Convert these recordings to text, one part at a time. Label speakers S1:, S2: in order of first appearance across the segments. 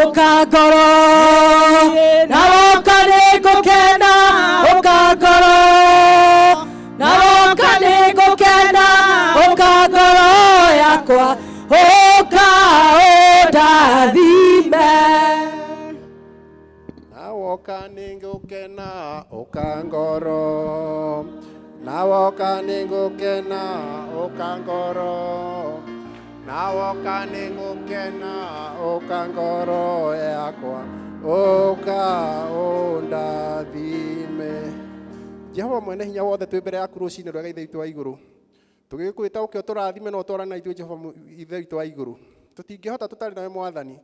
S1: ukangoro na woka nĩngũkena ukangoro na woka nĩngũkena ukangoro yakwa uka undathime
S2: na woka nĩngũkena ukangoro na woka nĩngũkena ukangoro na woka nĩngũkena ukangoro yakwa uka undathime. Jehova mwene hinya wothe twĩ mbere yaku rũcinĩ rwega ithe witũ wa igũrũ tũgĩkwĩta ũke ũtũrathime na ũtwarane na ithuĩ Jehova ithe witũ wa igũrũ. Tũtingĩhota tũtarĩ nawe Mwathani,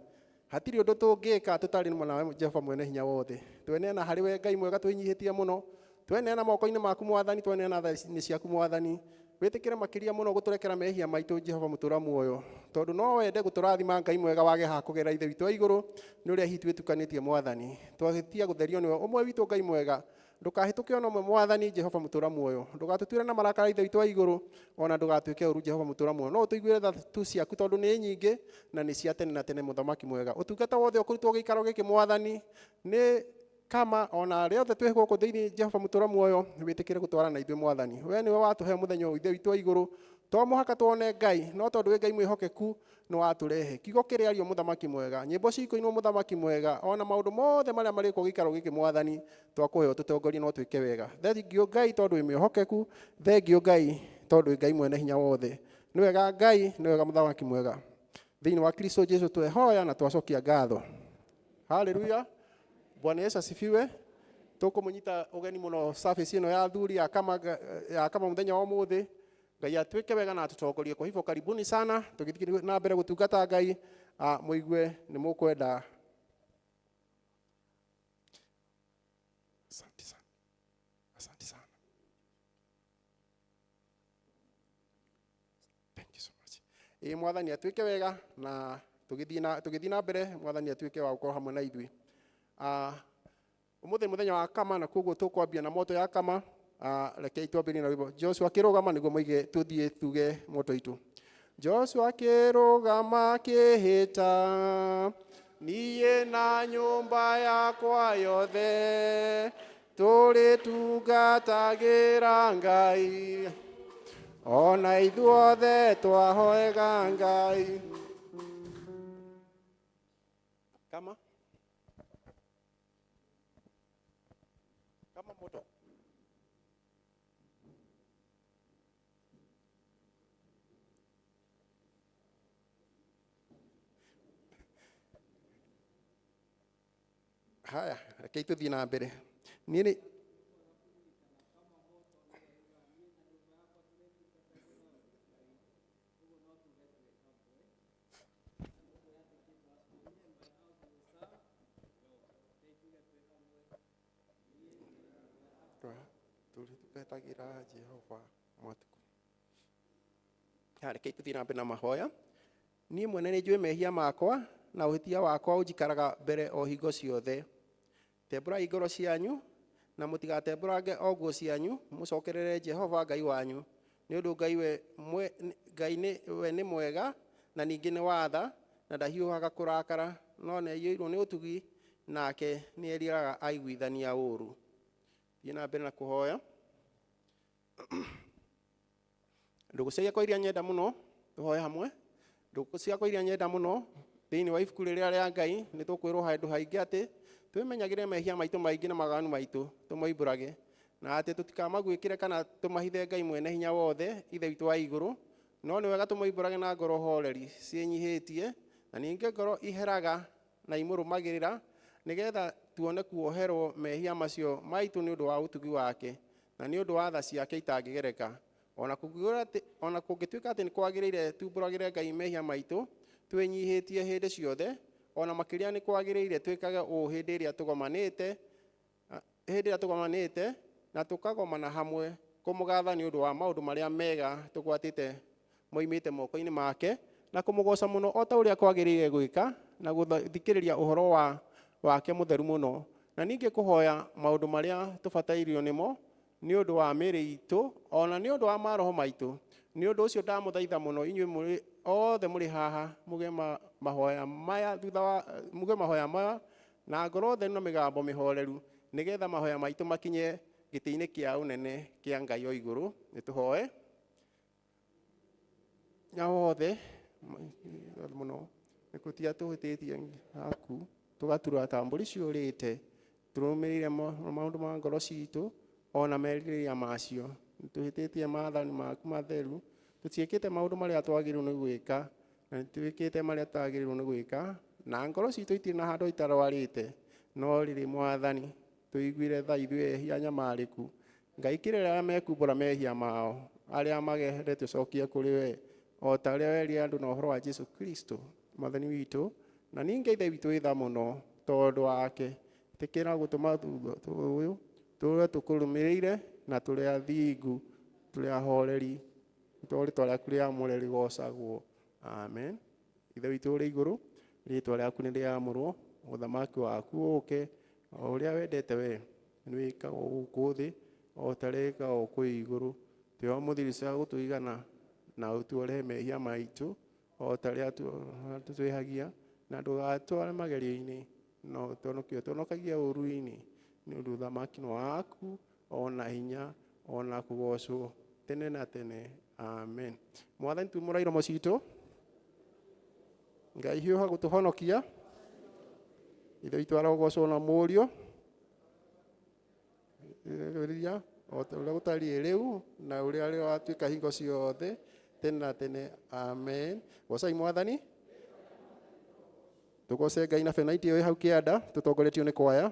S2: hatirĩ ũndũ tũngĩka tũtarĩ nawe Jehova mwene hinya wothe. Tweneana harĩ we Ngai mwega twĩnyihĩtie mũno, tweneana moko-inĩ maku Mwathani, tweneana tha-inĩ ciaku Mwathani. Wĩtĩkĩre makĩria mũno gũtũrekera mehia maitũ Jehova mũtũra muoyo, tondũ no wende gũtũrathima Ngai mwega wage ha kũgera ithe witũ wa igũrũ nĩ ũrĩa hihi twĩtukanĩtie Mwathani. Twahĩtia gũtherio nĩwe ũmwe witũ Ngai mwega, ndũkahĩtũke ona ũmwe Mwathani Jehova mũtũra muoyo, ndũgatũtuĩre na marakara ithe witũ wa igũrũ, ona ndũgatuĩke ũru Jehova mũtũra muoyo, no ũtũiguĩre tha tu ciaku tondũ nĩ nyingĩ na nĩ cia tene na tene mũthamaki mwega. Ũtungata wothe ũkũrutwo gĩikaro gĩkĩ Mwathani nĩ kama ona rĩothe twĩ gũkũ thĩinĩ Jehova mũtũra muoyo, wĩtĩkĩre gũtwara na ithuĩ Mwathani. We nĩwe watũhe mũthenya ũyũ ithe witũ wa igũrũ, to mũhaka tuone Ngai, no tondũ wĩ Ngai mwĩhokeku nĩ watũrehe. Kiugo kĩrĩario mũthamaki mwega, nyĩmbo ciikũinwo mũthamaki mwega, ona maũndũ mothe marĩa marĩkwo gĩikaro gĩkĩ Mwathani twakũheo tũtongorie no twĩke wega. Thengiũ Ngai tondũ wĩ mwĩhokeku, thengiũ Ngai tondũ wĩ Ngai mwene hinya wothe. Nĩ wega Ngai, nĩ wega mũthamaki mwega. Thĩinĩ wa Kristo Jesu twehoya na twacokia ngatho. Haleluya. Bwana Yesu asifiwe. Tũkũmũnyita ũgeni mũno service ĩno ya athuri ya kama mũthenya wa ũmũthĩ. Ngai atuĩke wega na atũtongorie. Kwa hivyo karibuni sana, tũgĩthiĩ na mbere gũtungata Ngai, mũigue nĩ mũkwenda. Asante sana. Asante sana. Thank you so much. Mwathani atuĩke wega na tũgĩthiĩ na mbere, Mwathani atuĩke wa gũkorwo hamwe na ithuĩ. Ũmũthĩ mũthenya wa kama na koguo tũkwambia na moto ya kama. Rekei twambĩrĩrie na rwĩmbo. Joshua akĩrũgama nĩguo moige tũthiĩ tuge moto itũ. Joshua akĩrũgama akĩhĩta, niĩ na nyũmba yakwa yothe tũrĩtungatagĩra Ngai, ona ithuothe twahoega Ngai. Kama moto. Haya, rekei tũthiĩ na mbere. Niĩ tũgetagira Jehova mwatuku. Rekei tũthiĩ na mbere na mahoya. Niĩ mwene nĩ njũĩ mehia makwa na ũhĩtia wakwa ũnjikaraga mbere o hingo ciothe. Tembũrai ngoro cianyu na mũtigatembũrange o nguo cianyu, mũcokerere Jehova Ngai wanyu, nĩ ũndũ Ngai we nĩ mwega na ningĩ nĩ watha na ndahiũhaga kũrakara, no nĩ aiyũirwo nĩ ũtugi, nake nĩ eriraga aiguithania ũũru. Thiĩ na mbere na kũhoya. Ndũgũ ciakwa iria nyenda mũno, tũhoye hamwe. Ndũgũ ciakwa iria nyenda mũno, thĩinĩ wa ibuku rĩrĩa rĩa Ngai nĩ tũkwĩrwo handũ haingĩ atĩ twĩmenyagĩre mehia maitũ maingĩ na maganu maitũ tũmoimbũrage, na atĩ tũtikamagwĩkĩre kana tũmahithe Ngai mwene hinya wothe ithe witũ wa igũrũ, no nĩ wega tũmoimbũrage na ngoro horeri ciĩnyihĩtie, na ningĩ ngoro iheraga na imũrũmagĩrĩra, nĩgetha tuone kuoherwo mehia macio maitũ nĩ ũndũ wa ũtugi wake na nĩ ũndũ wa tha ciake itangĩgereka. Ona kũngĩtuĩka atĩ nĩ kwagĩrĩire tumbũragĩre Ngai mehia maitũ twĩnyihĩtie hĩndĩ ciothe, ona makĩria nĩ kwagĩrĩire twĩkage hĩndĩ ĩrĩa tũgomanĩte na tũkagomana hamwe kũmũgatha nĩ ũndũ wa maũndũ marĩa mega tũgwatĩte moimĩte moko-inĩ make, na kũmũgoca mũno o ta ũrĩa kwagĩrĩire gwĩka na gũthikĩrĩria ũhoro wake mũtheru mũno, na ningĩ kũhoya maũndũ marĩa tũbatairio nĩmo nĩ ũndũ wa mĩĩrĩ itũ, ona nĩ ũndũ wa maroho maitũ. Nĩ ũndũ ũcio ndamũthaitha mũno inyuĩ mũrĩ othe mũrĩ haha muge mahoya maya thutha wa muge mahoya maya na ngoro theru na mĩgambo mĩhoreru nĩgetha mahoya maitũ makinye gĩtĩ-inĩ kĩa ũnene kĩa Ngai o igũrũ. Nĩtũhoe. Na wothe mũno nĩkũtia tũhĩtĩtie aku tũgatura ta mbũri ciũrĩte tũrũmĩrĩire maũndũ ma ngoro citũ ona merirĩria macio. Nĩtũhĩtĩtie maathani maku matheru, tũtiĩkĩte maũndũ marĩa twagĩrĩirwo nĩ gwĩka na nĩtwĩkĩte marĩa twagĩrĩirwo nĩ gwĩka na ngoro citũ itirĩ na handũ itarwarĩte, no rĩrĩ Mwathani tũiguire tha ithuĩ ehia nyamarĩku Ngai kĩrĩa arĩa mekumbũra mehia mao arĩa magehere tũcokie kũrĩ we o ta ũrĩa werire andũ na ũhoro wa Jesu Kristo Mwathani witũ. Na ningĩ ithe witũ wĩ tha mũno tondũ wake tĩkĩra gũtũma thutha ũyũ tũrĩa tũkũrũmĩrĩire na tũrĩ athingu tũrĩ ahoreri tondũ rĩtwa rĩaku rĩamũre rĩgocagwo. Amen. Ithe witũ ũrĩ igũrũ, rĩtwa rĩaku nĩ rĩamũrwo, ũthamaki waku ũũke, o ũrĩa wendete we nĩwĩkagwo gũkũ thĩ o ta rĩkagwo kũu igũrũ. Tũhe mũthirica gũtũigana na ũtuorehe mehia maitũ o ta rĩrĩa tũtwĩhagia na ndũgatware magerio-inĩ no ũtũhonokagie ũũru-inĩ nĩ ũndũ ũthamaki nĩ waku ona hinya ona kũgocwo tene na tene. Amen. Mwathani tumũra iromo citũ, Ngai hiũha gũtũhonokia, ithe witũ arogocwo na mũriũ o ta ũrĩa gũtariĩ rĩu na ũrĩa rĩo watuĩka hingo ciothe tene na tene. Amen. Gocai Mwathani. Tũgoce Ngai na benaiti ĩyo hau kĩanda tũtongoretio nĩ kwaya.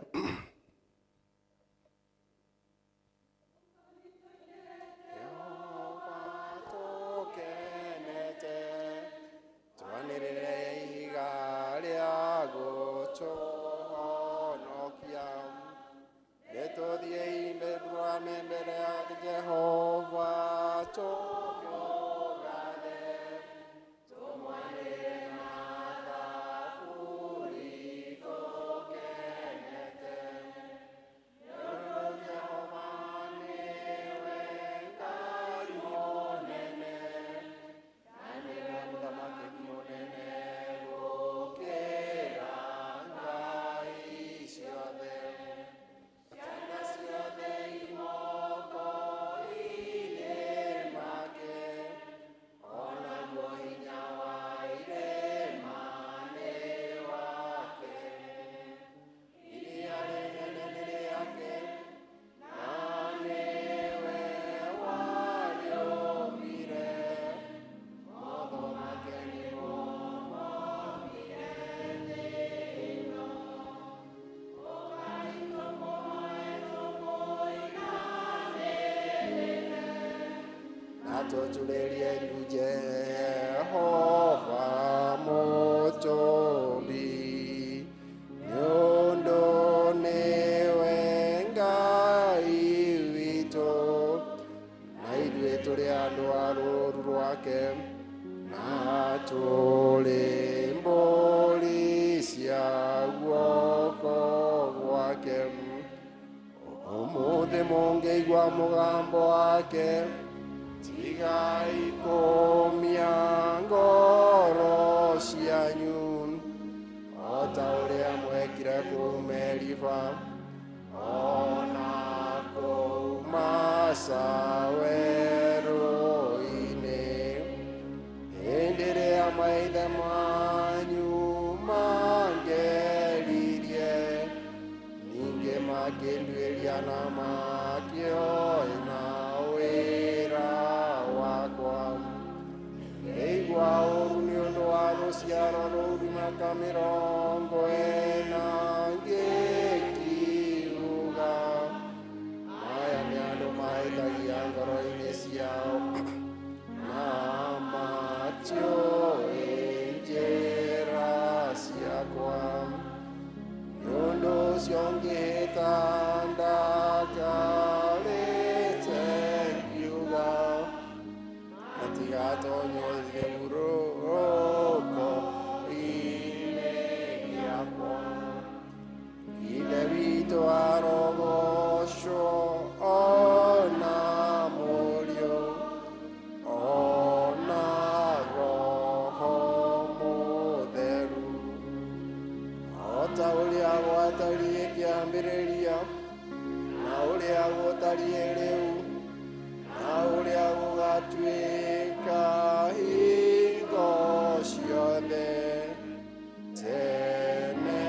S2: Tutulerie Jehova Mutumbi nyundo niwe Ngai witũ na ithuĩ tũrĩ andũ a rũũru rwake na tũrĩ mbũri cia guoko gwake. Ũmũthĩ mũngĩigua mũgambo wake tigai kũmia ngoro cianyu o ta ũrĩa mwekire kũu Meriba ona kũu Masa werũ-inĩ hĩndĩ ĩrĩa maithe manyu mangeririe ningĩ makĩnduĩria na makĩoya wĩra wakwa. Ngĩigua ũũru nĩ ũndũ wa rũciaro rũu mĩaka 40 ngĩkiuga aya nĩ andũ mahĩtagia ngoro-inĩ ciao na matiũĩ njĩra ciakwa. Nĩ ũndũ ũcio ngĩhĩta ndakarĩte ngiuga matigatonywo thĩurũko-inĩ ta ũrĩa gwatariĩ kĩambĩrĩria na ũrĩa gũtariĩ rĩu na ũrĩa gũgatuĩka hingo ciothe tene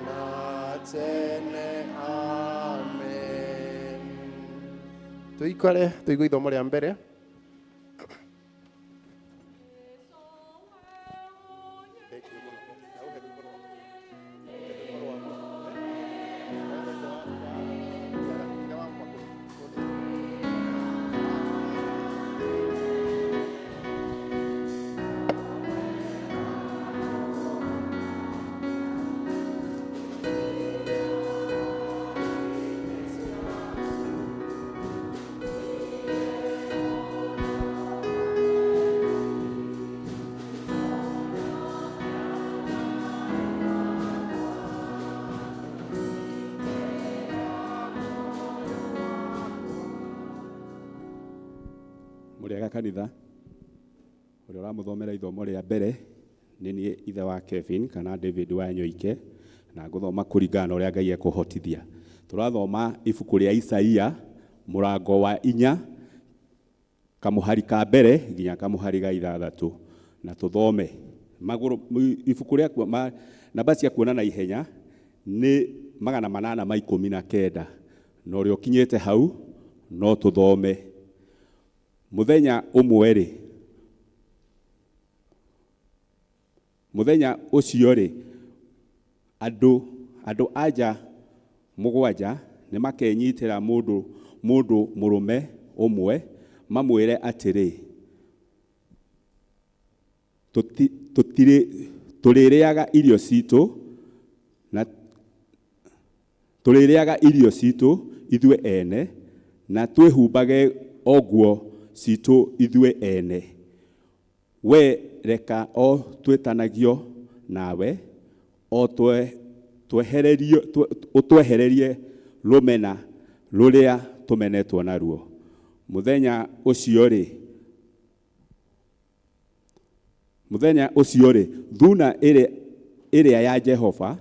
S2: na tene. Amen. Tuikare tuigue ithomo rĩa mbere.
S3: Muriaga kanitha uri uramuthomera ithomo ria mbere ni nie ithe wa Kevin kana David wa Nyoike na guthoma kuringana uria Ngai ekuhotithia. Turathoma ibuku ria Isaia murango wa 4 kamuhari ka mbere nginya kamuhari ga 6 na tuthome maguru ibuku ria namba cia kuona na ihenya ni 819 na uria ukinyete hau no tuthome. Muthenya umwe ri muthenya ucio ri andu aja mugwanja ni makenyitira mundu murume umwe mamwire atiri tuririaga irio citu na tuririaga irio citu ithue ene na twihumbage oguo citu ithue ene. We reka o twitanagio nawe o twehererie rumena ruria tumenetwo naruo. Muthenya ucio ri thuna iria ya Jehova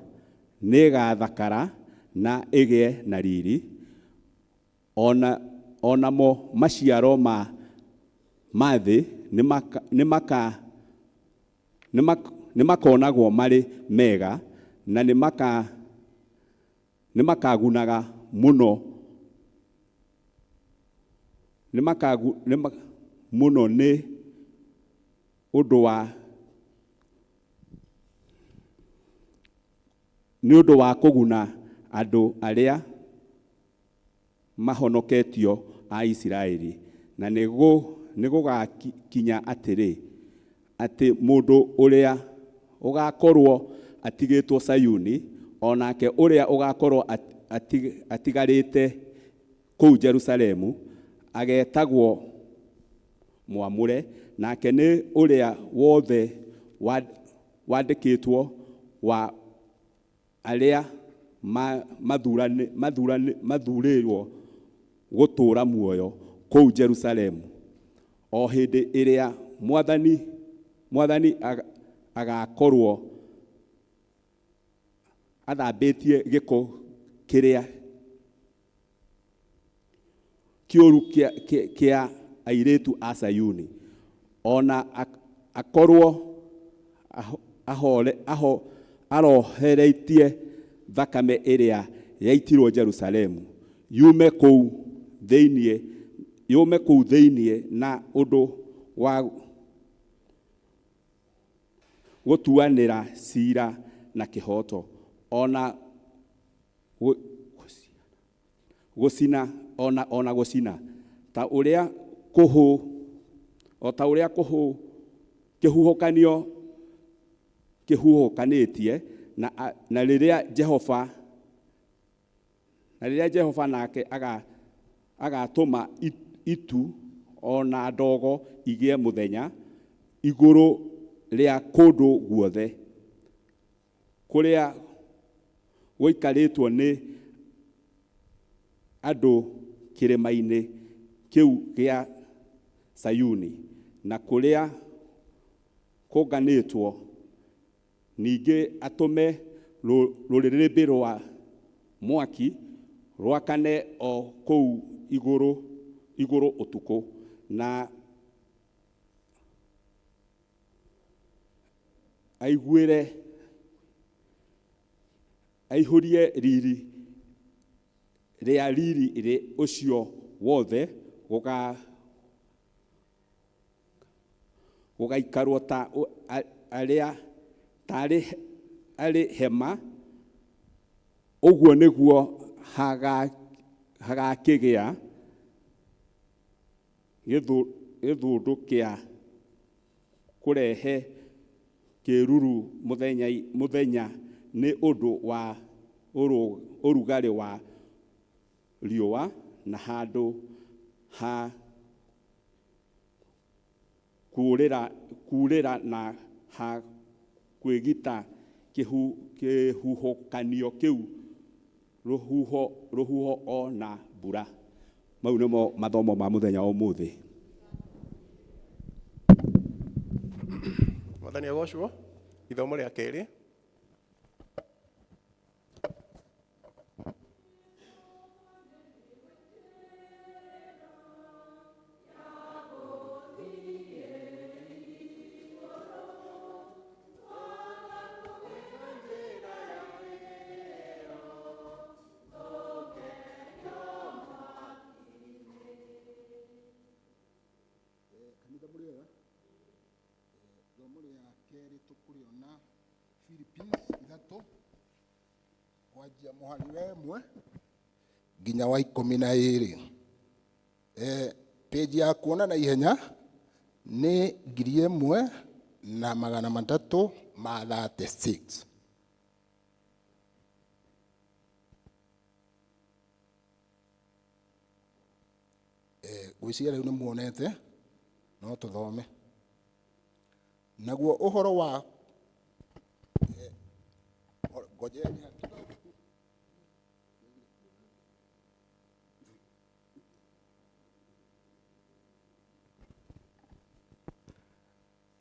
S3: nigathakara na igie na riri onamo maciaro mathi nimakonagwo mari mega na nimakagunaga muno muno ni undu wa kuguna andu aria mahonoketio a Israeli na nigugakinya atiri ati mundu uria ugakorwo atigitwo Sayuni onake uria ugakorwo atigarite kuu Jerusalemu agetagwo mwamure nake ni uria wothe wandikitwo wa aria mathurirwo gutura muoyo kuu Jerusalemu o hindi iria mwathani agakorwo athambitie giko kiria kiuru kia airetu a Sayuni ona akorwo arohereitie thakame iria yaitirwo Jerusalemu yume kuu theinie na undu wa gutuanira cira na kihoto ona gucina ta uria kihuhukanitie na riria Jehova nake agatuma itu ona ndogo igie muthenya iguru ria kundu guothe kuria guikaritwo ni andu kirima-ini kiu gia Sayuni na kuria kunganitwo ningi atume rũrĩrĩmbĩ rwa mwaki rwakane o kũu igũrũ ũtukũ, na aihũrie riri rĩ ũcio wothe, gũgaikarwo arĩ hema. Ũguo nĩguo hagakĩgĩa gĩthũndũ kĩa kũrehe kĩruru mũthenya nĩ ũndũ wa ũrugarĩ wa riũa, na handũ ha kuurĩra na ha kwĩgita kĩhuhũkanio kĩu, rũhuho o na mbura. Mau nĩmo mathomo ma mũthenya ũmũthĩ.
S2: Mwathani agocwo. Ithomo rĩa kerĩ.
S4: Kwanjia mũhari wa ĩmwe nginya wa 12. Page ya kuona na ihenya nĩ 1336. Gwĩciria rĩu nĩ muonete, no tũthome. Naguo ũhoro wa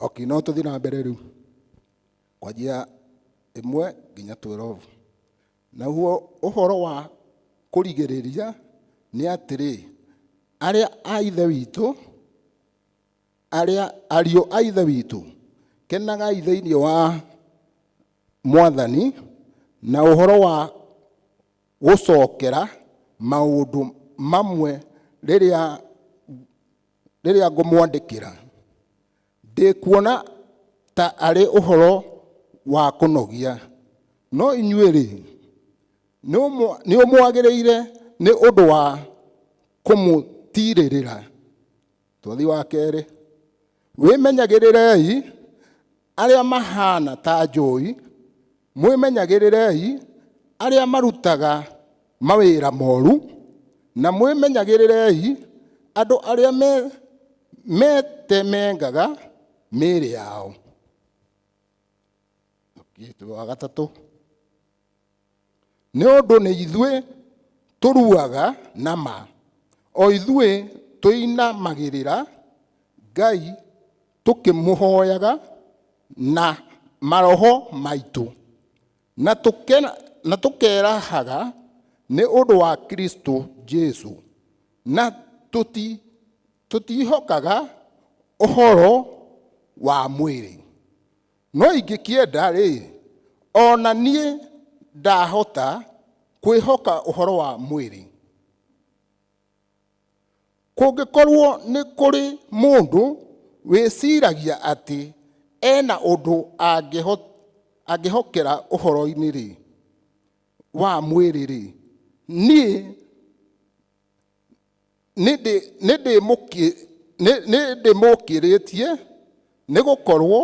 S4: okay, no tũthiĩ na mbere rĩu kwanjia 1 nginya 12. Naguo ũhoro wa kũrigĩrĩria nĩ atĩrĩ, arĩa a ithe witũ, ariũ a ithe witũ, kenagai thĩinĩ wa Mwathani, na ũhoro wa gũcokera maũndũ mamwe rĩrĩa ngũmwandĩkĩra, ndĩkuona ta arĩ ũhoro wa kũnogia, no inyuĩ-rĩ nĩ ũmwagĩrĩire nĩ ũndũ wa kũmũtirĩrĩra. Twathi wa kerĩ. Wĩmenyagĩrĩrei arĩa mahana ta njũĩ, mwĩmenyagĩrĩrei arĩa marutaga mawĩra moru, na mwĩmenyagĩrĩrei andũ arĩa metemengaga mĩĩrĩ yao. Wa gatatũ. Nĩ ũndũ nĩ ithuĩ tũruaga na ma, o ithuĩ tũinamagĩrĩra Ngai tũkĩmũhoyaga na maroho maitũ, na tũkerahaga nĩ ũndũ wa Kristo Jesu, na tũtihokaga ũhoro wa mwĩrĩ. No ingĩkĩenda-rĩ, ona niĩ ndahota kwĩhoka ũhoro wa mwĩrĩ. Kũngĩkorwo nĩ kũrĩ mũndũ wĩciragia atĩ ena ũndũ angĩhokera ũhoro-inĩ wa mwĩrĩ-rĩ, niĩ nĩ ndĩmũkĩrĩtie, nĩ gũkorwo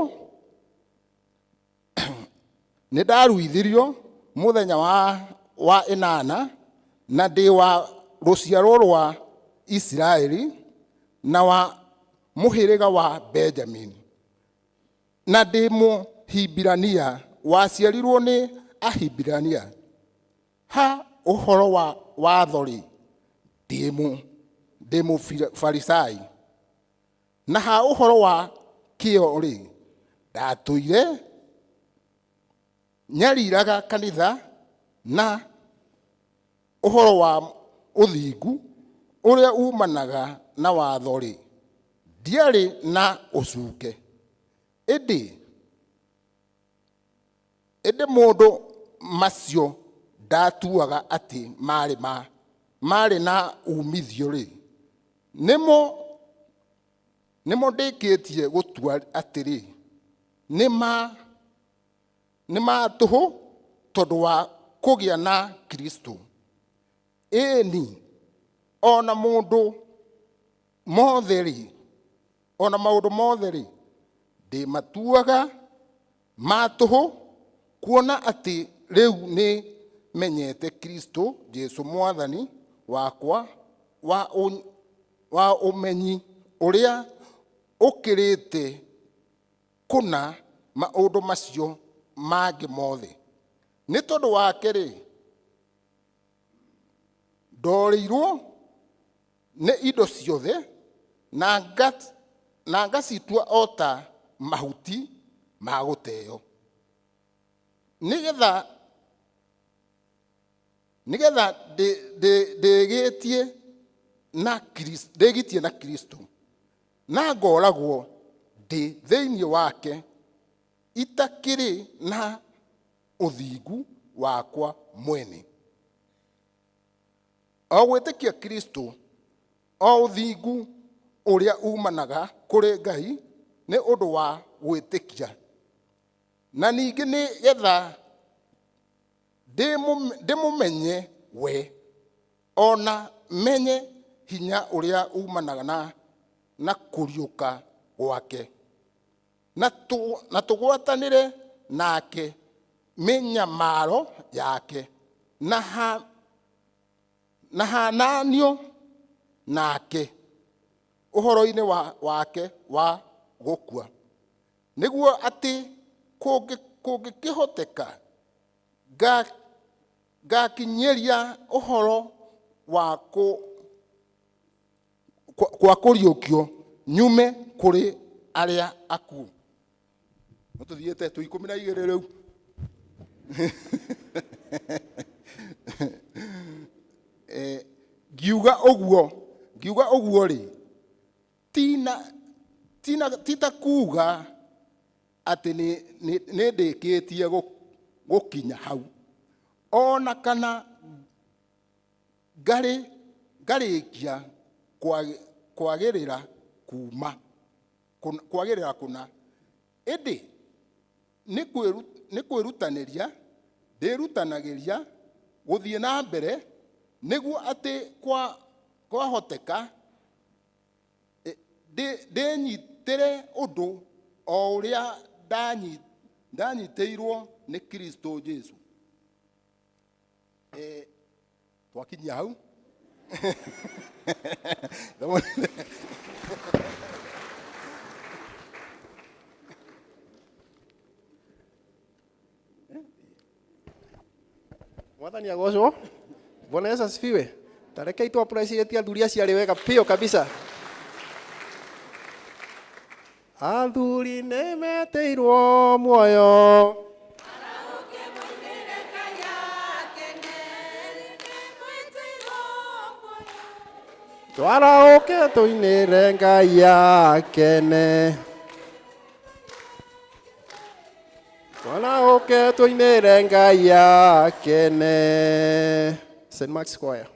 S4: nĩ ndaruithirio mũthenya wa 8 na ndĩ wa rũciaro rwa Isiraeli na wa mũhĩrĩga wa Benjamin, na ndĩ Mũhibirania waciarirwo nĩ Ahibirania. Ha ũhoro wa watho-rĩ, ndĩ Mũfarisai, na ha ũhoro wa kĩo-rĩ, ndatũire nyariraga kanitha na uhoro wa uthingu uria umanaga na watho ri ndiari na ucuke indi mundu macio ndatuaga ati mari na umithio ri nimo ndikitie gutua atiri nima tuhu tondu wa kugia na Kristo eni ona mundu motheri ona maundu motheri ndi matuaga matuhu kuona ati riu ni menyete Kristo Jesu mwathani wakwa wa umenyi uria ukirite kuna maundu macio mangi mothe ni tondu wake ri ndoreirwo ni indo ciothe na ngacitua ota mahuti ma guteo nigetha ndegitie na Kristo na ngoragwo ndi thiini wake itakiri na uthingu wakwa mwene o gwitikia Kristo o uthingu uria umanaga kuri Ngai ni undu wa gwitikia na ningi ni getha ndimumenye we ona menye hinya uria umanaga na kuriuka gwake na tugwatanire nake minyamaro yake na hananio nake uhoro-ini wake wa gukua niguo ati kungikihoteka gakinyeria uhoro wa kwa kuriukio nyume kuri aria aku mututhiete tu 12 riu ngiuga uguo ri tina kuga ati ni ndikitie gukinya hau ona kana ngarikia kwagirira kuna indi ni kwirutaniria ndirutanagiria guthie na mbere niguo ati kwahoteka ndinyitire undu o uria ndanyiteirwo ni Kristo Jesu twakinyia hau
S2: Mwathani agocwo. Bwana Yesu asifiwe. Tarekei tu appreciate athuri acio arĩ wega pio kabisa. Athuri nĩ metĩirwo muoyo. Twaraũke tũinĩre Ngai akene. Twaraũke tũinĩre Ngai akene. St. Mark's Choir.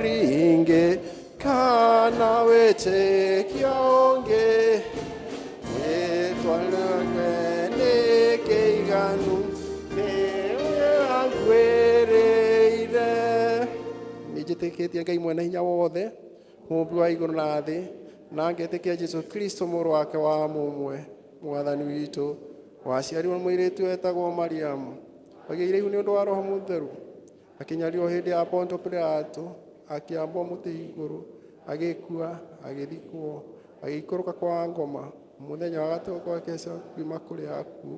S2: ringi kana wĩtĩkia ũngĩ wĩtwarĩrwo nĩ kĩiganu nĩwe wagwĩrĩire. Nĩnjĩtĩkĩtie Ngai mwene hinya wothe mũmbi wa igũrũ na thĩ, na ngetĩkia Jesũ Kristo mũrũ wake wa mũmwe mwathani witũ, waciarirwo mũirĩtu wetagwo Mariamu, agĩire ihu nĩ ũndũ wa Roho Mũtheru, akĩnyarirwo hĩndĩ ya Ponto Pilato, akĩambwo mũtĩ igũrũ, agĩkua, agĩthikwo, agĩikũrũka kwa ngoma, mũthenya wa gatatũ agĩcoka kuuma kũrĩ akuũ,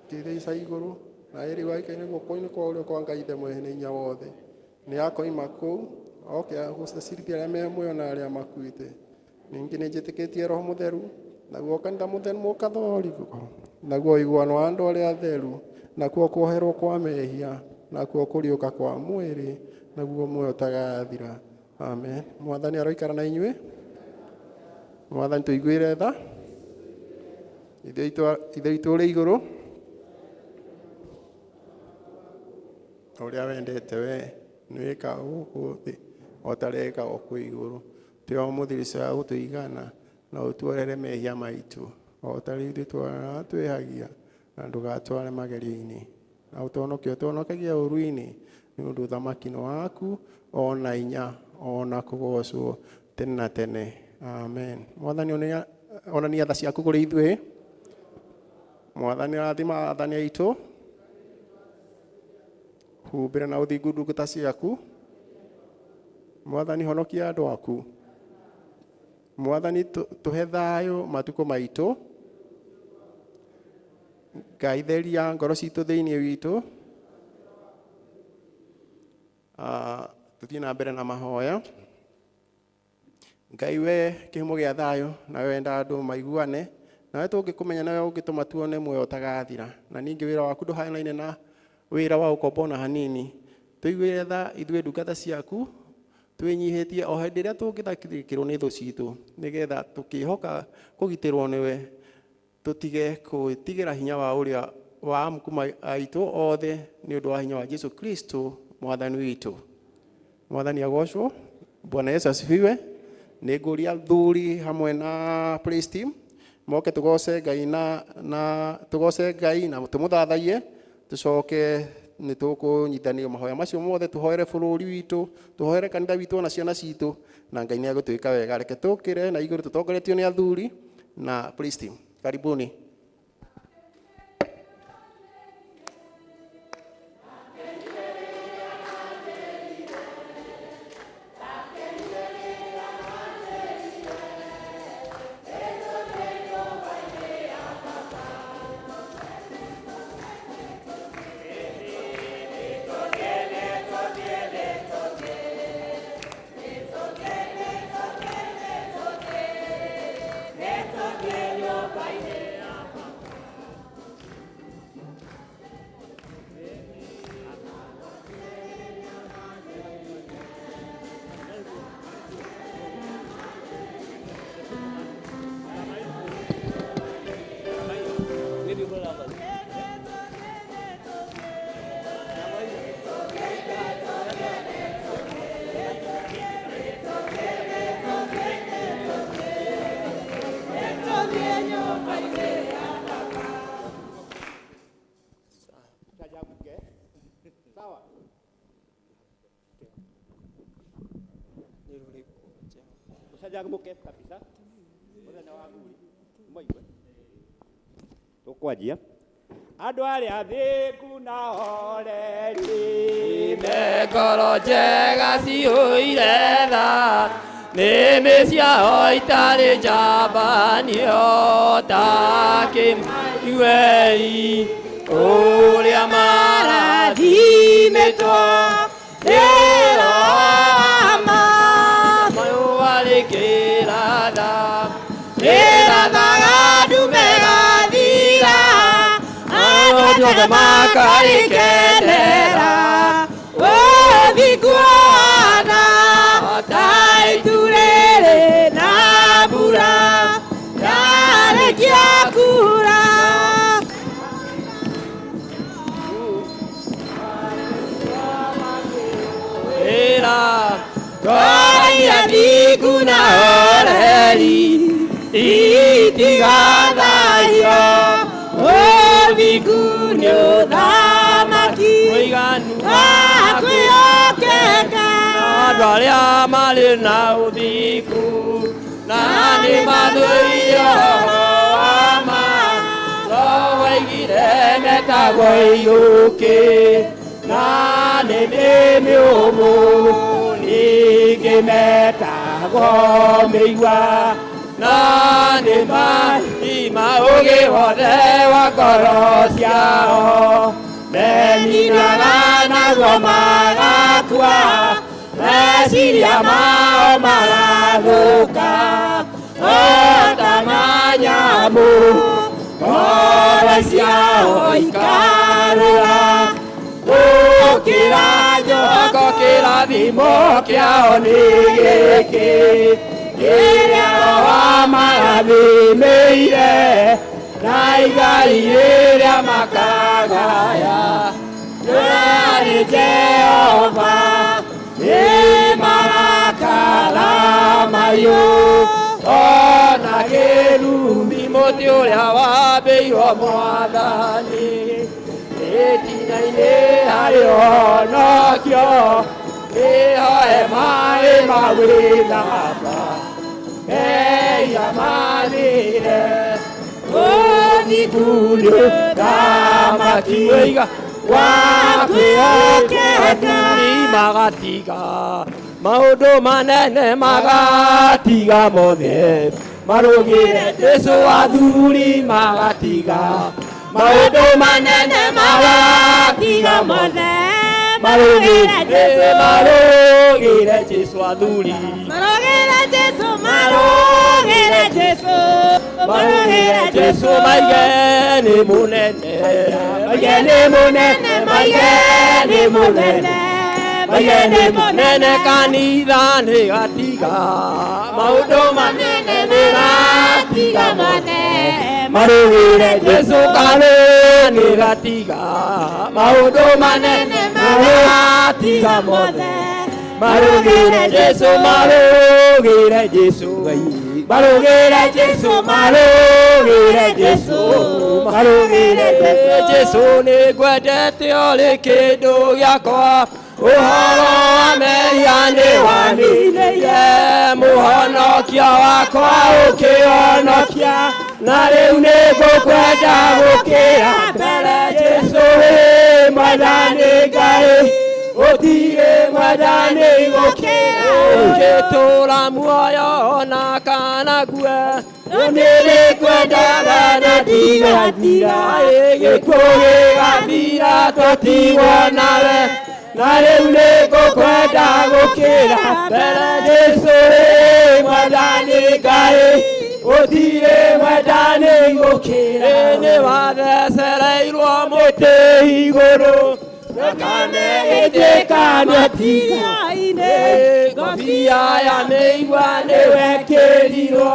S2: akĩhaica igũrũ, na rĩu aikaire guoko-inĩ kwa ũrĩo kwa Ngai Ithe mwene hinya wothe. Nĩ akoima kũu oke gũcirithia arĩa me muoyo na arĩa makuĩte. Ningĩ nĩnjĩtĩkĩtie Roho Mũtheru, naguo kanitha mũtheru mũkathoriko, naguo ũiguano wa andũ arĩa atheru, nakuo kuoherwo kwa mehia, nakuo kũriũka kwa mwĩrĩ, naguo muoyo ũtagathira. Amen. Mwathani aroikara na inyuĩ. Mwathani tũiguĩre tha. Ithe witũ ũrĩ igũrũ, ũrĩa wendete we nĩwĩkaga gũkũ thĩ o tarĩ wĩkagwo kwĩ igũrũ. Tũoe mũthirica wa gũtũigana na ũtuorere mehia maitũ o tarĩ ithuĩ twĩhagia, na ndũgatware magerio-inĩ, na ũtũhonokie ũtũhonokagia ũru-inĩ, nĩ ũndũ ũthamaki nĩ waku ona hinya ona kũgocwo tene na tene. Amen. Mwathani onania tha ciaku kũrĩ ithuĩ. Mwathani rathima athani aitũ, humbĩra na ũthingu ndungata ciaku. Mwathani honokia andũ aku. Mwathani tũhe thayũ matukũ maitũ. Ngai theria ngoro citũ thĩinĩ witũ. Tuthiĩ na mbere na mahoya. Ngai we kĩhumo gĩa thayũ, nawe wenda andũ maiguane, nawe tũngĩkũmenya nawe ũngĩtũma tuone muoyo ũtagathira, na ningĩ wĩra waku ndũhanaine na wĩra wa ũkombo ona hanini. Tũiguĩre tha ithuĩ ndungata ciaku, twĩnyihĩtie o hĩndĩ ĩrĩa tũngĩtharĩkĩrwo nĩ thũ citũ, nĩgetha tũkĩhoka kũgitĩrwo nĩwe, tũtige kwĩtigĩra hinya wa ũrĩa wa amukuma aitũ othe nĩ ũndũ wa hinya wa Jesũ Kristo mwathani witũ. Mwathani agocwo. Bwana Yesu asifiwe. Nĩngũria thuri hamwe na praise team moke tũgoce Ngai na tũgoce Ngai na tũmũthathaie, tũcoke nĩ tũkũnyitanĩra mahoya macio mothe, tũhoere bũrũri witũ, tũhoere kanitha witũ na ciana citũ, na Ngai nĩ agũtwĩka wega. Reke tũkĩre na igũrũ tũtongoretio nĩ athuri na praise team. Karibuni.
S5: Tukwanjia andũ arĩa athĩku na horeri mekoro njega ciũire tha nĩmĩ ciao itarĩ njambanio ta kĩmweri ũrĩa marathimĩtwo wĩra wa mayo warĩ kĩratha kĩrathaga ndume gathira andũ othe makarĩkenera ũthiguana ta itu rĩrĩ na mbura yarĩkia kura wĩra Israeli itigathayo ũthingu nĩ ũthamaki wa kwĩhokeka andũ arĩa marĩ na ũthingu na nĩ mathũire ama no waigire metagwo iũkĩ na nĩ mĩũmũ ningĩ metagwo mĩigua na nĩ maũgĩ wothe wa ngoro ciao menyinaga naguo magakua meciria mao magathũka ota manyamũ ngoro ciao ikarũra gũkĩra nyoka kĩrathimo kĩao nĩ gĩkĩ kĩrĩa roho marathimĩire na igai rĩrĩa makagaya nĩ Jehova nĩ marakara mahiũ ona kĩrumi mũtĩ ũrĩa wambĩirwo Mwathani itina-inĩ harĩ ũhonokio wĩhoe maĩ ma gwĩthamba eia mathire ũthingu nĩ ũthamaki wa kwĩhokeka magatiga maũndũ manene magatiga mothe marũgĩre Jesũ athuri magatiga maũndũ manene magatiga mothe marũgĩre Jesũ athuri marũgĩre Jesũ marũgĩre Jesũ marũgĩre Jesũ maigeni mũnene maigeni mũnene maigeni mũnene maigeni mũnene kanitha nĩ gatiga maũndũ manene nĩ gatiga mothe marũgĩre Jesũ kanitha nĩ gatiga maũndũ manene magatiga mothe marũgĩre Jesũ marũgĩre Jesũ marũgĩre Jesũ marũgĩre Jesũ marũgĩre Jesũ nĩ ngwendete ũrĩ kĩndũ gĩakwa ũhoro wa mehia nĩ wanĩrĩire mũhonokia wakwa ũkĩhonokia na rĩu nĩ ngũkwenda gũkĩra mbere Jesũ wĩ Mwathani Ngai ũtirĩ Mwathani gũkĩra ũngĩtũũra muoyo ona kana gue nĩrĩkwendaga na ndigathira gĩkuũ gĩgathira tũtigwo nawe na rĩu nĩ ngũkwenda gũkĩra mbere Jesũ wĩ Mwathani Ngai ũtirĩ Mwathani gũkĩra nĩ wathecereirwo mũtĩ igũrũ thakame ĩtĩkana tiga-inĩ ngobia ya mĩigua nĩwekĩrirwo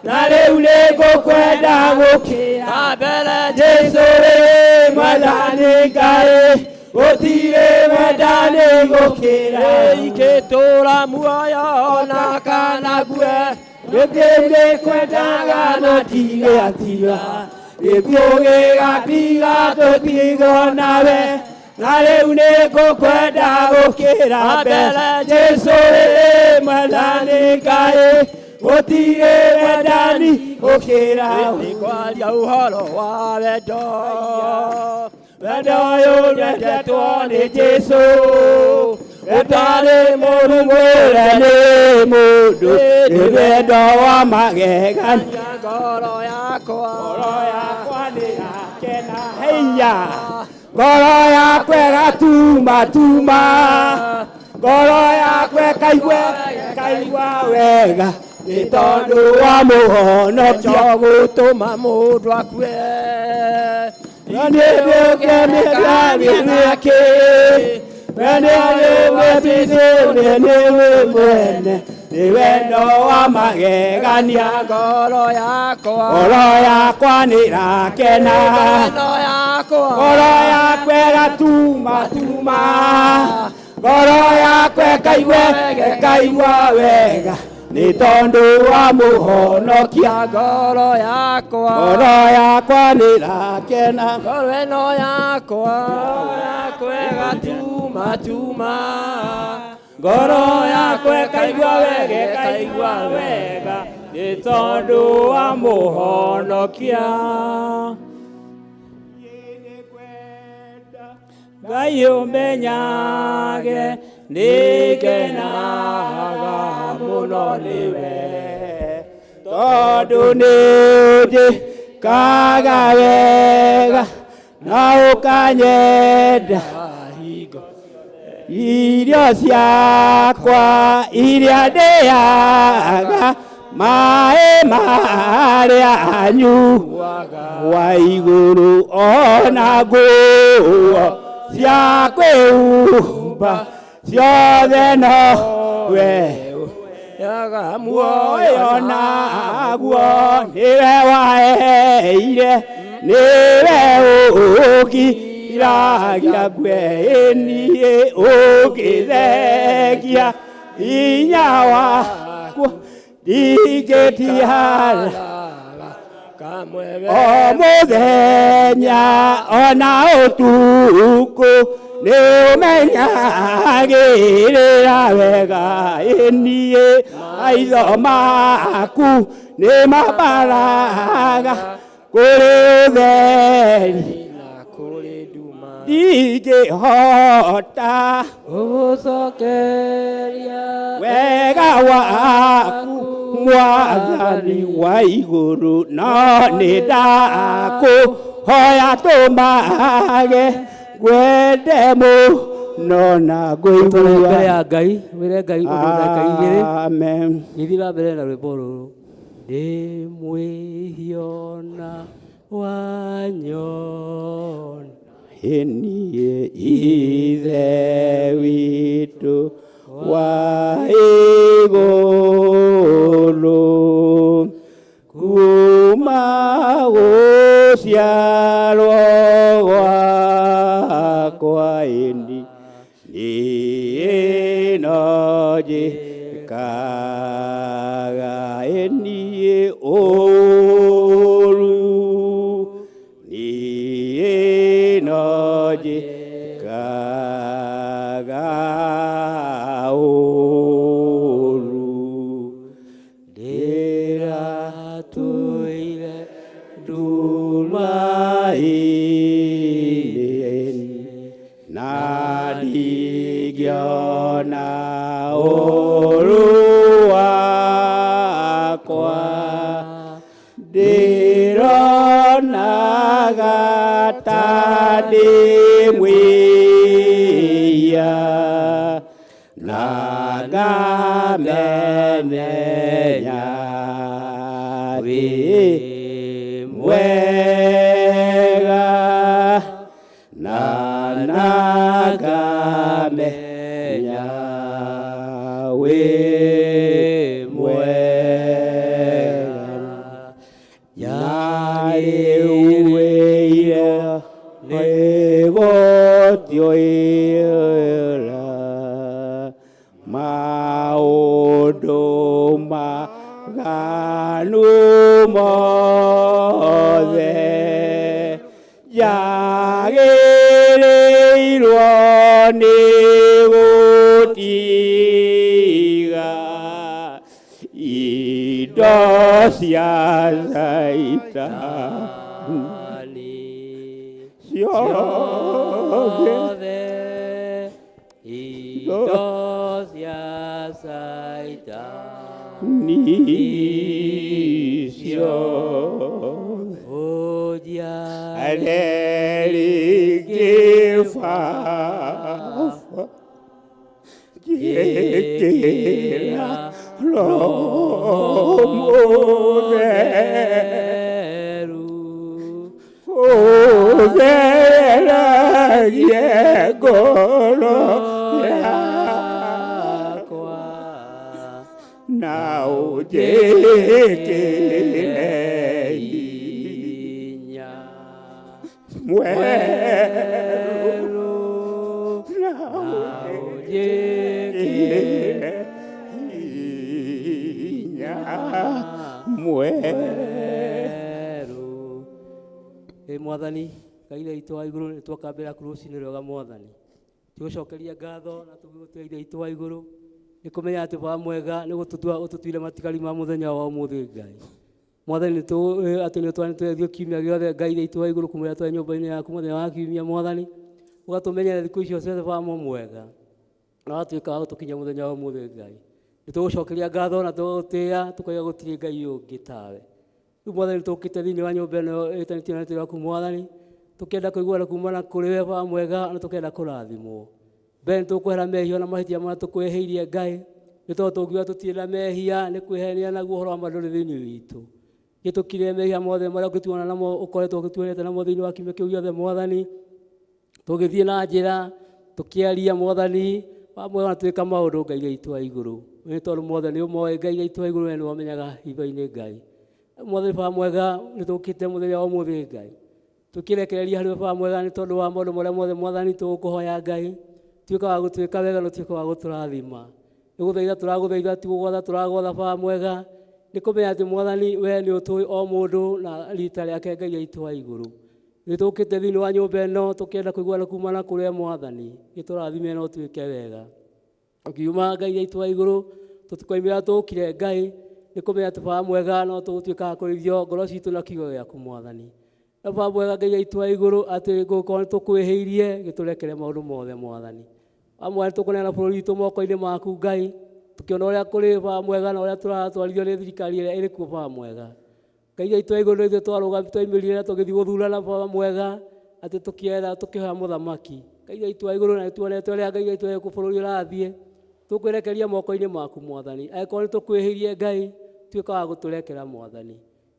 S5: na rĩu nĩ ngũkwenda gũkĩra mbere Jesũ wĩ Mwathani Ngai ũtirĩ Mwathani gũkĩra ingĩtũũra muoyo ona kana gue nĩndĩkwendaga na ndigatiga gĩkuũ gĩgathira tũtigwo nawe na rĩu nĩ ngũkwenda gũkĩra mbere Jesũ wĩ Mwathani Ngai ũtirĩ Mwathani gũkĩra kwaria ũhoro wa wendo wendo ũyũ nyendetwo nĩ Jesũ ũtarĩ mũrugũre nĩ mũndũ nĩ wendo wa magegania ngoro yakwa nĩrakena heiya ngoro yakwa ĩgatuma ngoro yakwa ĩkaigua wega nĩ tondũ wa mũhonokia gũtũma mũndũ akue na nĩ nĩake nĩ wendo wa magegania ngoro yakwa nĩrakena ngoro yakwa ĩgatuma ngoro yakwa ĩkaigua wega nĩ tondũ wa mũhonokia. Ngoro yakwa nĩ rakena, ngoro ĩno yakwa ĩgatuma, ngoro yakwa ĩkaigua wega, nĩ tondũ wa mũhonokia. Ngai ũmenyage nĩngenaga mũno nĩwe, tondũ nĩndĩkaga wega na ũkanyenda. Irio ciakwa iria ndĩaga, maĩ marĩa nyuaga, wa igũrũ ona nguo cia kwĩhumba ciothe nowe muoyo naguo nĩwe waheire, nĩwe ũgiragia ngwĩnie ũngĩthegia hinya waku ndingĩtiara o mũthenya ona ũtukũ nĩ ũmenyagĩrĩra wega ĩniĩ maitho maku nĩ mambaraga kũrĩ ũtheri ndingĩhota gũgũcokeria wega waku Mwathani wa igũrũ, no nĩ ndakũhoya tũmage gwende mũno na ngũigua mbere ya Ngai, wĩre Ngai ũndũ ndeka igĩrĩ. Amen. Gĩthiĩ na mbere na rwĩmbo rũrũ. Ndĩ mwĩhiona wanyona niĩ ithe witũ wa igũrũ, kuma gũciarwo gwakwa ĩni niĩ no njĩkaga ĩniĩ ũũru, niĩ no njĩkaga ũũru, ndĩratũire nduma-inĩ na ndingĩona ũũru wakwa, ndĩronaga ta ndĩ mwĩia na ngamenya wĩ mwega na ngamenya wĩ mwega, nyarĩwĩire nĩgũtioĩra maũndũ maganu mothe, njagĩrĩirwo nĩ gũtiga indo cia Saitani ciothe, indo cia Saitani ciothe arerigĩbaba gĩkĩra Roho Mũtheru ũtheragie ngoro yakwa na ũnjĩkĩre hinya mwerũ na ũnjĩkĩre hinya mweru. Mwathani Ngai witũ wa igũrũ, nĩ twakambĩra kũrũcinĩ rwega Mwathani, tũgũcokeria ngatho na tũgũgũtũhe Ithe witũ wa igũrũ, nĩ kũmenya atĩ Baba mwega nĩ ũtũtuire matigari ma mũthenya wa ũmũthĩ Ngai. Mwathani atĩ nĩ twanĩtũgethio kiumia gĩothe Ngai witũ wa igũrũ kumĩra twa nyũmba-inĩ yaku mũthenya wa kiumia Mwathani, ũgatũmenyera thikũ icio ciothe Baba mwega, na watuĩka wa gũtũkinyia mũthenya wa ũmũthĩ Ngai. Nĩ tũgũcokeria ngatho na tũgũgũtĩĩa, tũkoiga gũtirĩ Ngai ũngĩ tawe. Rĩu Mwathani tũkĩte thĩinĩ wa nyũmba ĩno ĩtanĩtio na rĩtwa rĩaku Mwathani, tũkĩenda kũiguana kumana kũrĩ we Baba mwega, na tũkĩenda kũrathimwo. Mbere nĩ tũkwehera mehia na mahĩtia marĩa tũkwĩhĩirie Ngai, nĩ tondũ tũngiuga tũtirĩ na mehia nĩ kwĩhenia naguo ũhoro wa ma ndũrĩ thĩinĩ witũ. Gĩtũkire mehia mothe marĩa ũngĩtuona namo ũkoretwo ũgĩtuonete namo thĩinĩ wa kiumia kĩu gĩothe Mwathani, tũgĩthiĩ na njĩra tũkĩaria Mwathani, Baba mwega na twĩka maũndũ Ngai witũ wa igũrũ, nĩ tondũ mothe nĩ ũmoĩ Ngai witũ wa igũrũ, we nĩ wamenyaga hitho-inĩ Ngai. Mwathani Baba mwega nĩ tũkĩte mũthenya wa ũmũthĩ Ngai, tũkĩrekereria harĩ we Baba mwega nĩ tondũ wa maũndũ marĩa mothe Mwathani tũgũkũhoya Ngai, tuĩka wa gũtwĩka wega na tuĩka wa gũtũrathima. Nĩ gũthaitha tũragũthaitha, ti gũgwatha tũragwatha Baba mwega, nĩ kũmenya atĩ Mwathani we nĩ ũtũĩ o mũndũ na rita rĩake Ngai witũ wa igũrũ. Nĩ tũkĩte thĩinĩ wa nyũmba ĩno tũkĩenda kũiguana kumana kũrĩ we Mwathani, gĩtũrathime na ũtuĩke wega. Ũkiuma Ngai witũ wa igũrũ, tũtikoimĩra tũkire Ngai, nĩ kũmenya atĩ Baba mwega no tũgũtuĩka wa kũrĩithio ngoro citũ na kiugo gĩaku Mwathani. Na Baba mwega Ngai witũ wa igũrũ, atĩ gũkorwo nĩ tũkwĩhĩirie gĩtũrekere maũndũ mothe Mwathani. Baba mwega tũkũneana bũrũri witũ moko-inĩ maku Ngai, tũkĩona ũrĩa kũrĩ Baba mwega na ũrĩa tũratwarithio nĩ thirikari ĩrĩa ĩrĩ kuo Baba mwega. Ngai witũ wa igũrũ nĩ ithuĩ twaumĩrire tũgĩthiĩ gũthurana Baba mwega, atĩ tũkĩenda tũkĩhoya mũthamaki. Ngai witũ wa igũrũ na tuonete ũrĩa Ngai witũ wa igũrũ bũrũri ũrathiĩ, tũkwĩrekeria moko-inĩ maku Mwathani. Angĩkorwo nĩ tũkwĩhĩirie Ngai, tuĩka wa gũtũrekera Mwathani.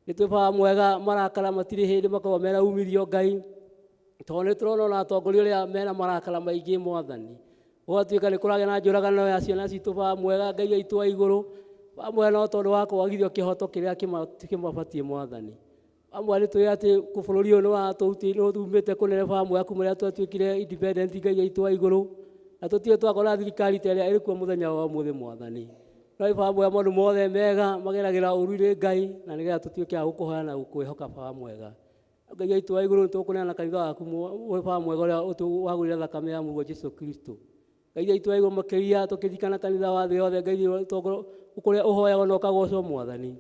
S5: Nĩ twĩ Baba mwega marakara matirĩ hĩndĩ makoragwo mena umithio Ngai, tondũ nĩ tũrona ona atongoria ũrĩa mena marakara maingĩ Mwathani. Gũgatuĩka nĩ kũragĩa na njũragano ya ciana citũ Baba mwega Ngai witũ wa igũrũ, Baba mwega no tondũ wa kwagithio kĩhoto kĩrĩa kĩmabatiĩ Mwathani. Baba mwega nĩ tũĩ atĩ bũrũri ũyũ nĩ watũumĩte kũnene Baba mwega kuma rĩrĩa twatuĩkire independent Ngai witũ wa igũrũ, na tũtirĩ twakorwo thirikari ta ĩrĩa ĩrĩ kuo mũthenya wa ũmũthĩ Mwathani. No Baba mwega maũndũ mothe mega mageragĩra ũru-inĩ Ngai, na nĩgetha tũtuĩke a gũkũhoya na gũkwĩhoka Baba mwega. Ngai witũ wa igũrũ nĩ tũkũneana kanitha waku Baba mwega ũrĩa wagũrire thakame ya mũriũ Jesũ Kristo. Ngai witũ wa igũrũ makĩria tũkĩririkana kanitha wa thĩ yothe Ngai ũkũrĩa ũhoyagwo na ũkagocwo Mwathani.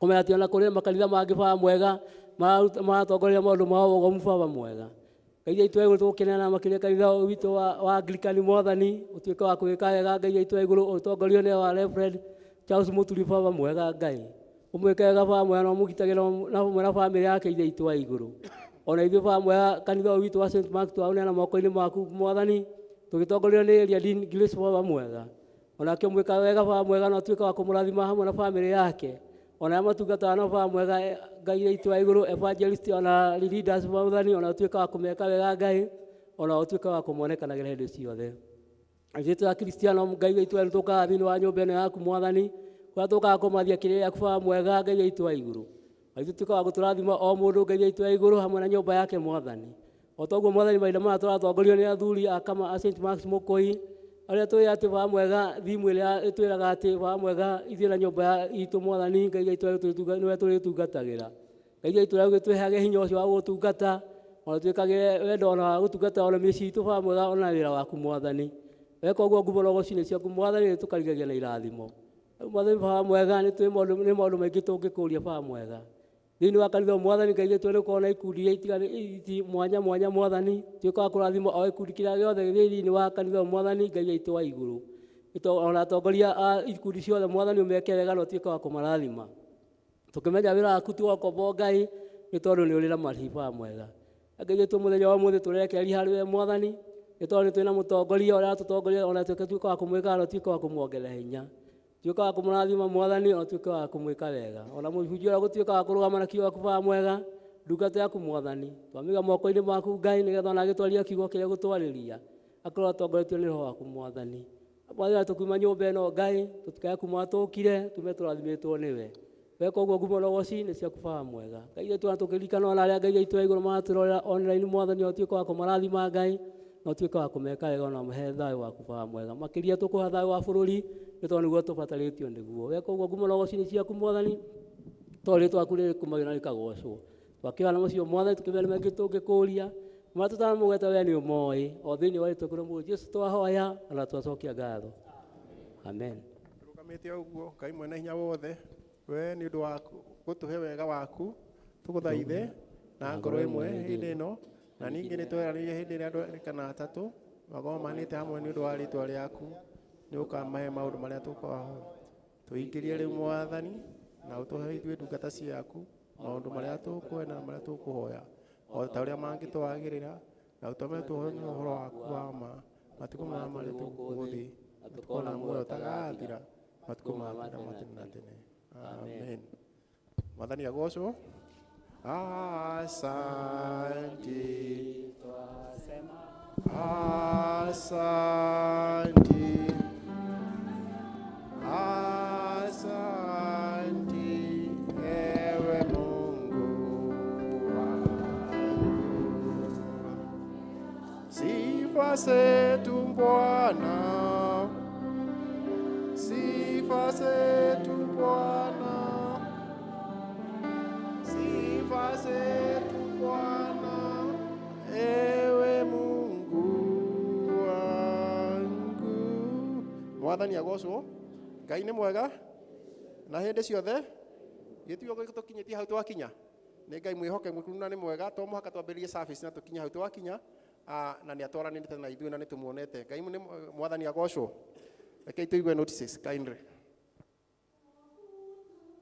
S5: Kũmenya atĩ ona kũrĩ makanitha mangĩ Baba mwega maratongoria maũndũ ma ũgomu Baba mwega. Ngai witũ wa igũrũ tũgũkĩneana makĩria kanitha witũ wa Anglikani Mwathani, ũtuĩke wa kwĩka wega Ngai witũ wa igũrũ, ũtongorio nĩ wa Reverend Charles Mũturi Baba mwega Ngai. Ũmwĩke wega Baba mwega na ũmũgitagĩre na bamĩrĩ yake Ithe witũ wa igũrũ. Ona ithuĩ Baba mwega kanitha ũyũ witũ wa St. Mark twaũneana moko-inĩ maku Mwathani, tũgĩtongorio nĩ Elia Dean Grace Baba mwega. Onake ũmwĩka wega Baba mwega na ũtuĩke wa kũmũrathima hamwe na bamĩrĩ yake. Ona arĩa matungataga na Baba mwega Ngai witũ wa igũrũ, evangelist ona leaders Mwathani, ona ũtuĩke wa kũmeka wega Ngai, ona ũtuĩke wa kũmonekanagĩra hĩndĩ ciothe. Ithuĩ twa Kristiano Ngai witũ nĩ tũkaga thĩinĩ wa nyũmba ĩno yaku Mwathani, kũrĩa tũkaga kũmathia kĩrĩra gĩaku Baba mwega Ngai witũ wa igũrũ. Ithuĩ tuĩke wa gũtũrathima o mũndũ Ngai witũ wa igũrũ hamwe na nyũmba yake Mwathani. O toguo Mwathani mahinda maya tũratongorio nĩ athuri a St. Mark Mũkũi, arĩa tũĩ atĩ Baba mwega thimũ ĩrĩa ĩtwĩraga atĩ Baba mwega ithuĩ na nyũmba itũ Mwathani Ngai witũ nĩwe tũrĩtungatagĩra. Ngai witũ rĩu gĩtũheage hinya ũcio wa gũtungata, ona twĩkagĩre wendo ona wa gũtungata ona mĩciĩ itũ Baba mwega ona wĩra waku Mwathani. Weka ũguo ngumo rogo-inĩ ciaku Mwathani nĩ tũkarigagĩria na irathimo. Mwathani Baba mwega nĩ tũĩ maũndũ maingĩ tũngĩkũria Baba mwega. Thĩinĩ wa kanitha Mwathani Ngai witũ nĩ ũkoragwo na ikundi iria mwanya mwanya Mwathani, tuĩka wa kũrathima o gĩkundi kĩrĩa gĩothe thĩinĩ wa kanitha Mwathani Ngai witũ wa igũrũ. Ona atongoria a ikundi ciothe Mwathani ũmeke wega na ũtuĩke wa kũmarathima. Tũkĩmenya wĩra waku ti wa ũkombo Ngai, nĩ tondũ nĩ ũrĩ na marĩhi Baba mwega. Ngai witũ mũthenya wa ũmũthĩ tũrekereria harĩ we Mwathani, nĩ tondũ nĩ tũrĩ na mũtongoria ũrĩa aratũtongoria, ona tuĩke wa kũmwĩka na tuĩke wa kũmuongerera hinya. Tuĩka wa kũmũrathima Mwathani, ona tuĩke wa kũmwĩka wega. Ona mũhunjia ũrĩa gũtuĩka wa kũrũgama na kiugo gĩaku Baba mwega, ndungata yaku Mwathani, twamĩiga moko-inĩ maku Ngai, nĩgetha ona agĩtwarĩria kiugo kĩrĩa gũtwarĩria akorwo atongoretio nĩ Roho waku Mwathani. Mwathani tũkiuma nyũmba ĩno Ngai, tũtikae kuma tũkire, tume tũrathimĩtwo nĩwe. Weka ũguo ngumo rogo-inĩ nĩ ciaku Baba mwega. Ngai witũ ona tũkĩririkana ona arĩa Ngai witũ wa igũrũ maratũrorera online Mwathani, ũtuĩke wa kũmarathima Ngai, na ũtuĩke wa kũmeka wega na mahe thayũ waku baba mwega makĩria tũkũha thayũ wa bũrũri nĩ tondũ nĩguo tũbatarĩtio nĩguo weka ũguo ngumo rogoci-inĩ ciaku Mwathani tondũ rĩtwa rĩaku rĩrĩkumagio na rĩkagocwo twakĩona mũcio Mwathani tũkĩmenya nĩ maingĩ tũngĩkũria marĩa tũtanamũgweta wee nĩ ũmoĩ o thĩinĩ wa rĩtwa kũrĩ mũndũ Jesũ twahoya na twacokia ngatho amen.
S2: Tũrũgamĩte ũguo Ngai mwene hinya wothe we nĩ ũndũ wa gũtũhe wega waku tũgũthaithe na ngoro ĩmwe hĩndĩ ĩno na ningĩ nĩ tweranĩire hĩndĩ ĩrĩa andũ kana atatũ magomanĩte hamwe nĩ ũndũ wa rĩtwa rĩaku nĩ ũkamahe maũndũ marĩa tũkwahota tũingĩrie rĩu Mwathani na ũtũhe ithuĩ ndungata ciaku maũndũ marĩa tũkwenda na marĩa tũkũhoya o ta ũrĩa mangĩtwagĩrĩra na ũtũme tũhoe ũhoro waku wa ma matukũ marĩa marĩ tũgũthiĩ na tukona muoyo ũtagathira matukũ ma tene na tene amen. Mwathani agocwo. Asante asante asante ewe Mungu wangu sifa zetu Bwana sifa zetu Bwana sifa zetu Bwana ewe Mungu wangu. Mwathani agocwo. Ngai nĩ mwega na hĩndĩ ciothe gĩtio gĩtũkinyĩtie hau twakinya nĩ Ngai mwĩhoke mũkuru na nĩ mwega to mũhaka twambĩrĩrie service na tũkinya hau twakinya na nĩ atwaranĩte na ithuĩ na nĩ tũmuonete. Ngai nĩ Mwathani agocwo. Rekei tũigue notices kindly.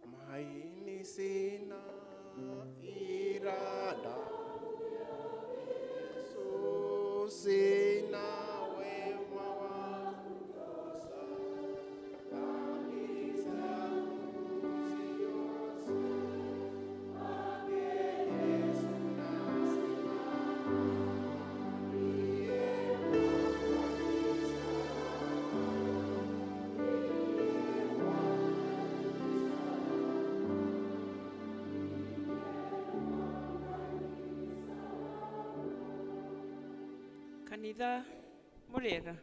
S2: Maini sina irada sina wema wa kukosa kabisa usiosi wake Yesu
S6: Kanitha mũrĩega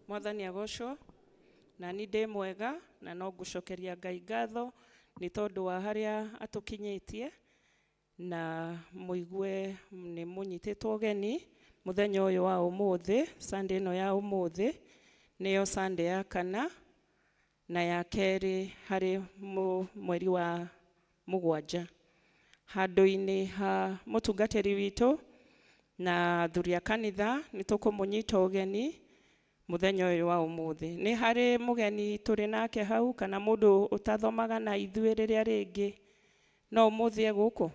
S6: Mwathani agocwo na ni ndĩ mwega na no ngũcokeria Ngai ngatho nĩ tondũ wa harĩa atũkinyĩtie na mũigue nĩ mũnyitĩtwo ũgeni mũthenya ũyũ wa ũmũthĩ Sunday ĩno ya ũmũthĩ nĩyo Sunday ya kana na ya kerĩ harĩ mweri wa mũgwanja handũ-inĩ ha mũtungatĩri witũ na athuri a kanitha nĩ tũkũmũnyita ũgeni mũthenya ũyũ wa ũmũthĩ. Nĩ harĩ mũgeni tũrĩ nake hau kana mũndũ ũtathomaga na ithuĩ rĩrĩa rĩngĩ no ũmũthĩ gũkũ?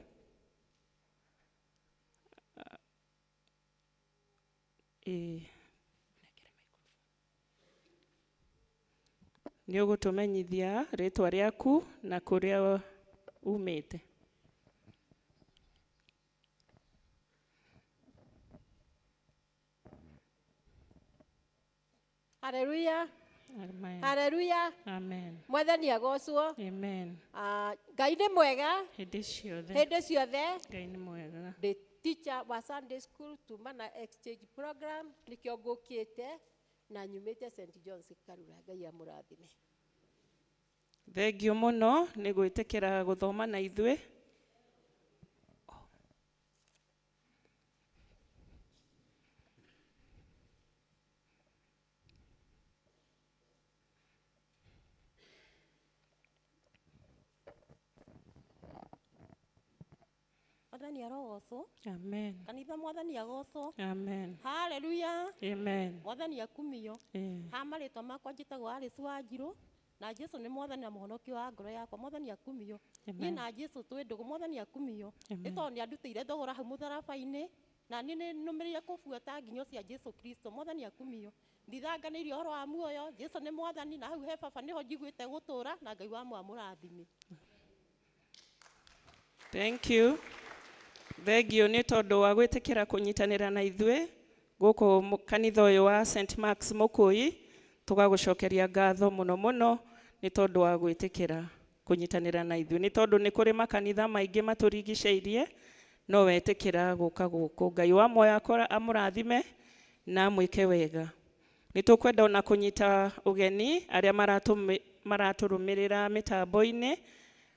S6: Nĩ ũgũtũmenyithia rĩtwa rĩaku na kũrĩa umĩte.
S7: Hallelujah.
S6: Amen.
S7: Hallelujah.
S6: Amen.
S7: Mwathani agocwo.
S6: Amen.
S7: Ngai nĩ mwega.
S6: Hĩndĩ ciothe.
S7: Hĩndĩ ciothe.
S6: Ngai nĩ mwega.
S7: The teacher wa Sunday school tumana exchange program nikĩo ngũkĩte na nyumĩte St. John's Karura. Ngai amũrathime.
S6: Thengio mũno nĩ gwĩtĩkĩra gũthoma na ithuĩ.
S7: Mwathani arogocwo.
S6: Amen.
S7: Kanitha Mwathani agocwo.
S6: Amen.
S7: Hallelujah.
S6: Amen.
S7: Mwathani akumio. Ha marĩtwa makwa njĩtagwo Alice Wanjirũ na Jesũ nĩ Mwathani na mũhonokio wa ngoro yakwa. Mwathani akumio. Niĩ na Jesũ twĩ ndũgũ. Mwathani akumio. Nĩ tondũ nĩ andutĩire thogora hau mũtharaba-inĩ na niĩ nĩ nũmĩrĩire kũbuata nginyo cia Jesũ Kristo. Mwathani akumio. Ndithanganĩirie ũhoro wa muoyo. Jesũ nĩ Mwathani na hau he baba nĩho njiguĩte gũtũũra na Ngai wa mũrathime.
S6: Thank you. Thengio nĩ tondũ wa gwĩtĩkĩra kũnyitanĩra na ithuĩ gũkũ kanitha ũyũ wa St. Mark's Mũkũi. Tũgagũcokeria ngatho mũno mũno nĩ tondũ wa gwĩtĩkĩra kũnyitanĩra na ithuĩ. Nĩ tondũ nĩ kũrĩ makanitha maingĩ matũrigicĩirie no wetĩkĩra gũka gũkũ. Ngai wa muoyo amũrathime na mwike wega. Nitukwenda ona kunyita ugeni aria maraturumirira mitambo-ini.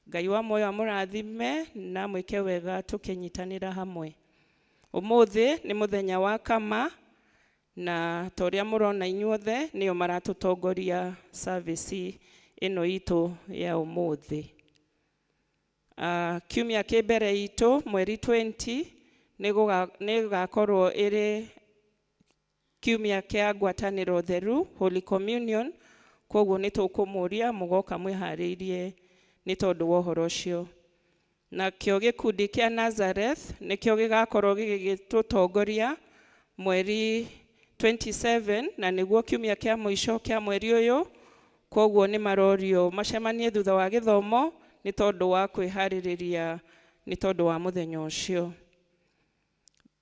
S6: Ngai wa moyo amurathime na mwike wega tukinyitanira hamwe. Umuthi ni muthenya wa kama na toria murona inyuothe niyo maratutongoria service ino itu ya umuthi. Kiumia kibere itu mweri 20 nigakorwo iri kiumia kia ngwataniro theru Holy Communion, koguo nitukumuria mugoka mwihariirie ni tondu wa uhoro ucio. Na kio gikundi kia Nazareth nikio gigakorwo gigitutongoria mweri 27 na niguo kiumia kia mwisho kia mweri uyu, koguo ni marorio macemanie thutha wa githomo ni tondu wa kwihariria ni tondu wa muthenya ucio.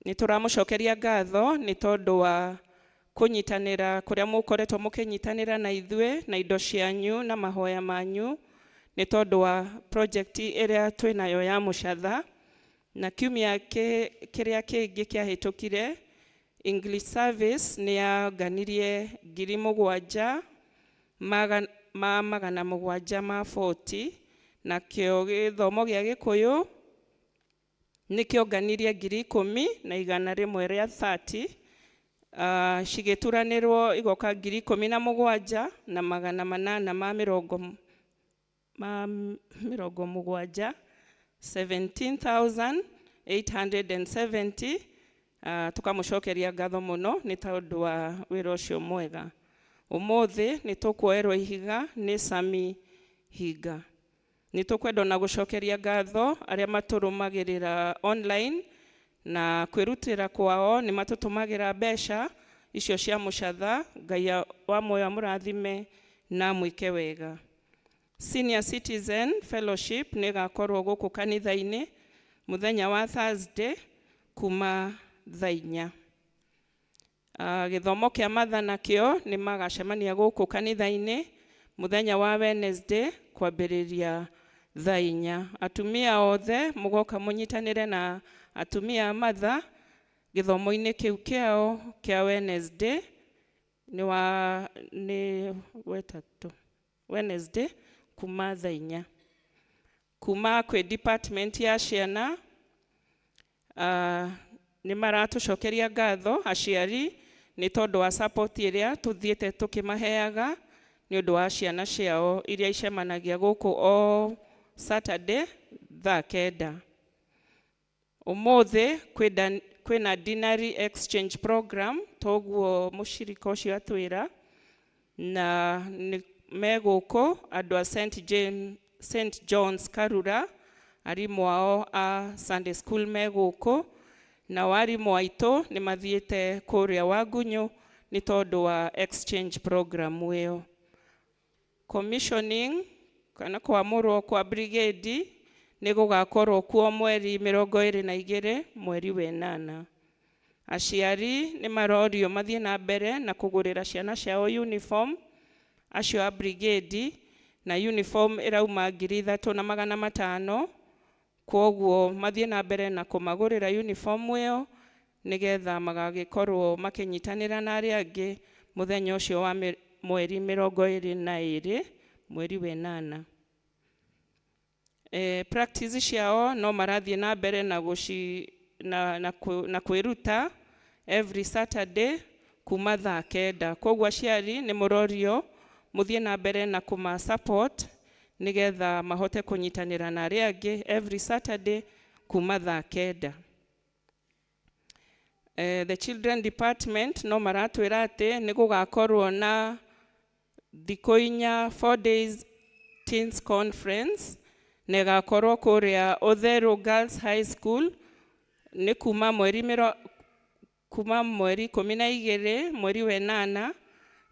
S6: Nituramucokeria ngatho ni tondu wa kunyitanira kuria mukoretwo mukinyitanira na ithue na indo cianyu na mahoya manyu ni tondu wa project iria twinayo ya Muchatha. Na kiumia kiria kingi kiahitukire English service ni yaganirie 7,740 na kio githomo gia Gikuyu nikio ganirie 10,000 na igana rimwe ria 30. Cigituranirwo igoka 17,000 na 870 17,870. Tukamucokeria ngatho muno ni tondu wa wira ucio mwega. Umuthi nitukuoerwo ihiga ni Sami Higa. Nitukwenda na gucokeria ngatho aria maturumagirira online na kwirutira kwao ni matutumagira mbeca icio cia Muchatha. Ngai wa moyo amurathime na mwike wega. Senior Citizen Fellowship ni gakorwo guku kanitha-ini muthenya wa Thursday kuma thaa 4. Githomo kia mathana kio ni magacemania guku kanitha-ini muthenya wa Wednesday kwambiriria thaa 4. Atumia othe mugoka munyitanire na atumia matha githomo-ini kiu kiao kia Wednesday ni wetatu Wednesday kuma thaa 4. Kuma kwe department ya ciana ni maratucokeria ngatho aciari ni tondu wa support iria tuthiete tukimaheaga ni undu wa ciana ciao iria icemanagia guku o Saturday thaa 9. Umuthi kwina dinary exchange program toguo mushirika ucio atwira na meguko andu a St John's Karura arimu ao a Sunday school meguko na warimu aitu ni mathiete kuria Wagunyu ni tondu wa exchange program iyo. Commissioning kana kwamurwo kwa brigade ni gugakorwo kuo mweri 22 mweri wa 8. Aciari ni marorio mathie na mbere na kugurira ciana ciao uniform acio a brigade na uniform irauma 3,500. Koguo mathie na mbere na kumagurira uniform iyo nigetha magagikorwo makinyitanira na aria angi muthenya ucio wa mweri 22 mweri wa 8. Practice ciao no marathie na mbere na kwiruta every Saturday kuma thaa 9. Koguo aciari ni murorio muthie na mbere na kuma support nigetha mahote kunyitanira na aria angi every Saturday kuma thaa 9. The children department no maratwira ati ni gugakorwo na thikoinya 4 days teens conference ne gakorwo kuria Othero Girls High School ni kuma mweri 12 mweri wa 8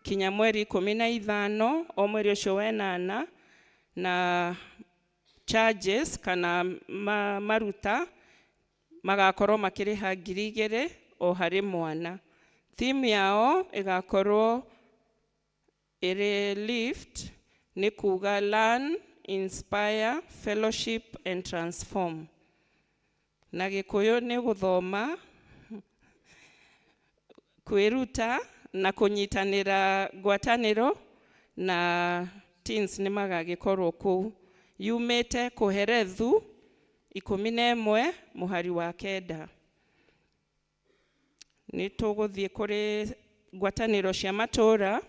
S6: kinya mweri 15 o mweri ucio wa 8. Na charges kana maruta magakorwo makiriha 2,000 o hari mwana. Theme yao igakorwo iri lift ni kuga learn, inspire, fellowship and transform. Na Gikuyu ni guthoma kwĩruta na kũnyitanĩra ngwatanĩro na teens nĩ magagĩkorwo kũu. Yumĩte Kũherethu 11 mũhari wa 9. Nĩ tũgũthiĩ kũrĩ ngwatanĩro cia matũũra.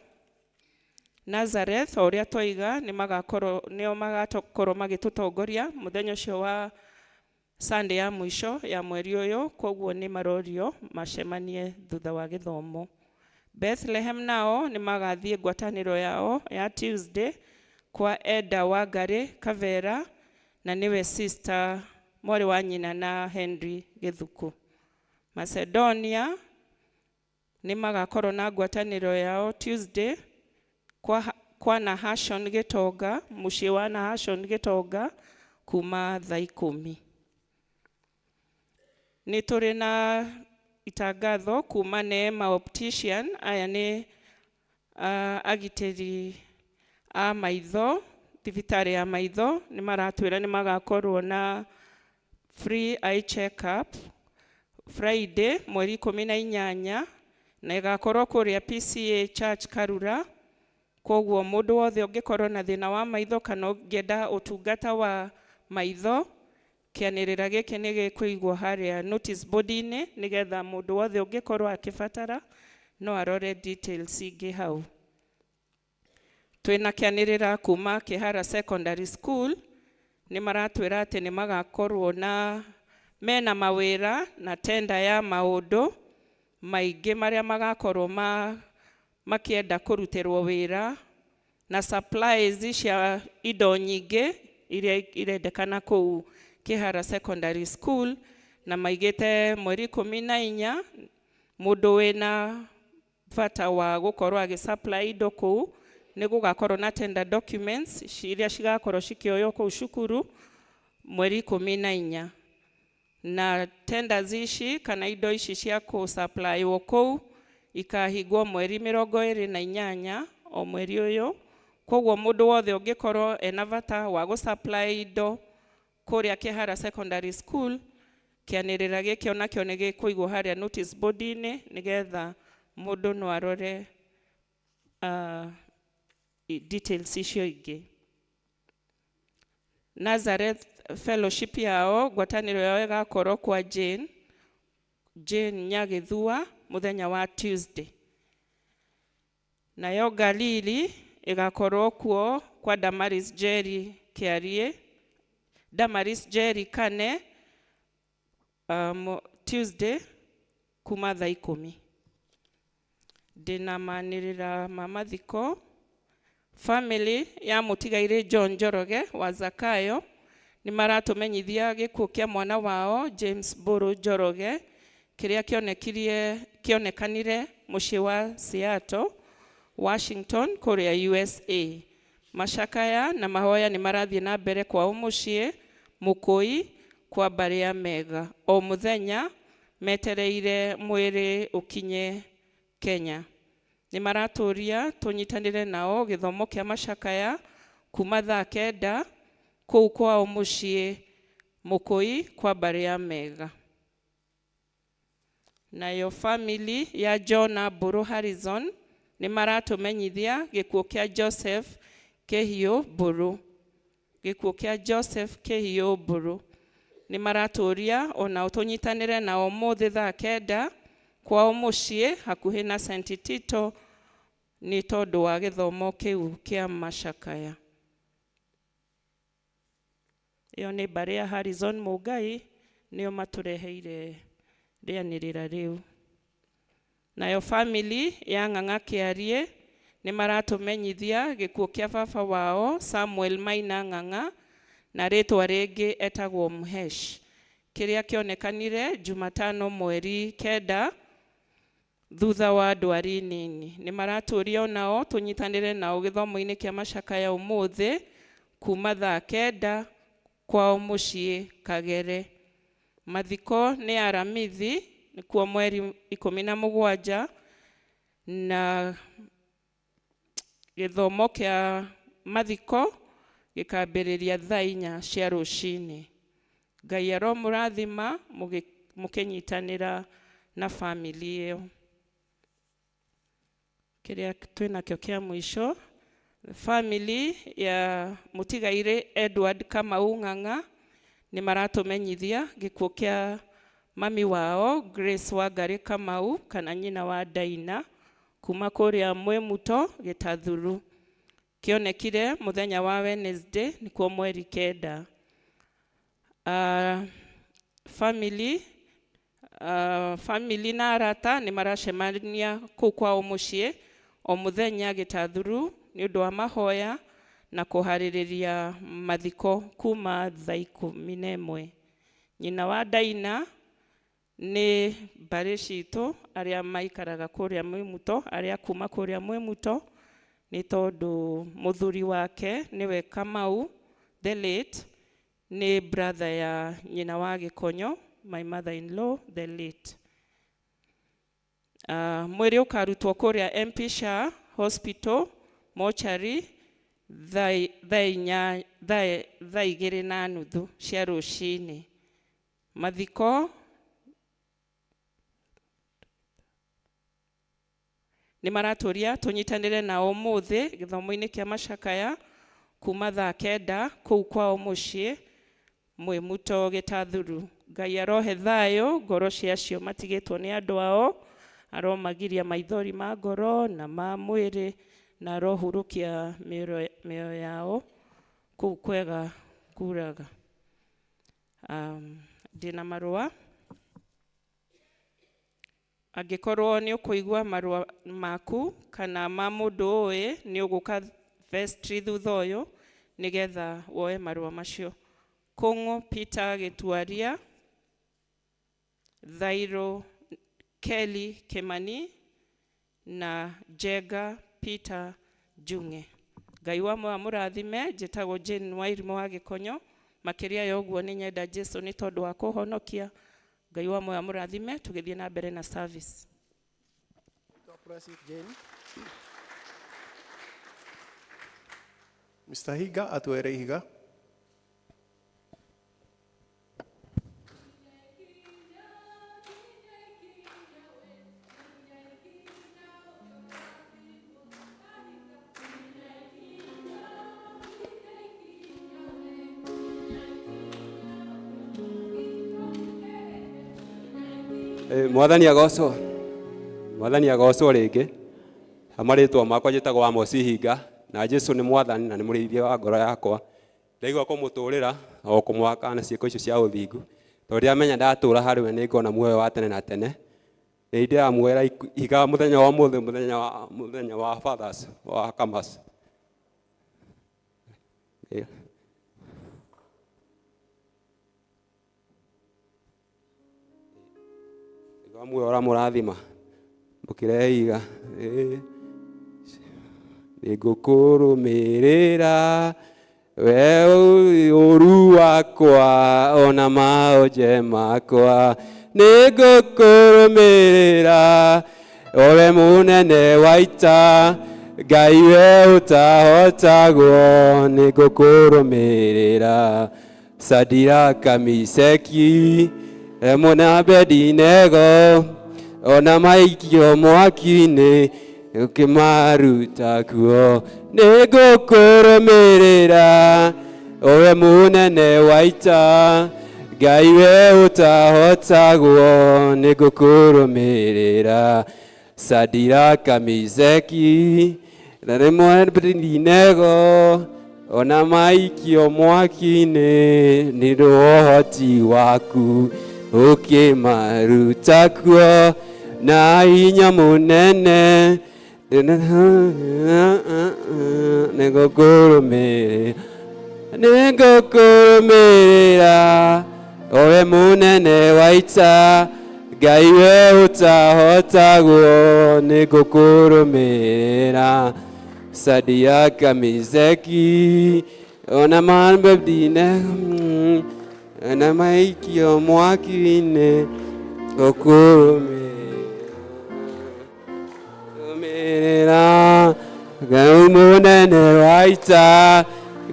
S6: Nazareth ũrĩa twoiga nĩo magakorwo magĩtũtongoria mũthenya ũcio wa Sunday ya mũico ya mweri ũyũ, koguo nĩ marorio macemanie thutha wa gĩthomo. Bethlehem nao nĩ magathiĩ ngwatanĩro yao ya Tuesday kwa Eda Wangari Kavera na nĩwe sister mwarĩ wa nyina na Henry Githuku. Macedonia nĩ magakorwo na ngwatanĩro yao Tuesday kwa Nahashon Gitonga, mũciĩ wa Nahashon Gitonga kuma thaa 10. Nĩ tũrĩ na itangatho kuma Neema Optician. Aya nĩ agitĩri a maitho, thibitarĩ ya maitho. Nĩ maratwĩra nĩ magakorwo na free eye check-up Friday mweri 18 na ĩgakorwo kũrĩa PCA Church Karura. Koguo mũndũ wothe ũngĩkorwo na thĩna wa maitho kana ũngĩenda ũtungata wa maitho, kĩanĩrĩra gĩkĩ nĩ gĩkũigwo harĩa notice board-inĩ nĩgetha mũndũ wothe ũngĩkorwo akĩbatara no arore details ingĩ hau. Twĩna kĩanĩrĩra kuma Kĩhara Secondary School. Nĩ maratwĩra atĩ nĩ magakorwo mena mawĩra na tenda ya maũndũ maingĩ marĩa magakorwo makĩenda kũrutĩrwo wĩra na supplies cia indo nyingĩ iria irendekana kũu Kĩhara Secondary School, na maigĩte mweri 14 mũndũ wĩna bata wa gũkorwo agĩsupply indo kũu nĩ gũgakorwo na tender documents iria cigakorwo cikĩoywo kũu cukuru mweri 14. Na tenders ici kana indo ici cia kũsupply kũu ikahingwo mweri 28 o mweri ũyũ. Koguo mũndũ wothe ũngĩkorwo ena bata wa gũsupply indo kũrĩa Kĩhara Secondary School, kĩanĩrĩra gĩkĩ onakĩo nĩ gĩkũigwo harĩa notice board-inĩ nĩgetha mũndũ no arore details icio ingĩ. Nazareth Fellowship yao ngwatanĩro yao ĩgakorwo kwa Jane Nyagĩthua mũthenya wa Tuesday. Nayo Galili ĩgakorwo kuo kwa Damaris Jerry Kĩarie, Damaris Jerry Kane Tuesday kuma thaa 10. Ndĩna manĩrĩra ma mathiko. Family ya mũtigairĩ John Njoroge wa Zakayo nĩ maratũmenyithia gĩkuũ kĩa mwana wao James Mburu Njoroge kĩrĩa kĩonekanire mũciĩ wa Seattle, Washington kũrĩa USA. Macakaya na mahoya nĩ marathiĩ na mbere kwao mũciĩ Mũkũi kwa mbarĩ ya Mega. O mũthenya metereire mwĩrĩ ũkinye Kenya. Nĩ maratũria tũnyitanĩre nao gĩthomo kĩa macakaya kuma thaa 9 kũu kwao mũciĩ Mũkũi kwa mbarĩ ya Mega. Nayo family ya John Mburu Harrison nĩ maratũmenyithia gĩkuũ kĩa Joseph Kĩhiũ Mburu. Gĩkuũ kĩa Joseph Kĩhiũ Mburu. Nĩ maratũria ona tũnyitanĩre nao mũthĩ thaa 9 kwao mũciĩ hakuhĩ na St. Tito nĩ tondũ wa gĩthomo kĩu kĩa macakaya. Ĩyo nĩ mbarĩ ya Harrison Mũngai nĩo matũreheire rĩanĩrĩra rĩu. Nayo family ya Ng'ang'a Kĩarie nĩ maratũmenyithia gĩkuũ kĩa baba wao Samuel Maina Ng'ang'a na rĩtwa rĩngĩ etagwo Mhesh, kĩrĩa kĩonekanire Jumatano mweri 9 thutha wa ndwari nini. Nĩ maratũria nao tũnyitanĩre nao gĩthomo-inĩ kĩa macakaya ũmũthĩ kuma thaa 9 kwao mũciĩ Kagere. Mathiko nĩ aramithi nĩ kuo mweri 17 na gĩthomo kĩa mathiko gĩkambĩrĩria thaa 4 cia rũcinĩ. Ngai aromũrathima mũkĩnyitanĩra na family ĩyo. kiria twina kyo kia mwisho. Family ya Mutigaire Edward Kamau Ng'ang'a ni maratumenyithia gikuo kia mami wao Grace Wangari Kamau kana nyina wa Daina kuma kuria Mwemuto Gitathuru. Kionekire muthenya wa Wednesday nikuo mweri 9. Family na arata ni maracemania kuu kwao mucii o muthenya Gitathuru ni undu wa mahoya na kuhaririria mathiko kuma thaa 11. Nyina wa Daina ni mbari citu aria maikaraga kuria Mwemuto, aria kuma kuria Mwemuto, ni tondu muthuri wake niwe Kamau the late, ni brother ya nyina wa Gikonyo, my mother-in-law the late. Mwiri ukarutwo kuria MP Shah Hospital mortuary thaa 2:30 cia rucini. Mathiko ni maraturia tunyitanire na umuthi githomo-ini kia macakaya kuma thaa 9 kuu kwao mucii Mwemuto Gitathuru. Ngai arohe thayo ngoro ciacio matigitwo ni andu ao, aromagiria maithori ma ngoro na ma mwiri na arohurukia mioyo yao kuu kwega kuraga. Ndina marua. Angikorwo ni ukuigua marua maku kana ma mundu uyu ni uguka vestry thutha uyu nigetha woe marua macio. Kongo Peter Gituaria, Thairo Kelly Kemani na Jega Peter Junge. Ngai wa murathime njitagwo Jane Wairimu wa Gikonyo. Makiria ya uguo ni nyenda Jesu ni tondu wa kuhonokia. Ngai wa murathime tugithie na mbere na service.
S2: Mr. Higa atuere Higa.
S8: Mwathani agocwo ringi. Amaritwa makwa njitagwo Amos Higa na Jesu ni mwathani na ni murithia wa ngoro yakwa. Ndaigua kumuturira o kumwaka na ciiko icio cia uthingu. Tondu amenya ndatura hari we ni ngona muoyo wa tene na tene. Ndi amwera Higa muthenya wa muthe muthenya wa Fathers wa Kamas. Muoyo ora murathima mukire Higa nigukurumirira we uru wakwa ona maoje makwa nigukurumirira owe munene waita Ngai we utahotagwo nigukurumirira Sadiraka Miseki Mona Abedinego ona maikio mwaki-ini ukimaruta kuo nigukurumirira owe munene waita Ngai we utahotagwo nigukurumirira Sadiraka Miseki Mona Abedinego ona maikio mwaki-ini ni rohoti waku ukimaruta kuo na hinya munene nigukurumirira owe munene waita Ngai we utahotagwo nigukurumirira Sadiraka Miseki ona Abedinego na maikio mwaki-ini ukirumirira Ngai munene waita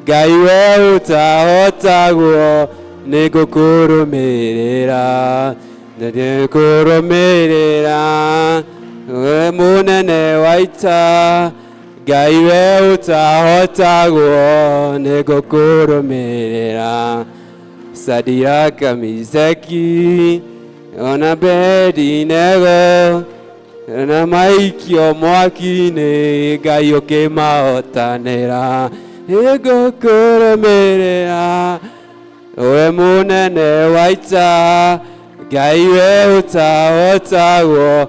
S8: Ngai we utahotagwo nigukurumirira nigukurumirira we munene wa ita Ngai we utahotagwo nĩ ngũkũrũmĩrĩra Sadiraka Misaki ona Abedinego na maikio mwaki-inĩ Ngai ũkĩmahotanĩra ngũkũrũmĩrĩra we munene wa ita Ngai we utahotagwo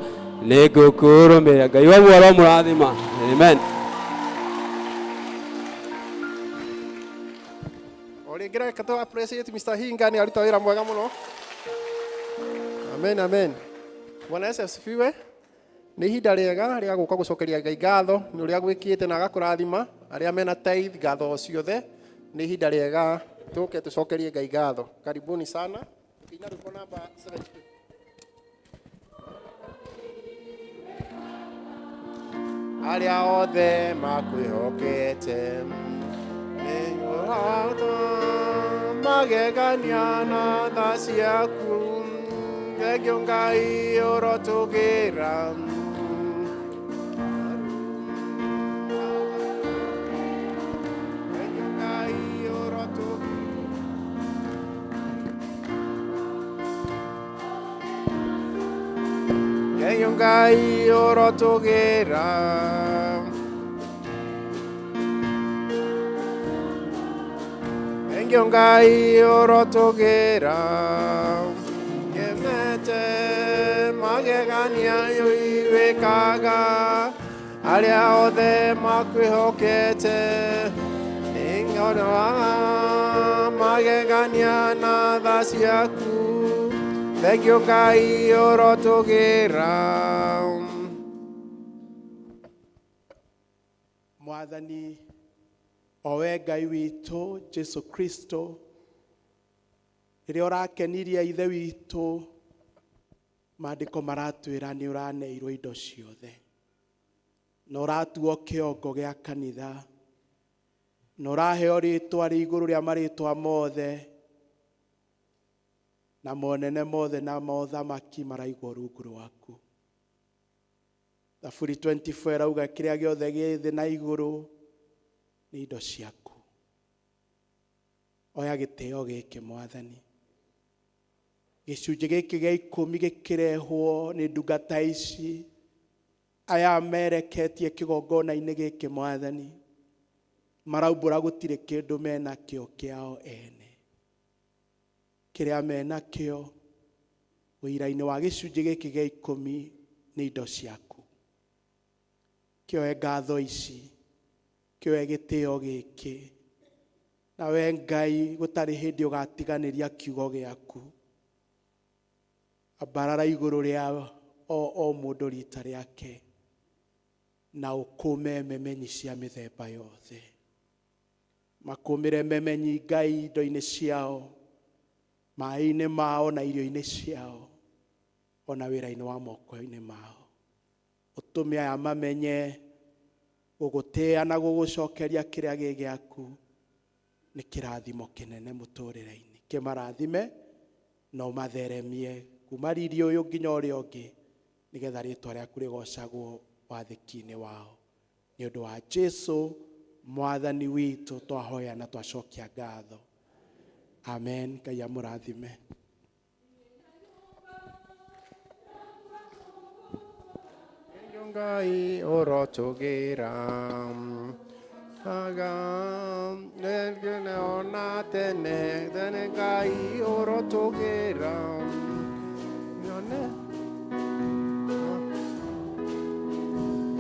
S8: nĩ ngũkũrũmĩrĩra. Ngai wa muoro mũrathima. Amen.
S2: Oringira kato appreciate Mr. Hinga ni aruta wĩra mwega mũno. Amen, amen. Bwana Yesu asifiwe. Nĩ ihinda rĩega rĩa gũka gũcokeria Ngai ngatho nĩ ũrĩa gwĩkĩte na agakũrathima arĩa mena tithe ngatho ciothe. Nĩ ihinda rĩega tũke tũcokerie Ngai ngatho. Karibuni sana. Ina rũko namba 72. Arĩa othe makwĩhokete magegania na tha ciaku thengio Ngai ũrotũgĩra thengio Ngai ũrotũgĩra thengio Ngai ũrotũgĩra ngemete magegania wĩkaga arĩa othe makwĩhokete magegania na tha ciaku thengio Ngai ũrotũgĩra.
S9: Mwathani owe Ngai witũ Jesu Kristo rĩrĩa ũrakenirie ithe witũ maandĩko maratwĩra nĩ ũraneirwo indo ciothe na ũratuo kĩongo gĩa kanitha na ũraheo rĩtwa rĩ igũrũ rĩa marĩtwa mothe na monene mothe na mothamaki maraigwo rungu rwaku. Thaburi 24 rauga kĩrĩa gĩothe gĩ thĩ na igũrũ nĩ indo ciaku. Oya gĩtĩo gĩkĩ Mwathani. Gĩcunjĩ gĩkĩ gĩa 10 gĩkĩrehwo nĩ ndungata ici aya mereketie kĩgongona-inĩ gĩkĩ Mwathani. Maraumbũra gũtirĩ kĩndũ mena kĩo kĩao ene. Kĩrĩa mena kĩo wĩira-inĩ wa gĩcunjĩ gĩkĩ gĩa 10 nĩ indo ciaku. Kĩoe ngatho ici, kĩoe gĩtĩo gĩkĩ, na we Ngai gũtarĩ hĩndĩ ũgatiganĩria kiugo gĩaku. Ambarara igũrũ rĩa o mũndũ rita rĩake na ũkũme memenyi cia mĩthemba yothe. Makũmĩre memenyi Ngai indo-inĩ ciao, maĩ-inĩ mao na irio-inĩ ciao, ona wĩra-inĩ wa moko-inĩ mao. Ũtũme aya mamenye gũgũtĩa na gũgũcokeria kĩrĩa gĩ gĩaku nĩ kĩrathimo kĩnene mũtũrĩre-inĩ. Kĩmarathime na ũmatheremie kuma riri ũyũ nginya ũrĩa ũngĩ nĩgetha rĩtwa rĩaku rĩgocagwo wathĩki-inĩ wao. Nĩ ũndũ wa Jesu Mwathani witũ twahoya na twacokia ngatho. Amen. Ngai amũrathime.
S2: Ngai ũrotũgĩra ona tene tene Ngai ũrotũgĩra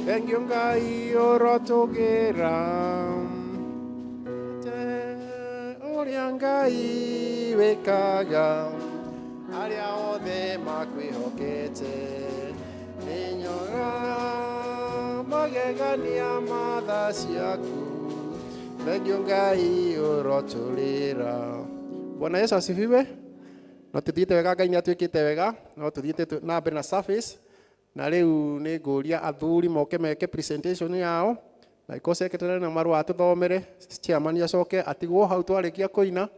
S2: thengio Ngai ũrotũgĩra ũrĩa Ngai wĩkaga arĩa othe makwĩhokete magegania matha ciaku thengio Ngai ũrotũrĩra. Bwana Yesu asifiwe. No tuthiĩte wega, Ngai nĩ atuĩkĩte wega, no tuthiĩte na mbere na service. Na rĩu nĩ ngũria athuri moke meke presentation yao na iko secretary na marũa atũthomere, chairman acoke atigwo hau twarĩkia kũina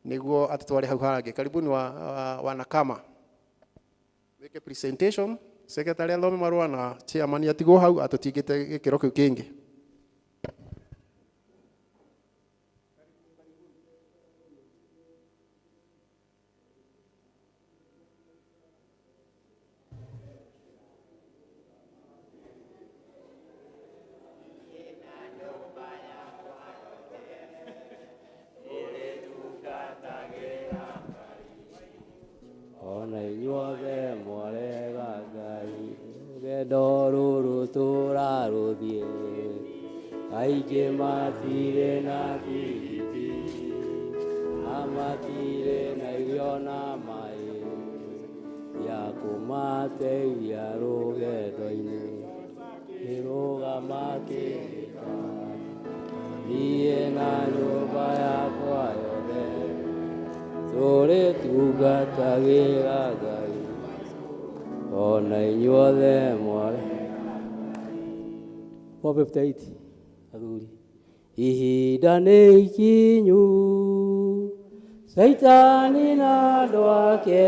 S2: nĩguo atũtware hau hangĩ. Karibuni wanakama weke presentation Secretary athome marũa na chairman atigwo hau atũtingĩte gĩkĩro kĩu kĩngĩ.
S5: Ona inyuothe mwarega Ngai rũgendo rũrũ tũrarũthiĩ aingĩ matirĩ na tigiti na matirĩ na irio na maĩ ya kũmateithia rũgendo-inĩ kĩrũgama kĩrĩka niĩ na nyũmba yakwa yothe tũrĩtungatagĩra Ngai ona inyuothe mware 458 athuri ihinda nĩ ikinyu Saitani na andũ ake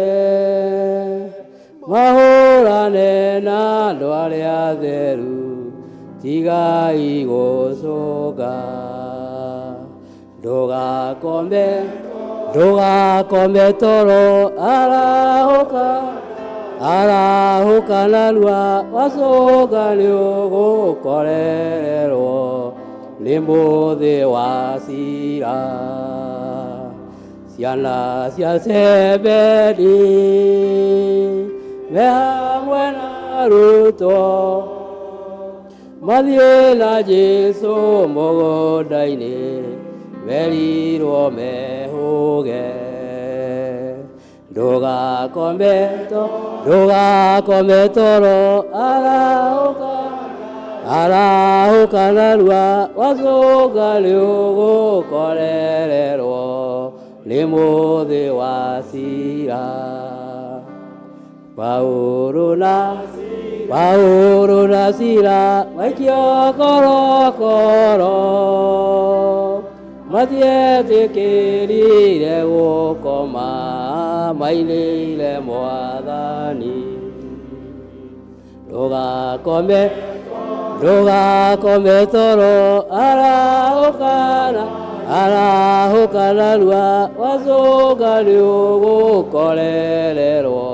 S5: mahũrane na andũ arĩa atheru tigai gũcũnga ndũgakome toro arahũka narua wacũnga nĩũgũkorererwo nĩ mũthĩ wa cira ciana cia Zebedi me hamwe na arutwo mathiĩ na Jesũ mũgũnda-inĩ merirwo mehũge ndũgakome toro arahũka narua wacũnga nĩũgũkorererwo nĩ mũthĩ wa cira Paulo na Sila maikio korokoro matietĩkĩrire gũkoma mainĩire Mwathani ndũgakome toro arahũka narua wacũnga nĩũgũkorererwo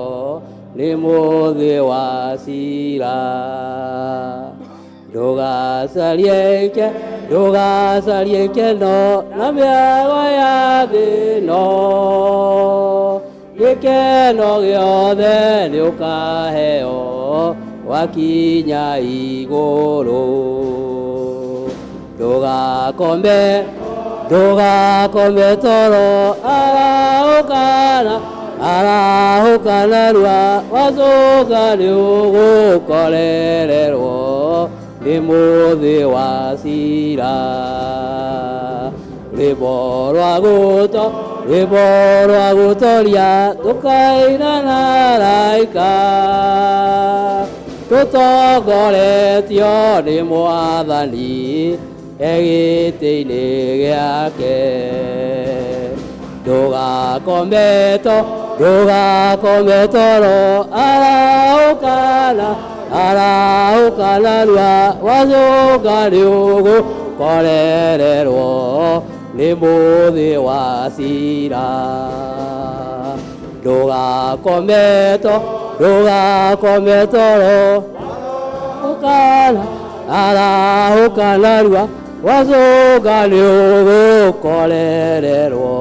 S5: nĩ mũthĩ wa cira ndũgacarie ikeno na mĩago ya thĩ ĩno gĩkeno gĩothe nĩũkaheo wakinya igũrũ ndũgakome toro arahũka narua wacũnga nĩũgũkorererwo nĩ mũthĩ wa cira rwĩmbo rwa gũtoria tũkaina na araika tũtongoretio nĩ Mwathani gĩtĩ-inĩ gĩake ndũgakome toro arahũka narua wacũnga nĩũgũkorererwo nĩ mũthĩ wa cira ndũgakome toro arahũka narua wacũnga nĩũgũkorererwo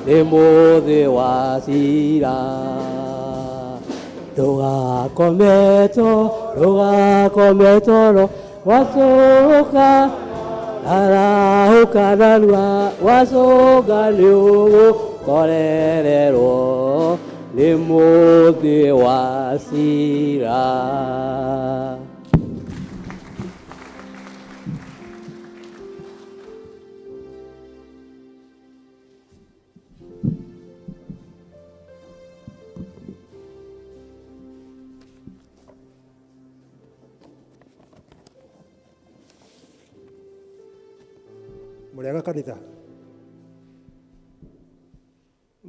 S5: nĩ mũthĩ wa cira ndũgakome toro wacũnga arahũka narua wacũnga nĩũgũkorererwo nĩ mũthĩ wa cira.
S10: Mũrĩega kanitha,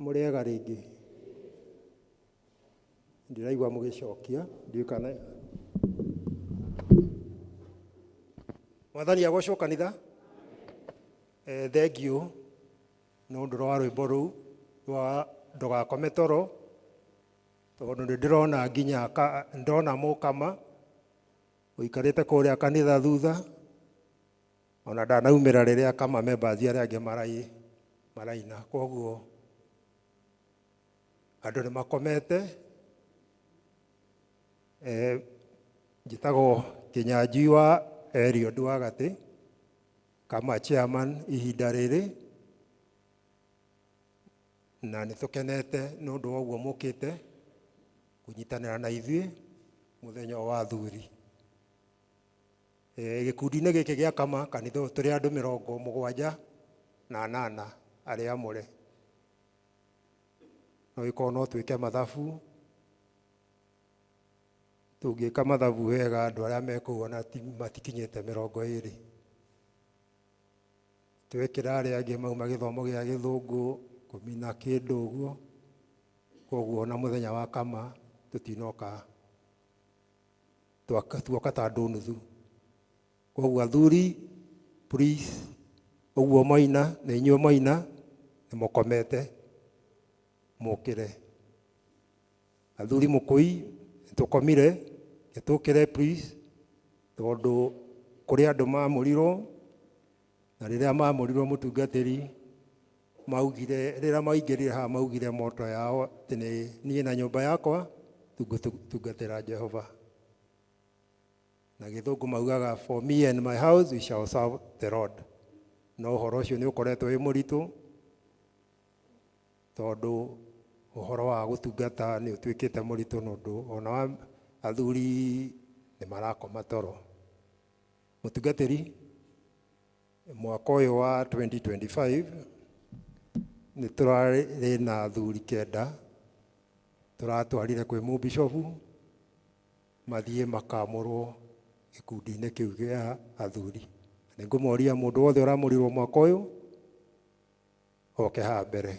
S10: mũrĩega rĩngĩ. ndiraigua mũgĩcokia ndiũ kana Mwathani agocwo kanitha. Thengiũ nĩ ũndũ wa rwĩmbo rũu rwa ndũgakome toro, tondũ nĩ ndĩrona nginya ndona mũkama ũikarĩte kũrĩa kanitha thutha, ona ndanaumĩra rĩrĩa kama members arĩa angĩ maraina. Koguo andũ nĩ makomete. Njĩtagwo Kĩnyanjui wa Eliud wa Gatĩ, kama chairman ihinda rĩrĩ, na nĩ tũkenete nĩ ũndũ wa ũguo mũkĩte kũnyitanĩra na ithuĩ mũthenya wa athuri. Gĩkundi-inĩ gĩkĩ gĩa kama kanitha tũrĩ andũ 78 arĩa amũre. No gĩkorwo no twĩke mathabu, tũngĩka mathabu wega andũ arĩa mekũu ona matikinyĩte 20. Twekĩra arĩa angĩ mauma gĩthomo gĩa Gĩthũngũ 10 na kĩndũ ũguo. Koguo na mũthenya wa kama tũtinoka tuoka ta andũ nuthu. Koguo athuri, please, ũguo maina na inyuĩ maina nĩ mũkomete mũkĩre. Athuri mũkũi tũkomire tũkĩre please, tondũ kũrĩ andũ mamũrirwo, na rĩrĩa mamũrirwo mũtungatĩri maugire, rĩrĩa maingĩrire haha maugire moto yao atĩ nĩ niĩ na nyũmba yakwa tungatĩra Jehova. Na Gĩthũngũ maugaga for me and my house we shall serve the Lord. No ũhoro ũcio nĩ ũkoretwo wĩ mũritũ, tondũ ũhoro wa gũtungata nĩ ũtuĩkĩte mũritũ, nĩũndũ ona athuri nĩ marakoma toro. Mũtungatĩri, mwaka ũyũ wa 2025 nĩ tũrarĩ na athuri 9 tũratwarire kwĩ mũbishopu mathiĩ makamũrwo gĩkundi-inĩ kĩu gĩa athuri. Nĩ ngũmoria mũndũ wothe ũramũrirwo mwaka ũyũ oke haha mbere.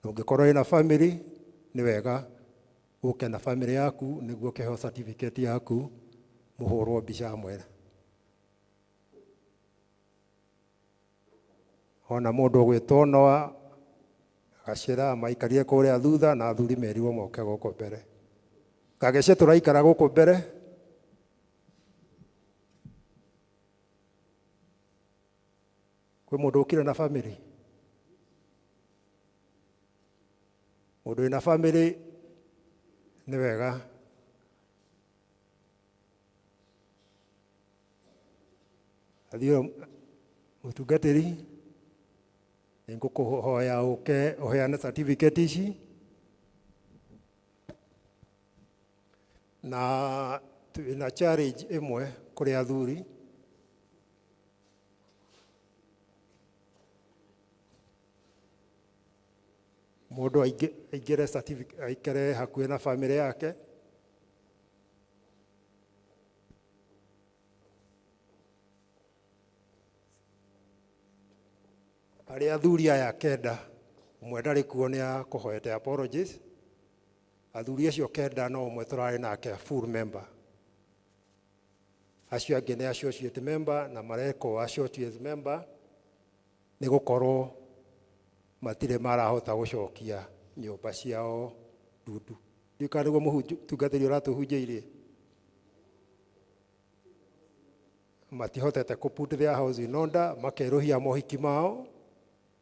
S10: Ũngĩkorwo na family nĩ wega ũke na family yaku nĩguo ũkĩheo certificate yaku mũhũrwo mbica hamwe. Ona mũndũ ũgwĩtwo Noa Gacĩra maikarire kũrĩa thutha na athuri merirwo moke gũkũ mbere. Kagece tũraikara gũkũ mbere. Kwĩ mũndũ ũkire na family. Mũndũ wĩna family nĩ wega athiĩ mũtungatĩri, nĩ ngũkũhoya ũke ũheane certificate ici, na twĩna challenge ĩmwe kũrĩ athuri. Mũndũ aingĩre certificate aikare hakuhĩ na family yake, arĩa athuri aya 9 ũmwe ndarĩ kuo nĩ akũhoete apologies. Athuri acio 9 no ũmwe tũrarĩ nake full member, acio angĩ nĩ associate member na mareko associate member, nĩ gũkorwo matirĩ marahota gũcokia nyũmba ciao ndundu. Ndika nĩguo mũtungatĩri ũratũhunjĩirie, matihotete kũ put their house in order, makerũhia mohiki mao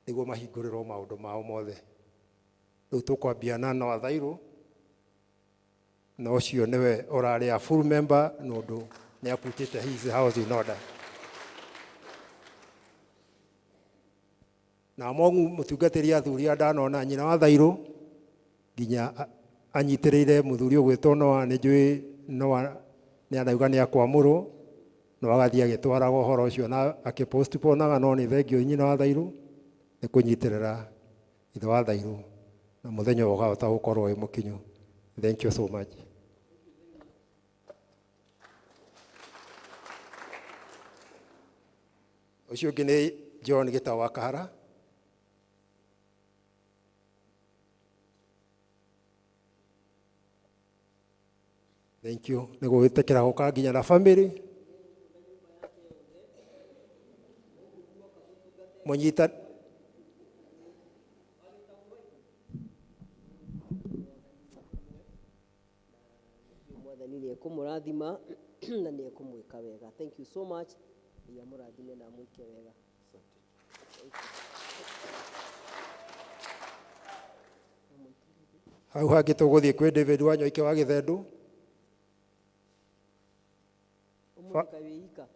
S10: nĩguo mahingũrĩrwo maũndũ mao mothe. Rĩu tũkwambia na Noah Thairũ, na ũcio nĩwe ũrarĩ a full member nĩũndũ nĩ aputĩte his house in order. Na mongu mũtungatĩri athuri ndanona nyina wa Thairũ nginya anyitĩrĩire mũthuri ũgwĩtwo Noah. Nĩ njũĩ Noah nĩ anauga nĩ akwamũrwo, no agathiĩ agĩtwaraga ũhoro ũcio na akĩpostponaga, no nĩ thengio nyina wa Thairũ nĩ kũnyitĩrĩra ithe wa Thairũ, na mũthenya ũgahota gũkorwo wĩ mũkinyu. Thank you so much. Ũcio ũngĩ nĩ John Gĩtaũ wa Kahara. Thank you. Nĩ gũgĩtĩkĩra gũka nginya na family. Mũnyita
S1: Mwathani nĩ ekũmũrathima na nĩ ekũmwĩka wega. Thank you so much. Ngai amũrathime na amwĩke wega.
S10: hau hangĩ tũgũthiĩ kwĩ David Wanyoike wa Gĩthendũ.
S1: Ũmũthika wĩika.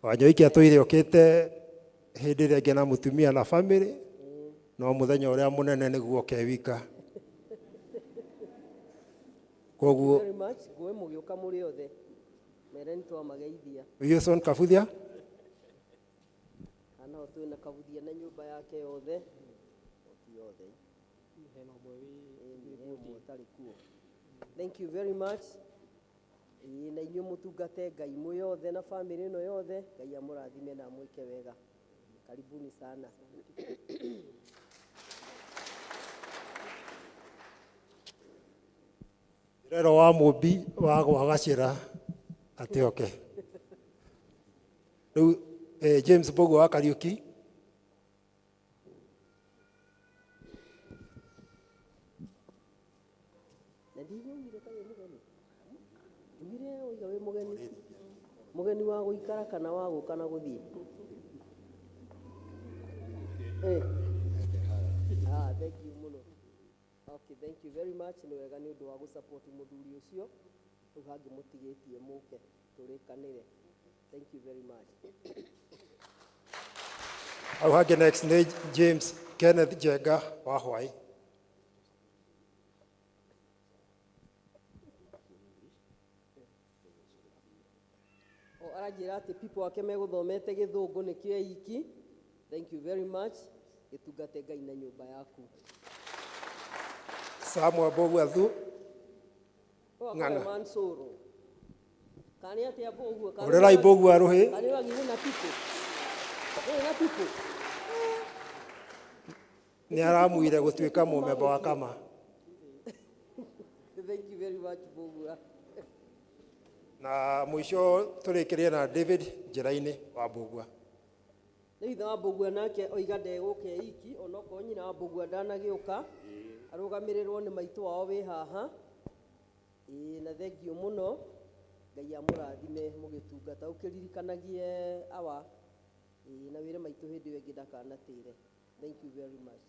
S10: Wanyoike atũire okĩte hĩndĩ ĩrĩa ĩngĩ na mũtumia na family, no mũthenya ũrĩa mũnene nĩguo okewika. Koguo
S1: Very much. Ngũĩ mũgĩũka mũrĩ othe. Mere nĩ twamageithia.
S10: Wilson Kabuthia.
S1: Ana o twĩna Kabuthia na nyũmba yake yothe. Oti yothe. Hena ũmwe ũtarĩ kuo. Thank you very much. Na inyuĩ mũtungate Ngai mwĩ othe na family ĩno yothe. Ngai amũrathime na amwĩke wega. Karibuni sana.
S10: Rero wa mũmbi wa gwagacĩra atĩ oke. Rĩu James Bogo wa Kariuki.
S1: Na ndigũire ta wĩ mũgeni. Njugire ũiga wĩ mũgeni. Mũgeni wa gũikara kana wa gũka na gũthiĩ. Thank you mũno. Okay, thank you very much. Nĩ wega nĩ ũndũ wa gũsupport mũthuri ũcio. Rĩu hangĩ mũtigĩtie mũke tũrĩkanĩre. Thank you very much.
S10: Hau hangĩ next nĩ James Kenneth Jenga wa Hwaĩ.
S1: Aranjĩra atĩ people ake megũthomete Gĩthũngũ nĩkĩo eiki. Thank you very much. Gĩtungate Ngai na nyũmba yaku.
S10: Samuel Bogu athu.
S1: Ng'ang'a. Mansoro. Kani atia Bogu.
S10: Ũrĩrai Bogu arũhĩ.
S1: Kani wagire na people. Na people.
S10: Nĩ aramuire gũtuĩka mũmemba wa kama.
S1: Thank you very much Bogu.
S10: Na mũico tũrĩkĩrie na David Njĩra-inĩ wa Mbũgua.
S1: Nĩ ithe wa Mbũgua nake oiga ndegũka eiki, onokorwo nyina wa Mbũgua ndanagĩũka, arũgamĩrĩrwo nĩ maitũ wao wĩ haha. Na thengio mũno, Ngai amũrathime mũgĩtungata ũkĩririkanagie awa na wĩre maitũ hĩndĩ ĩyo ĩngĩ ndakanatĩre. Thank you very much.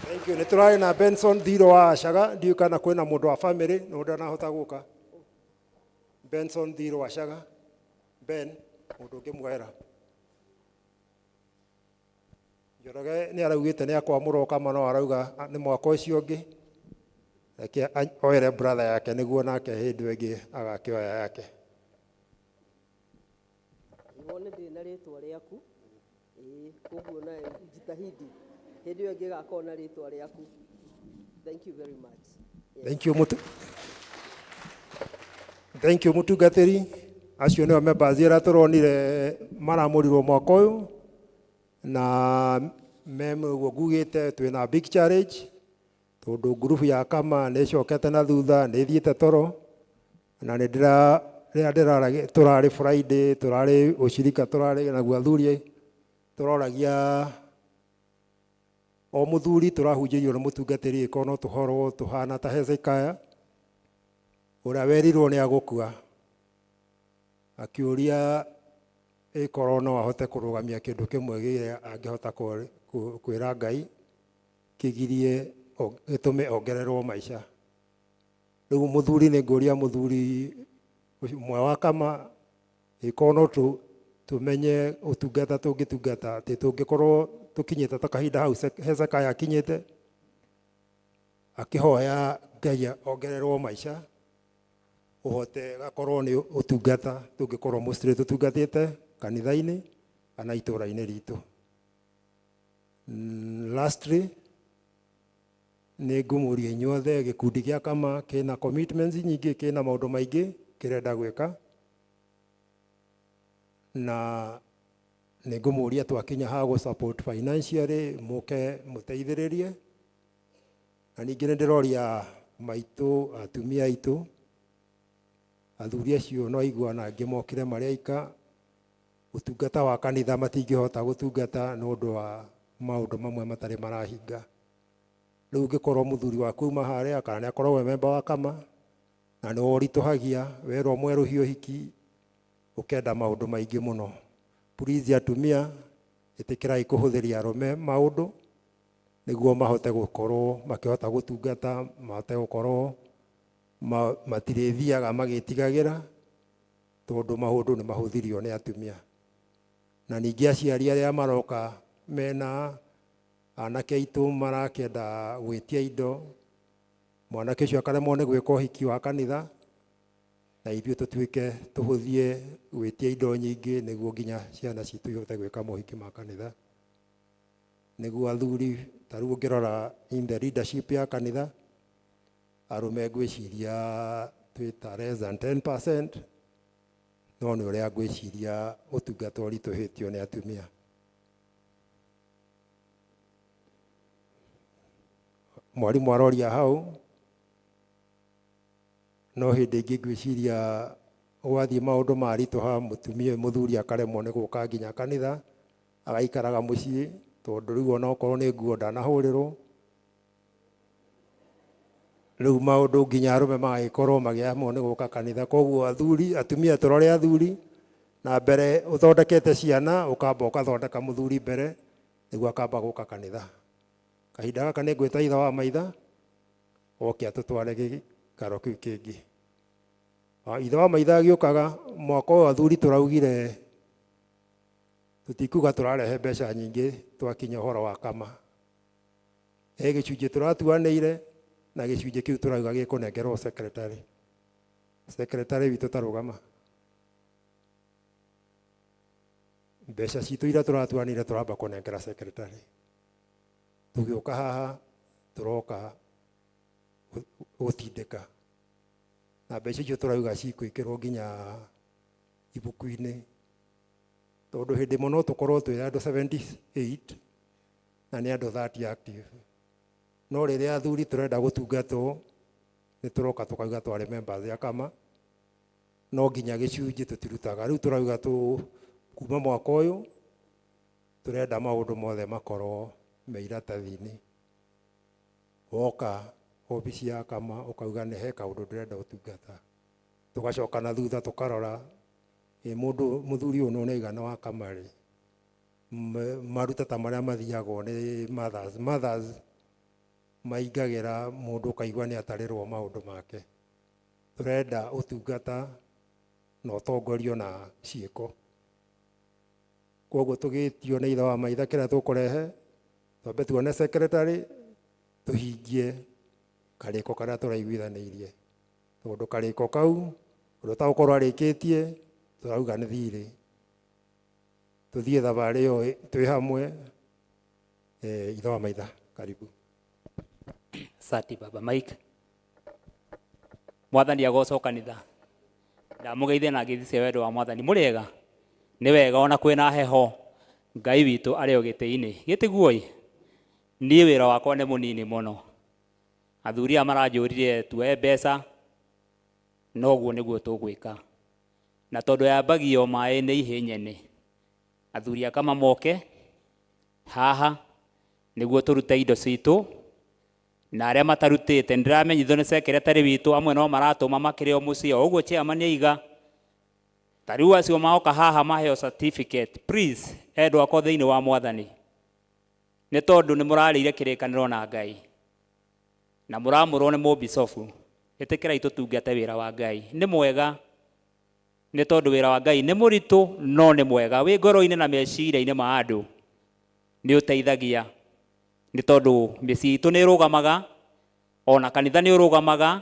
S10: Thank you. Nĩ tũrarĩ na Benson Thiro wa Acaga, ndiũ kana kwĩna mũndũ wa family no ndanahota gũka. Benson Thiro wa Acaga. Ben, mũndũ ũngĩ mwera. Njoroge nĩ araugĩte nĩ akwamũrwo kama no arauga nĩ mwaka ũcio ũngĩ. Reke oere brother yake nĩguo nake hĩndĩ ĩngĩ agakĩoya yake.
S1: Wone ndĩna rĩtwa rĩaku. Koguo nawe jitahidi. Hĩndĩ ĩyo ĩngĩ gakorwo na rĩtwa rĩaku. Thank you very much.
S10: Yes. Thank you mũtungatĩri. Acio nĩo members ĩrĩa tũronire maramũrirwo mwaka ũyũ. Na ũguo ngugĩte twĩna big challenge. Tondũ group ya kama nĩ ĩcokete na thutha nĩ ĩthiĩte toro. Na nĩ tũrarĩ Friday, tũrarĩ ũcirika, tũrarĩ naguo athuri. Tũroragia o mũthuri tũrahunjĩrio nĩ mũtungatĩri ĩkorwo no tũhorwo tũhana ta Hezekiah ũrĩa werirwo nĩ agũkua, akĩũria ĩkorwo no ahote kũrũgamia kĩndũ kĩmwe gĩrĩa angĩhota kwĩra Ngai kĩgirie gĩtũme ongererwo maica. Rĩu mũthuri nĩ ngũria mũthuri ũmwe wa kama ĩkorwo no tumenye ũtungata tũngĩtungata atĩ tũngĩkorwo tũkinyĩte ta kahinda hau Hezekiah akinyĩte akĩhoya Ngai ongererwo maica ũhote gakorwo nĩ ũtungata tũngĩkorwo mostly tũtungatĩte kanitha-inĩ kana itũũra-inĩ ritũ. Lastly nĩ ngũmũria inyuothe gĩkundi gĩa kama kĩna commitments nyingĩ, kĩna maũndũ maingĩ kĩrenda gwĩka, na nĩ ngũmũria twakinya ha gũ support financially mũke mũteithĩrĩrie na ningĩ nĩ ndĩroria maitũ atumia aitũ athuri acio no aiguana angĩ mokire marĩ aika ũtungata wa kanitha matingĩhota gũtungata nĩ ũndũ wa maũndũ mamwe matarĩ marahinga. Rĩu ũngĩkorwo mũthuri waku uma harĩa kana nĩ akorwo memba wa kama na nĩ woritũhagia werwo mwerũhia ũhiki ũkenda maũndũ maingĩ mũno, please atumia ĩtĩkĩrai kũhũthĩria arũme maũndũ nĩguo mahote gũkorwo makĩhota gũtungata, mahote gũkorwo matirĩthiaga magĩtigagĩra tondũ maũndũ nĩ mahũthirio nĩ atumia. Na ningĩ aciari arĩa maroka mena anake aitũ marakĩenda gwĩtia indo, mwanake ũcio akaremwo nĩ gwĩka ũhiki wa kanitha na ithuĩ tũtuĩke tũhũthie gwĩtia indo nyingĩ nĩguo nginya ciana citũ ihote gwĩka mohiki ma kanitha. Nĩguo athuri ta rĩu ũngĩrora in the leadership ya kanitha arũme ngwĩciria twĩta less than 10%, no nĩ ũrĩa ngwĩciria ũtungata ũritũhĩtio nĩ atumia. Mwarimũ aroria hau no hĩndĩ ĩngĩ ngwĩciria gwathiĩ maũndũ maritũha mũthuri akaremwo nĩ gũka nginya kanitha agaikaraga mũciĩ tondũ rĩu onakorwo nĩ nguo ndanahũrĩrwo. Rĩu maũndũ nginya arũme magagĩkorwo magĩamwo nĩ gũka kanitha. Koguo atumia tũrore athuri na mbere ũthondekete ciana ũkamba ũkathondeka mũthuri mbere nĩguo akamba gũka kanitha. Kahinda gaka nĩ ngwĩta ithe wa maitha oke atũtware gĩikaro kĩu kĩngĩ. Ithe wa maitha agĩũkaga mwaka ũyũ athuri tũraugire tũtikuga tũrarehe mbeca nyingĩ twakinya ũhoro wa kama. Gĩcunjĩ tũratuanĩire na gĩcunjĩ kĩu tũrauga gĩkũnengerwo secretary. Secretary witũ tarũgama. Mbeca citũ iria tũratuanĩire tũramba kũnengera secretary. Tũgĩũka haha tũroka gũtindĩka na mbeca icio tũrauga cikũĩkĩrwo nginya ibuku-inĩ tondũ hĩndĩ ĩmwe no tũkorwo twĩ andũ 78 na nĩ andũ 30 active, no rĩrĩa athuri tũrenda gũtungatwo nĩ tũroka tũkauga twarĩ members a kama, no nginya gĩcunjĩ tũtirutaga. Rĩu tũrauga kuma mwaka ũyũ tũrenda maũndũ mothe makorwo me iratathi-inĩ. Woka obici ya kama ũkauga nĩ he kaũndũ ndĩrenda ũtungata, tũgacoka na thutha tũkarora mũthuri ũyũ nĩ igana wa kama rĩ, maruta ta marĩa mathiagwo nĩ mothers maingagĩra mũndũ ũkaigua nĩ atarĩrwo maũndũ make. Tũrenda ũtungata na ũtongorio na ciĩko. Koguo tũgĩtio nĩ ithe wa maitha kĩrĩa tũkũrehe twambe tuone secretary tũhingie karĩko karĩa tũraiguithanĩirie, tondũ karĩko kau ũrĩa ũtagũkorwo arĩkĩtie tũrauga nĩ thirĩ. Tũthiĩ thabarĩ ĩyo twĩ hamwe. Ithe wa maitha karibu.
S11: Sati baba Mike. Mwathani agocwo kanitha. Ndamũgeithia na ngĩthi wendo wa mwathani mũrĩega. Nĩ wega ona kwĩna heho Ngai witũ arĩ o gĩtĩ-inĩ. Gĩtiguo-ĩ niĩ wĩra wakwa nĩ mũnini mũno. Athuri aya maranjũrire tuoe mbeca noguo nĩguo tũgwĩka. Na tondũ yambagio maĩ nĩ ihĩnyene, athuri a kama moke haha nĩguo tũrute indo citũ, na arĩa matarutĩte nĩndĩramenyithio nĩ secretary witũ amwe no maratũma makĩrĩ o mũciĩ o ũguo chairman aiga. Ta rĩu acio maoka haha maheo certificate, please endwa akwa thĩinĩ wa mwathani, nĩ tondũ nĩ mũrarĩire kĩrĩkanĩro na Ngai na mũramũrwo nĩ mũbicobu, ĩtĩkĩrai tũtungate wĩra wa Ngai. Nĩ mwega nĩ tondũ wĩra wa Ngai nĩ mũritũ no nĩ mwega. Wĩ ngoro-inĩ na meciria-inĩ ma andũ nĩ ũteithagia, nĩ tondũ mĩciĩ itũ nĩ ĩrũgamaga, ona kanitha nĩ ũrũgamaga,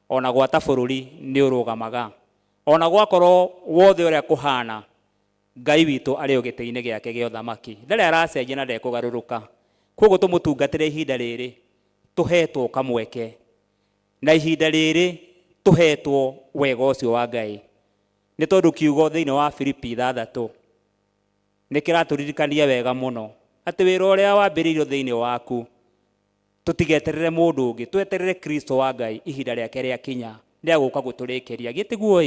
S11: ona gwata bũrũri nĩ ũrũgamaga, ona gwakorwo wothe ũrĩa kũhana Ngai witũ arĩ o gĩtĩ-inĩ gĩake gĩa ũthamaki, ndarĩ aracenjia na ndekũgarũrũka. Koguo tũmũtungatĩre ihinda rĩrĩ tũhetwo kamweke, na ihinda rĩrĩ tũhetwo wega ũcio wa Ngai, nĩ tondũ kiugo thĩinĩ wa Filipi 3 nĩ kĩratũririkania wega mũno atĩ wĩra ũrĩa wambĩrĩirio thĩinĩ waku tutigeterere mundu ungi tweterere Kristo wa Ngai ihinda riake riakinya ni aguka guturikiria gitiguo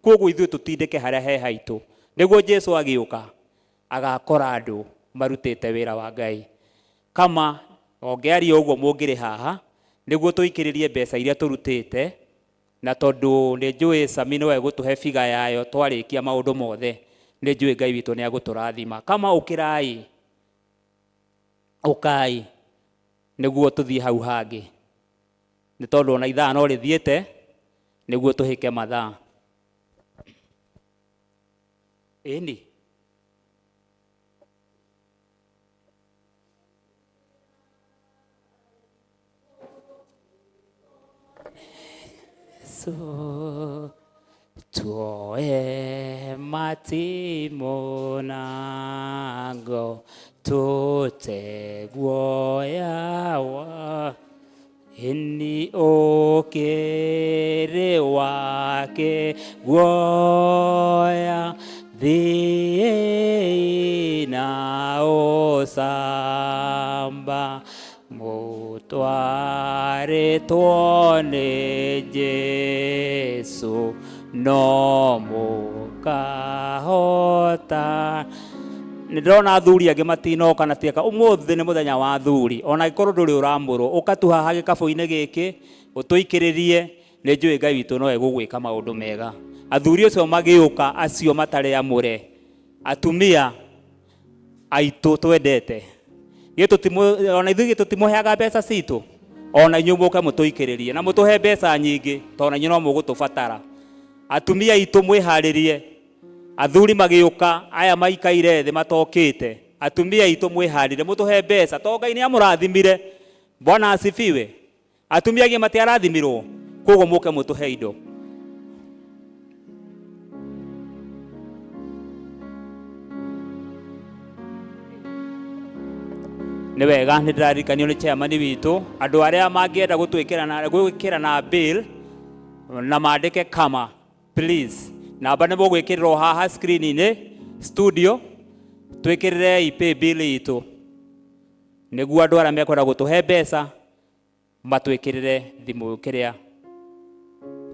S11: koguo ithuĩ tutindĩke harĩa he haitũ nĩguo Jesu agĩũka agakora andũ marutĩte wĩra wa Ngai. Kama ongearia ũguo mũngĩrĩ haha nĩguo tũikĩrĩrie mbeca iria tũrutĩte, na tondũ nĩ njũĩ Sami nĩwe gũtũhe biga yayo twarĩkia maũndũ mothe, nĩ njũĩ Ngai witũ nĩ agũtũrathima. Kama ũkĩrai ũkai nĩguo tũthiĩ hau hangĩ, nĩ tondũ ona ithaa no rĩthiĩte nĩguo tũhĩke mathaa. Ĩni so tuoe matimo nango tute guoya wa Inni okere wake guoya dhina osamba mutware tuone Jesu no mukahota. Ndirona athuri angĩ matinoka na tiaka ũmũthĩ nĩ mũthenya wa athuri, ona gĩkorwo ndũrĩ ũramũrwo ũkatuhaha gĩkabũ-inĩ gĩkĩ ũtũikĩrĩrie, nĩ njũĩ Ngai witũ no egũgwĩka maũndũ mega. Athuri acio magĩũka acio matarĩ amũre, atumia aitũ twendete ona ithuĩ tũtimũheaga mbeca citũ, ona inyuĩ mũke mũtũikĩrĩrie na mũtũhe mbeca nyingĩ tondũ inyuĩ no mũgũtũbatara. Atumia aitũ mwĩharĩrie, athuri magĩũka aya maikaire thĩ matokĩte, atumia aitũ mwĩharĩrie mũtũhe mbeca tondũ Ngai nĩ amũrathimire. Bwana asifiwe. Atumia angĩ matiarathimirwo, koguo mũke mũtũhe indo. Nĩ wega nĩ ndĩrarikanio nĩ chairman witũ andũ arĩa mangĩenda gwĩkĩra na bill na maandĩke kama please. Namba nĩ mũgwĩkĩrĩrwo haha screen-inĩ studio, twĩkĩrĩre pay bill itũ nĩguo andũ arĩa mekwenda gũtũhe mbeca matwĩkĩrĩre thimũ kĩrĩa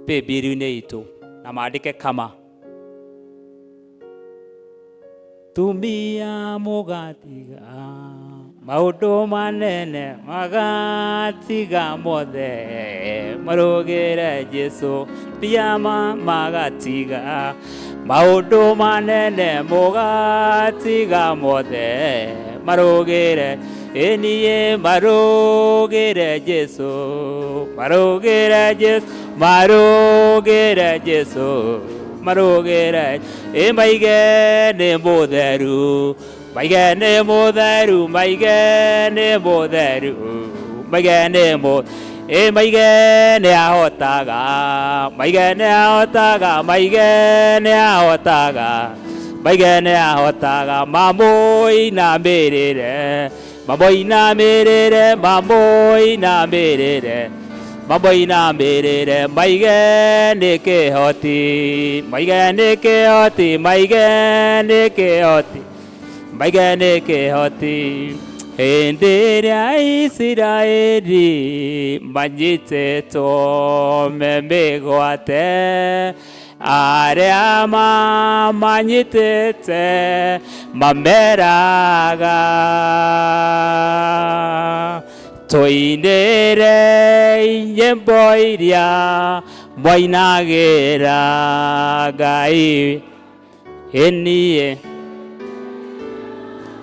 S11: pay bill-inĩ itũ na maandĩke kama. Tumia mũgatiga maũndũ manene magatiga mothe marũgĩre Jesu. Pia magatiga maũndũ manene mũgatiga mothe marũgĩre ĩniĩ marũgĩre Jesu, marũgĩre Jesu, marũgĩre Jesu, marũgĩre maige nĩ mũtheru, maige nĩ mũtheru, maige nĩ mũtheru, maige nĩ mũtheru, maige nĩ ahotaga, maige nĩ ahotaga, maige nĩ ahotaga, maige nĩ ahotaga, mamũinamĩrĩre, mamũinamĩrĩre, mamũinamĩrĩre, mamũinamĩrĩre, maige nĩ kĩhoti, maige nĩ kĩhoti, maige nĩ kĩhoti, maige nĩ kĩhoti. Hĩndĩ ĩrĩa Isiraeli manyitĩtwo me mĩgwate, arĩa mamanyitĩte mameraga tũinĩre nyĩmbo iria mwainagĩra Ngai. Ĩniĩ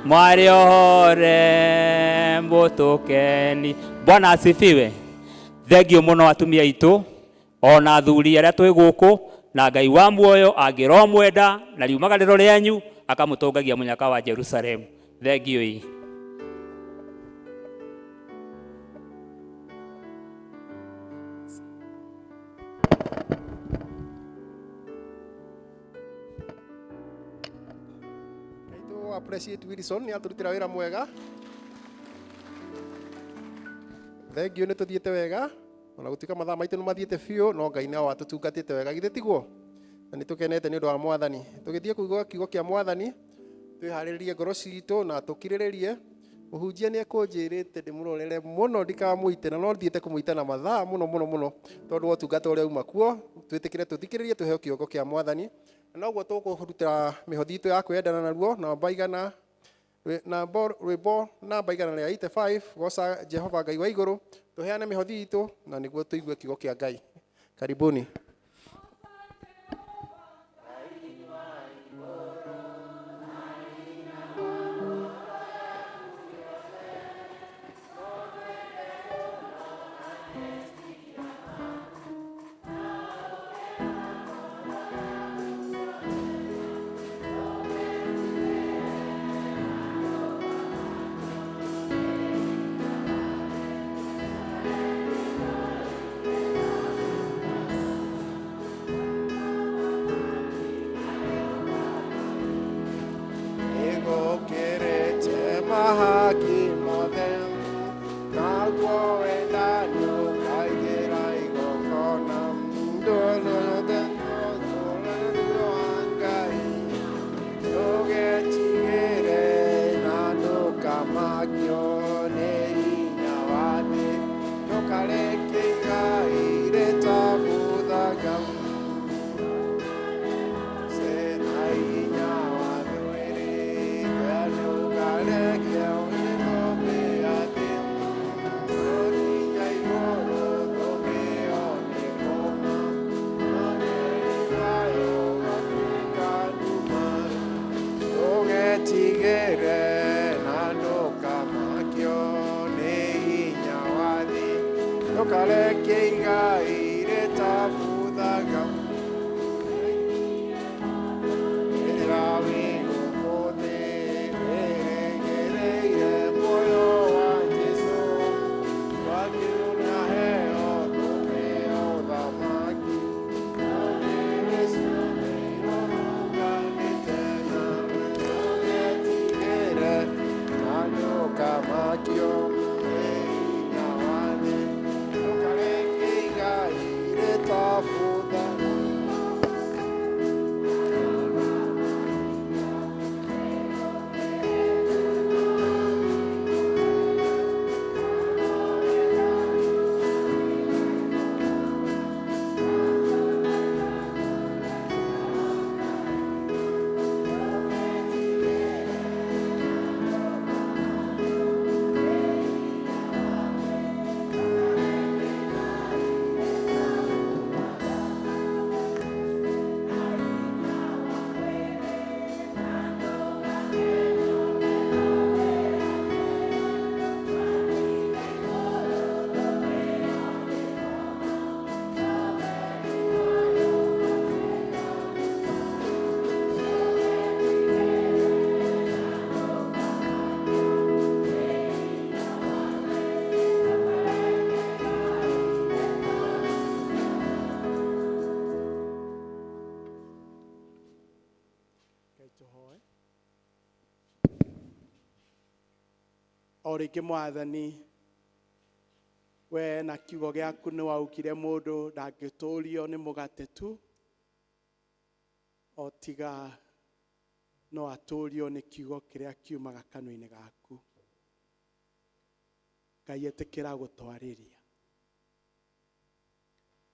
S11: mwari ohore mũtũkeni. Bwana asifiwe. Thengio mũno atumia aitũ ona athuri arĩa twĩ gũkũ, na Ngai wa muoyo angĩro mwenda na riumagarĩro rĩanyu akamũtũngagia mũnyaka wa Jerusalemu. Thengio ii.
S2: Appreciate Wilson ni aturutira wira mwega. Thengio nĩ tũthiĩte wega, ona gũtuĩka mathaa maitũ nĩ mathiĩte biũ, no Ngai nĩ watũtungatĩte wega githĩ tiguo, na nĩ tũkenete nĩ ũndũ wa Mwathani. Tũgĩthiĩ kũigua kiugo kĩa Mwathani, twĩharĩrĩrie ngoro citũ na tũkirĩrĩrie Mũhunjia nĩ ekũnjĩrĩte ndĩmũrorere mũno ndikamũite, na no thiĩte kũmũita na mathaa mũno tondũ wa ũtungata ũrĩa uma kuo. Twĩtĩkĩre tũthikĩrĩrie tũheo kĩongo kĩa Mwathani, na noguo tũkũruta mĩhothi itũ ya kwendana naruo namba igana rwĩmbo namba igana rĩa 85 goca Jehova Ngai wa igũrũ, tũheane mĩhothi itũ na nĩguo tũigue kiugo kĩa Ngai. Karibuni.
S9: O rĩngĩ Mwathani, we na kiugo gĩaku nĩ waugire mũndũ ndangĩtũũrio nĩ mũgate tu, o tiga no atũũrio nĩ kiugo kĩrĩa kiumaga kanua-inĩ gaku. Ngai etĩkĩra gũtwarĩria.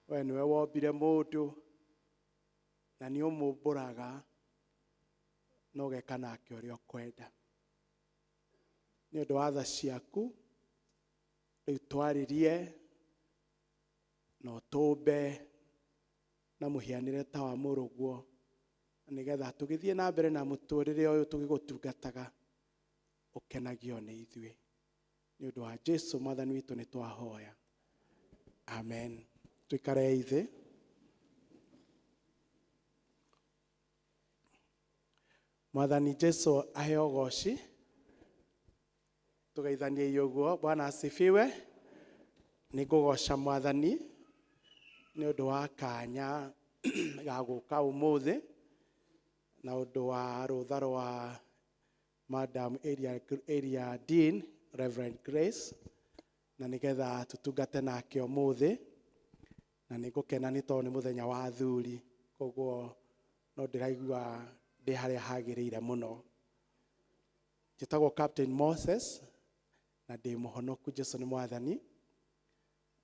S9: We nĩwe wombire mũndũ na nĩ ũmũmbũraga na ũgeka nake ũrĩa ũkwenda. Nĩ ũndũ wa tha ciaku, rĩu twarĩrie na ũtũmbe na mũhianĩre ta wa mũrũguo, nĩgetha tũgĩthiĩ na mbere na mũtũrĩre ũyũ tũgĩgũtungataga ũkenagio nĩ ithuĩ. Nĩ ũndũ wa Jesũ Mwathani witũ nĩ twahoya. Amen. Tuikare thĩ. Mwathani Jesũ aheo goci. Tugeithanie yoguo. Bwana asifiwe. Nĩngũgoca Mwathani nĩ ũndũ wa kanya ga gũka ũmũthĩ na ũndũ wa rũtha rwa Madam Area Dean Reverend Grace, na nĩgetha tutungate nake ũmũthĩ, na nĩngũkena nĩ tondũ nĩ mũthenya wa athuri, koguo no ndĩraigua ndĩ harĩa hagĩrĩire mũno. Njĩtagwo Captain Moses na ndĩ mũhonoku. Jesu nĩ mwathani.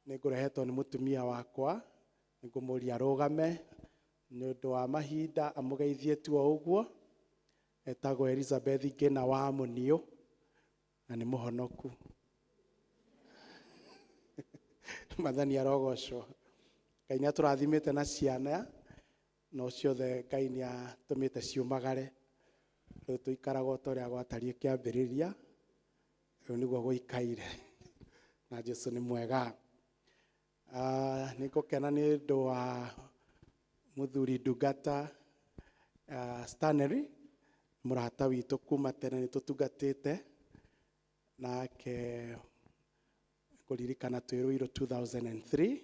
S9: Nĩ ngũrehetwo nĩ mũtumia wakwa, nĩ ngũmũria arũgame nĩ ũndũ wa mahinda, amũgeithie tu o ũguo. Etagwo Elizabeth Ngĩna wa Mũniũ na nĩ mũhonoku. Mwathani arogocwo. Ngai nĩ atũrathimĩte na ciana, no ciothe Ngai nĩ atũmĩte ciumagare. Rĩu tũikaraga o ta ũrĩa gwatariĩ kĩambĩrĩria, rĩu nĩguo gũikaire. Na Jesu nĩ mwega. Nĩ ngũkena nĩ ũndũ wa mũthuri ndungata Stanley, mũrata witũ kuma tene nĩ tũtungatĩte nake, kũririkana twĩ Ruiru 2003,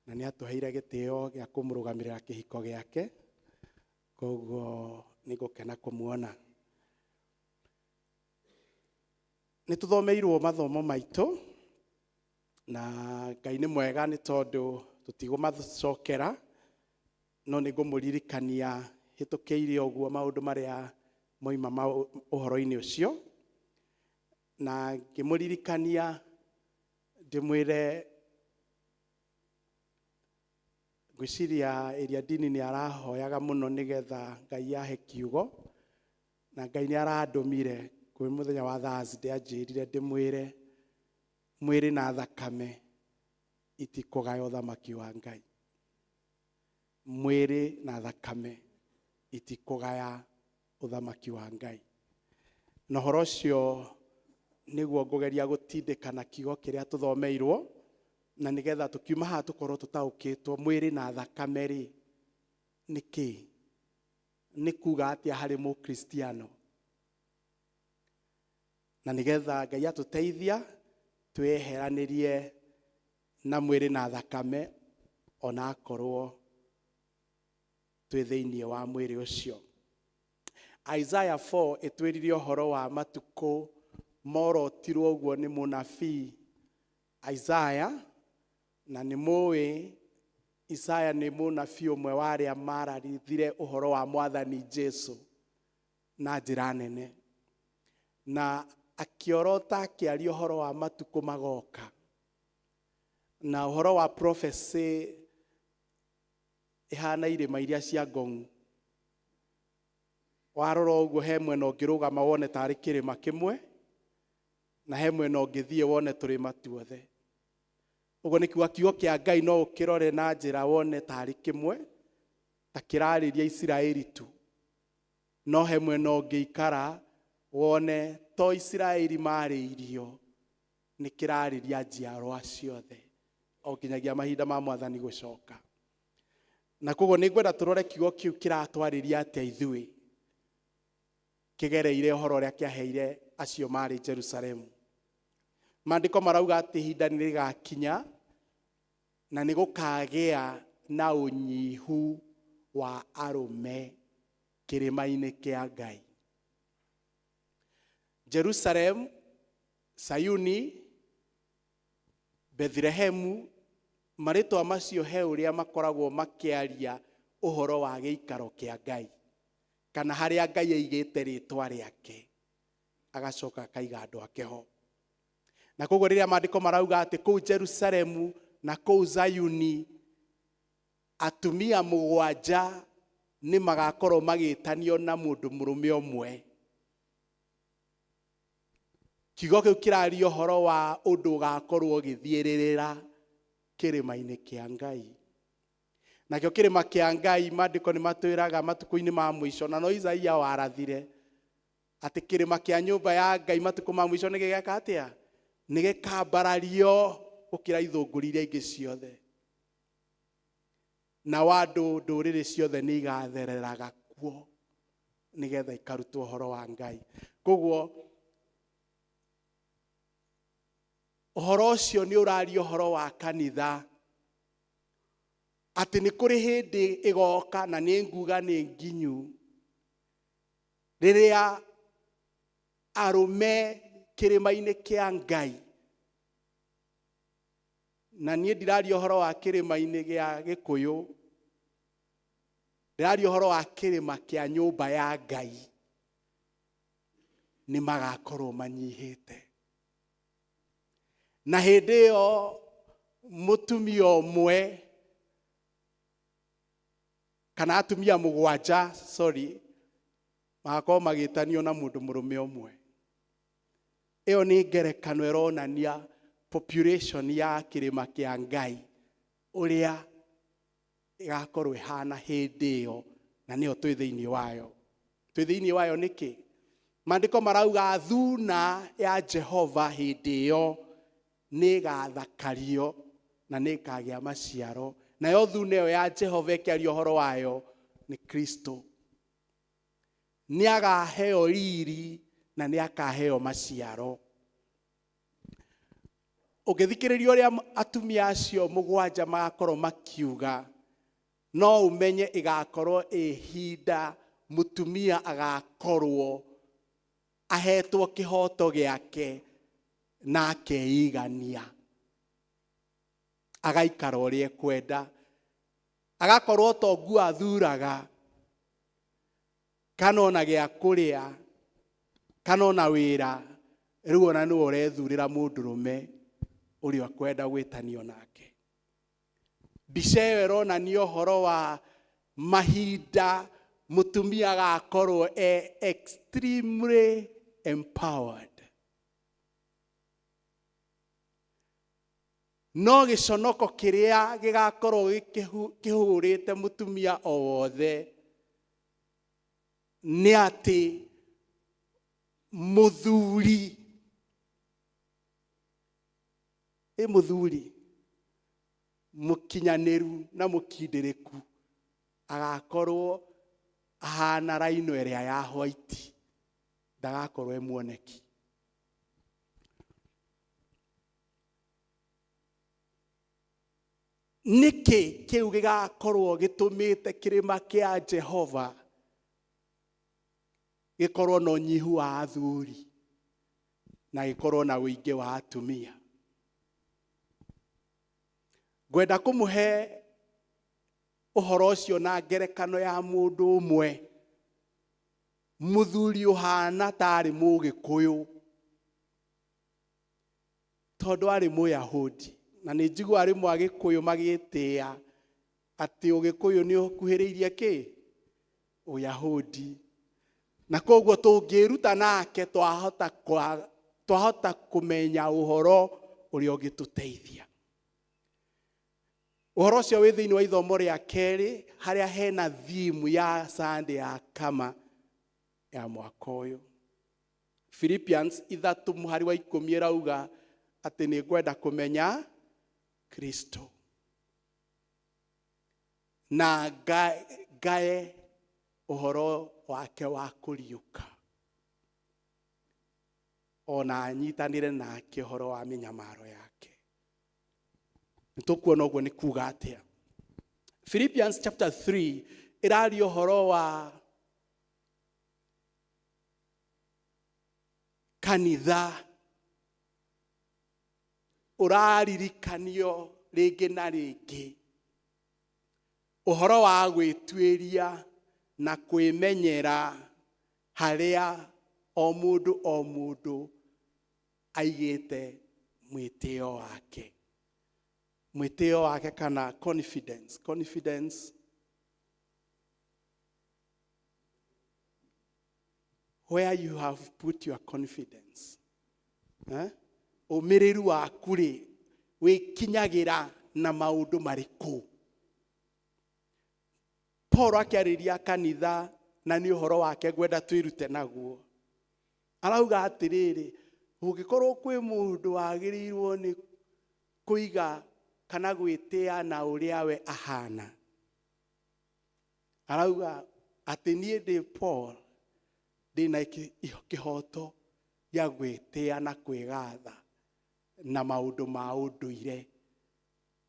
S9: na nĩ atũheire gĩtĩo gĩa kũmũrũgamĩrĩra kĩhiko gĩake, koguo nĩ ngũkena kũmuona. Nĩ tũthomeirwo mathomo maitũ, na Ngai nĩ mwega nĩ tondũ tũtigũmacokera, no nĩ ngũmũririkania hĩtũkĩire ũguo maũndũ marĩa moima ũhoro-inĩ ũcio, na ngĩmũririkania ndĩmwĩre ngwĩciria ĩrĩa ndini nĩ arahoyaga mũno nĩgetha Ngai yahe kiugo, na Ngai nĩ arandũmire kwĩ mũthenya wa Thursday anjĩrire ndĩmwĩre mwĩrĩ na thakame itikũgaya ũthamaki wa Ngai. Mwĩrĩ na thakame itikũgaya ũthamaki wa Ngai. Na ũhoro ũcio nĩguo ngũgeria gũtindĩkana kiugo kĩrĩa tũthomeirwo, na nĩgetha tũkiuma haha tũkorwo tũtaũkĩtwo mwĩrĩ na thakame rĩ nĩ kĩĩ, nĩ kuga atĩa harĩ mũkristiano, na nĩgetha Ngai atũteithia twĩyeheranĩrie na mwĩrĩ na thakame ona akorwo twĩ thĩinĩ wa mwĩrĩ ũcio. Isaiah 4 ĩtwĩrire ũhoro wa matukũ morotirwo ũguo nĩ mũnabii Isaiah, na nĩ mũĩ Isaiah nĩ mũnabii ũmwe wa arĩa mararithire ũhoro wa Mwathani Jesu na njĩra nene, na akĩorota akĩaria ũhoro wa matukũ magoka, na ũhoro wa prophecy ihana irĩma iria cia Ngong'u. Warora ũguo he mwena ũngĩrũgama wone tarĩ kĩrĩma kĩmwe, na he mwena ũngĩthiĩ wone tũrĩma tuothe. Ũguo nĩ kiuga kiugo kĩa Ngai no ũkĩrore na njĩra wone tarĩ kĩmwe, ta kĩrarĩria Isiraeli tu, no he mwena ũngĩikara wone to Isiraeli marĩirio, nĩ kĩrarĩria njiarwa ciothe o nginyagia mahinda ma Mwathani gũcoka. Na koguo nĩ ngwenda tũrore kiugo kĩu kĩratwarĩria atĩa ithuĩ kĩgereire ũhoro ũrĩa kĩaheire acio marĩ Jerusalemu. Maandĩko marauga atĩ ihinda nĩ rĩgakinya na nĩ gũkagĩa na ũnyihu wa arũme kĩrĩma-inĩ kĩa Ngai. Jerusalem, Sayuni, Bethlehemu, marĩtwa macio he ũrĩa makoragwo makĩaria ũhoro wa gĩikaro kĩa Ngai, kana harĩa Ngai aigĩte rĩtwa rĩake agacoka akaiga andũ ake ho. Na koguo rĩrĩa maandĩko marauga atĩ kũu Jerusalemu na kũu Zayuni atumia mũgwanja nĩ magakorwo magĩtanio na mũndũ mũrũme ũmwe, kiugo kĩu kĩraria ũhoro wa ũndũ ũgakorwo ũgĩthiĩrĩrĩra kĩrĩma-inĩ kĩa Ngai. Nakĩo kĩrĩma kĩa Ngai maandĩko nĩ matwĩraga matukũ-inĩ ma mũico, na no Isaia warathire atĩ kĩrĩma kĩa nyũmba ya Ngai matukũ ma mũico nĩ gĩgeka atĩa, nĩ gĩkambarario gũkĩra ithũngũri iria ingĩ ciothe, na andũ ndũrĩrĩ ciothe nĩ igathereraga kuo nĩgetha ikarutwo ũhoro wa Ngai. Koguo ũhoro ũcio nĩ ũraria ũhoro wa kanitha, atĩ nĩ kũrĩ hĩndĩ ĩgoka, na nĩ nguga nĩ nginyu, rĩrĩa arũme kĩrĩma-inĩ kĩa Ngai, na niĩ ndiraria ũhoro wa kĩrĩma-inĩ gĩa Gĩkũyũ, ndiraria ũhoro wa kĩrĩma kĩa nyũmba ya Ngai, nĩ magakorwo manyihĩte. na hĩndĩ ĩyo mũtumia ũmwe kana atumia mũgwanja magakorwo magĩtanio na mũndũ mũrũme ũmwe. Ĩyo nĩ ngerekano ĩronania population ya kĩrĩma kĩa Ngai ũrĩa ĩgakorwo ĩhana hĩndĩ ĩyo, na nĩyo twĩ thĩinĩ wayo. Twĩ thĩinĩ wayo nĩkĩ? Maandĩko marauga thuna ya Jehova hĩndĩ ĩyo nĩ ĩgathakario na nĩ ĩkagĩa maciaro. Nayo thuna ĩyo ya Jehova ĩkĩaria ũhoro wayo nĩ Kristo. Nĩ agaheo riri na nĩ akaheo maciaro. Ũngĩthikĩrĩria ũrĩa atumia acio mũgwanja magakorwo makiuga, no ũmenye ĩgakorwo ihinda mũtumia agakorwo ahetwo kĩhoto gĩake na akeigania, agaikara ũrĩa ekwenda, agakorwo to nguo athuraga, kana ona gĩa kũrĩa, kana ona wĩra, rĩu ona nĩwe ũrethurĩra mũndũrũme ũrĩa akwenda gwĩtanio nake. Mbica ĩyo ĩronania ũhoro wa mahinda mũtumia agakorwo extremely empowered. No gĩconoko kĩrĩa gĩgakorwo kĩhũrĩte mũtumia o wothe nĩ atĩ mũthuri mũkinyanĩru na mũkindĩrĩku agakorwo ahana raino ĩrĩa ya white, ndagakorwo muoneki. Nĩkĩ kĩu gĩgakorwo gĩtũmĩte kĩrĩma kĩa Jehova gĩkorwo na ũnyihu wa athuri na gĩkorwo na ũingĩ wa atumia? Ngwenda kũmũhe ũhoro ũcio na ngerekano ya mũndũ ũmwe, mũthuri ũhana tarĩ Mũgĩkũyũ, tondũ arĩ Mũyahudi. Na nĩ njiguaga rĩmwe Agĩkũyũ magĩtĩa atĩ Ũgĩkũyũ nĩ ũkuhĩrĩirie kĩ? Ũyahudi. Na koguo tũngĩruta nake twahota kũmenya ũhoro ũrĩa ũngĩtũteithia. Ũhoro ũcio wĩ thĩinĩ wa ithomo rĩa kerĩ harĩa hena theme ya Sunday ya kama ya mwaka ũyũ. Philippians 3:10 ĩrauga atĩ nĩ ngwenda kũmenya Kristo na ngae ũhoro wake wa kũriũka, ona nyitanĩre nake ũhoro wa mĩnyamaro yake. Nĩtũkuona ũguo nĩ kuuga atĩa. Philippians chapter 3 ĩraria ũhoro wa kanitha ũraririkanio rĩngĩ na rĩngĩ, ũhoro wa gwĩtuĩria na kwĩmenyera harĩa o mũndũ aigĩte mwĩtĩo wake. Mwĩtĩo wake kana confidence. Where you have put your confidence. Ũmĩrĩru waku rĩ, wĩkinyagĩra na maũndũ marĩkũ? Paul akĩarĩria kanitha, na nĩ ũhoro wake ngwenda twĩrute naguo. Arauga atĩrĩrĩ, ũngĩkorwo kwĩ mũndũ wagĩrĩirwo nĩ kũiga kana gwĩtĩa na ũrĩa we ahana, arauga atĩ niĩ ndĩ Paul ndĩna kĩhoto gĩa gwĩtĩa na kwĩgatha na maũndũ ma ũndũire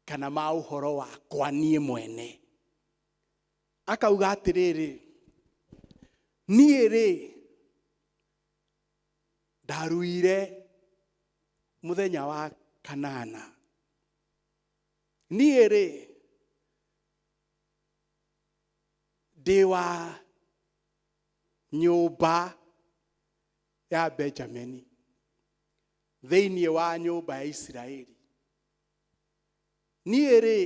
S9: kana ma ũhoro wakwa niĩ mwene. Akauga atĩrĩrĩ, niĩ rĩ ndaruire mũthenya wa kanana, niĩ rĩ ndĩ wa nyũmba ya Benjamini, thĩinĩ wa nyũmba ya Isiraeli. Niĩ rĩ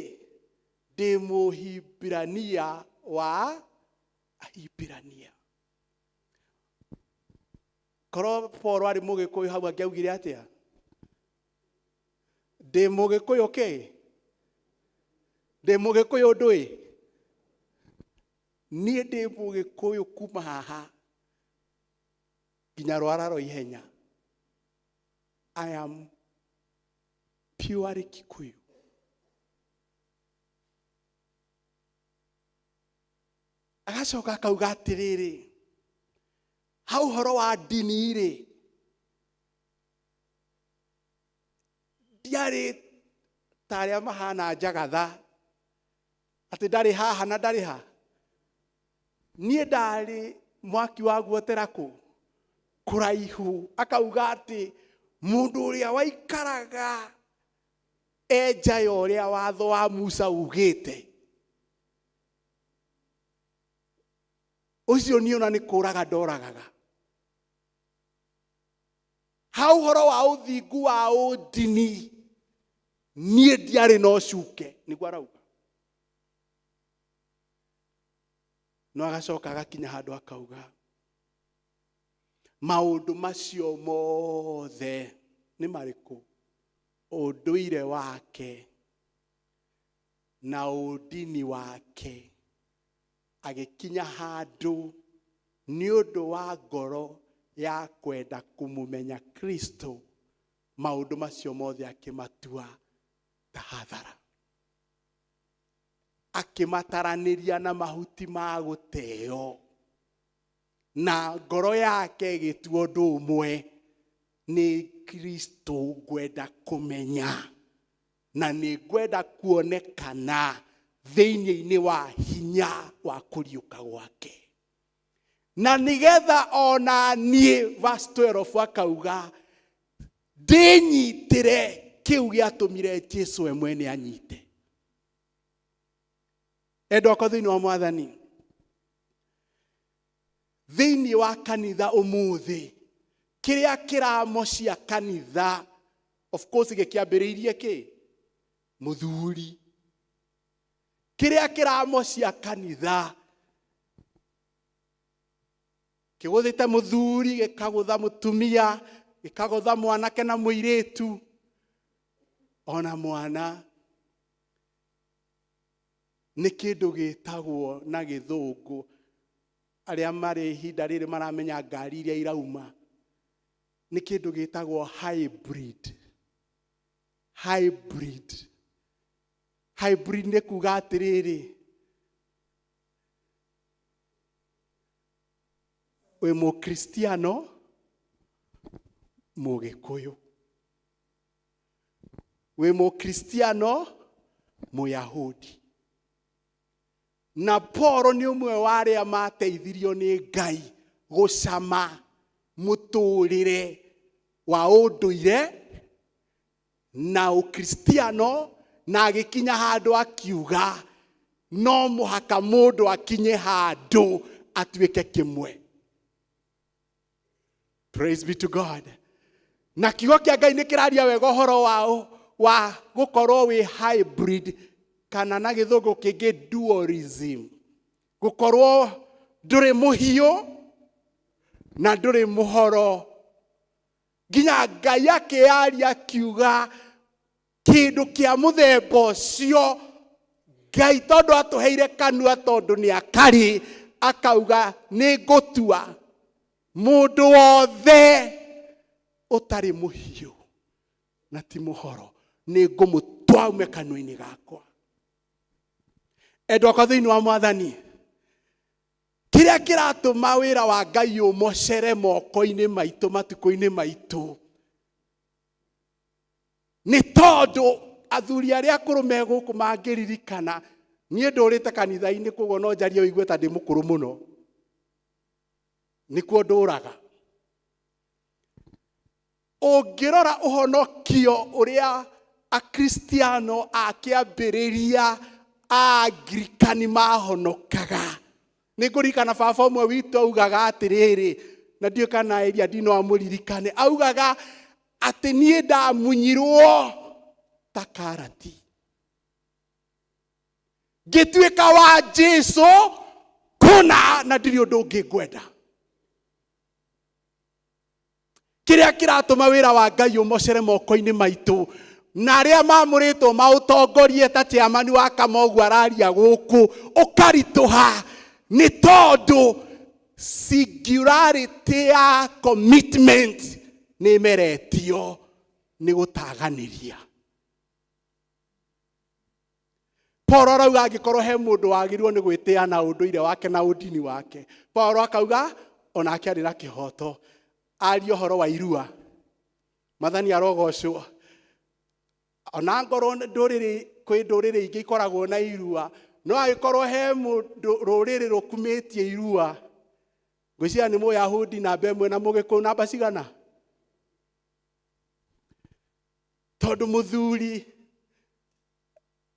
S9: ndĩ mũhibirania wa ahibirania. Korwo Paul arĩ Mũgĩkũyũ hau angĩaugire atĩa? Ndĩ Mũgĩkũyũ kĩ? Ndĩ Mũgĩkũyũ ndũĩ? Niĩ ndĩ Mũgĩkũyũ kuma haha nginya Rwara rwa ihenya. I am purely Kikuyu. Agacoka akauga atĩrĩrĩ, hau horo wa ndini rĩ, ndiarĩ ta arĩa mahana Njagatha atĩ ndarĩ haha na ndarĩ ha. Niĩ ndarĩ mwaki wa guotera kũ? Kũraihu. Akauga atĩ mũndũ ũrĩa waikaraga enja ya ũrĩa watho wa Musa ugĩte, ũcio niĩ ona nĩ kũraga ndoragaga. Hau horo wa ũthingu wa ũndini niĩ ndiarĩ na ũcuke, nĩguo arauga. No agacoka agakinya handũ akauga maũndũ macio mothe nĩ marĩkũ? Ũndũire wake na ũndini wake. Agĩkinya handũ nĩ ũndũ wa ngoro ya kwenda kũmũmenya Kristo, maũndũ macio mothe akĩmatua ta hathara. Akĩmataranĩria na mahuti ma gũteo, na ngoro yake ĩgĩtua ũndũ ũmwe, nĩ Kristo ngwenda kũmenya na nĩ ngwenda kuonekana thĩinĩ wa hinya wa kũriũka gwake. Na nĩgetha ona niĩ, verse 12 akauga, ndĩnyitĩre kĩu gĩatũmire Jesũ we mwene anyite. Endwa akwa thĩinĩ wa Mwathani, thĩinĩ wa kanitha ũmũthĩ, kĩrĩa kĩramocia kanitha, of course gĩkĩambĩrĩirie kĩ? Mũthuri. Kĩrĩa kĩramocia kanitha kĩgũthĩte mũthuri, gĩkagũtha mũtumia, gĩkagũtha mwanake na mũirĩtu, ona mwana. Nĩ kĩndũ gĩtagwo na gĩthũngũ, arĩa marĩ ihinda rĩrĩ maramenya ngari iria irauma, nĩ kĩndũ gĩtagwo hybrid. Hybrid. Hybrid nĩ kuga atĩrĩrĩ, wĩ Mũkristiano Mũgĩkũyũ, wĩ Mũkristiano Mũyahudi. Na Paul nĩ ũmwe wa arĩa mateithirio nĩ Ngai gũcama mũtũrĩre wa ũndũire na ũkristiano, na agĩkinya handũ akiuga no mũhaka mũndũ akinye handũ atuĩke kĩmwe. Praise be to God. Na kiugo kĩa Ngai nĩ kĩraria wega ũhoro wa gũkorwo wĩ hybrid, kana na gĩthũngũ kĩngĩ dualism. Gũkorwo ndũrĩ mũhiũ na ndũrĩ mũhoro. Nginya Ngai akĩaria akiuga kĩndũ kĩa mũthemba ũcio, Ngai tondũ atũheire kanua tondũ nĩ akari, akauga nĩ ngũtua mũndũ wothe ũtarĩ mũhiũ na ti mũhoro, nĩ ngũmũtua aume kanua-inĩ gakwa. Endwa akwa thĩinĩ wa Mwathani, kĩrĩa kĩratũma wĩra wa Ngai ũmocere moko-inĩ maitũ matukũ-inĩ maitũ nĩ tondũ athuri arĩa akũrũ me gũkũ mangĩririkana, niĩ ndũrĩte kanitha-inĩ, koguo no njarie ũigue ta ndĩ mũkũrũ mũno, nĩkuo ndũraga. Ũngĩrora ũhonokio ũrĩa akristiano akĩambĩrĩria Anglikani mahonokaga, nĩ ngũririkana baba ũmwe witũ augaga atĩrĩrĩ, na ndiũ kana Elia ndino amũririkane, augaga atĩ niĩ ndamunyirwo ta karati, ngĩtuĩka wa Jesũ kũna na ndirĩ ũndũ ũngĩ ngwenda. Kĩrĩa kĩratũma wĩra wa Ngai ũmocere moko-inĩ maitũ na arĩa mamũrĩtwo maũtongorie ta chairman wa Kamogu araria gũkũ ũkaritũha nĩ tondũ singularity ya commitment nĩ imeretio nĩ gũtaganĩria. Paulo arauga angĩkorwo he mũndũ wagĩrĩirwo nĩ gwĩtĩĩa na ũndũire wake na ũndini wake, Paulo akauga onake arĩ na kĩhoto. Aria ũhoro wa irua, Mwathani arogocwo. Ona ngorwo kwĩ ndũrĩrĩ ingĩ ikoragwo na irua, no agĩkorwo he rũrĩrĩ rũkumĩtie irua, ngwĩciria nĩ Mũyahudi namba ĩmwe na Mũgĩkũyũ namba cigana? Tondũ mũthuri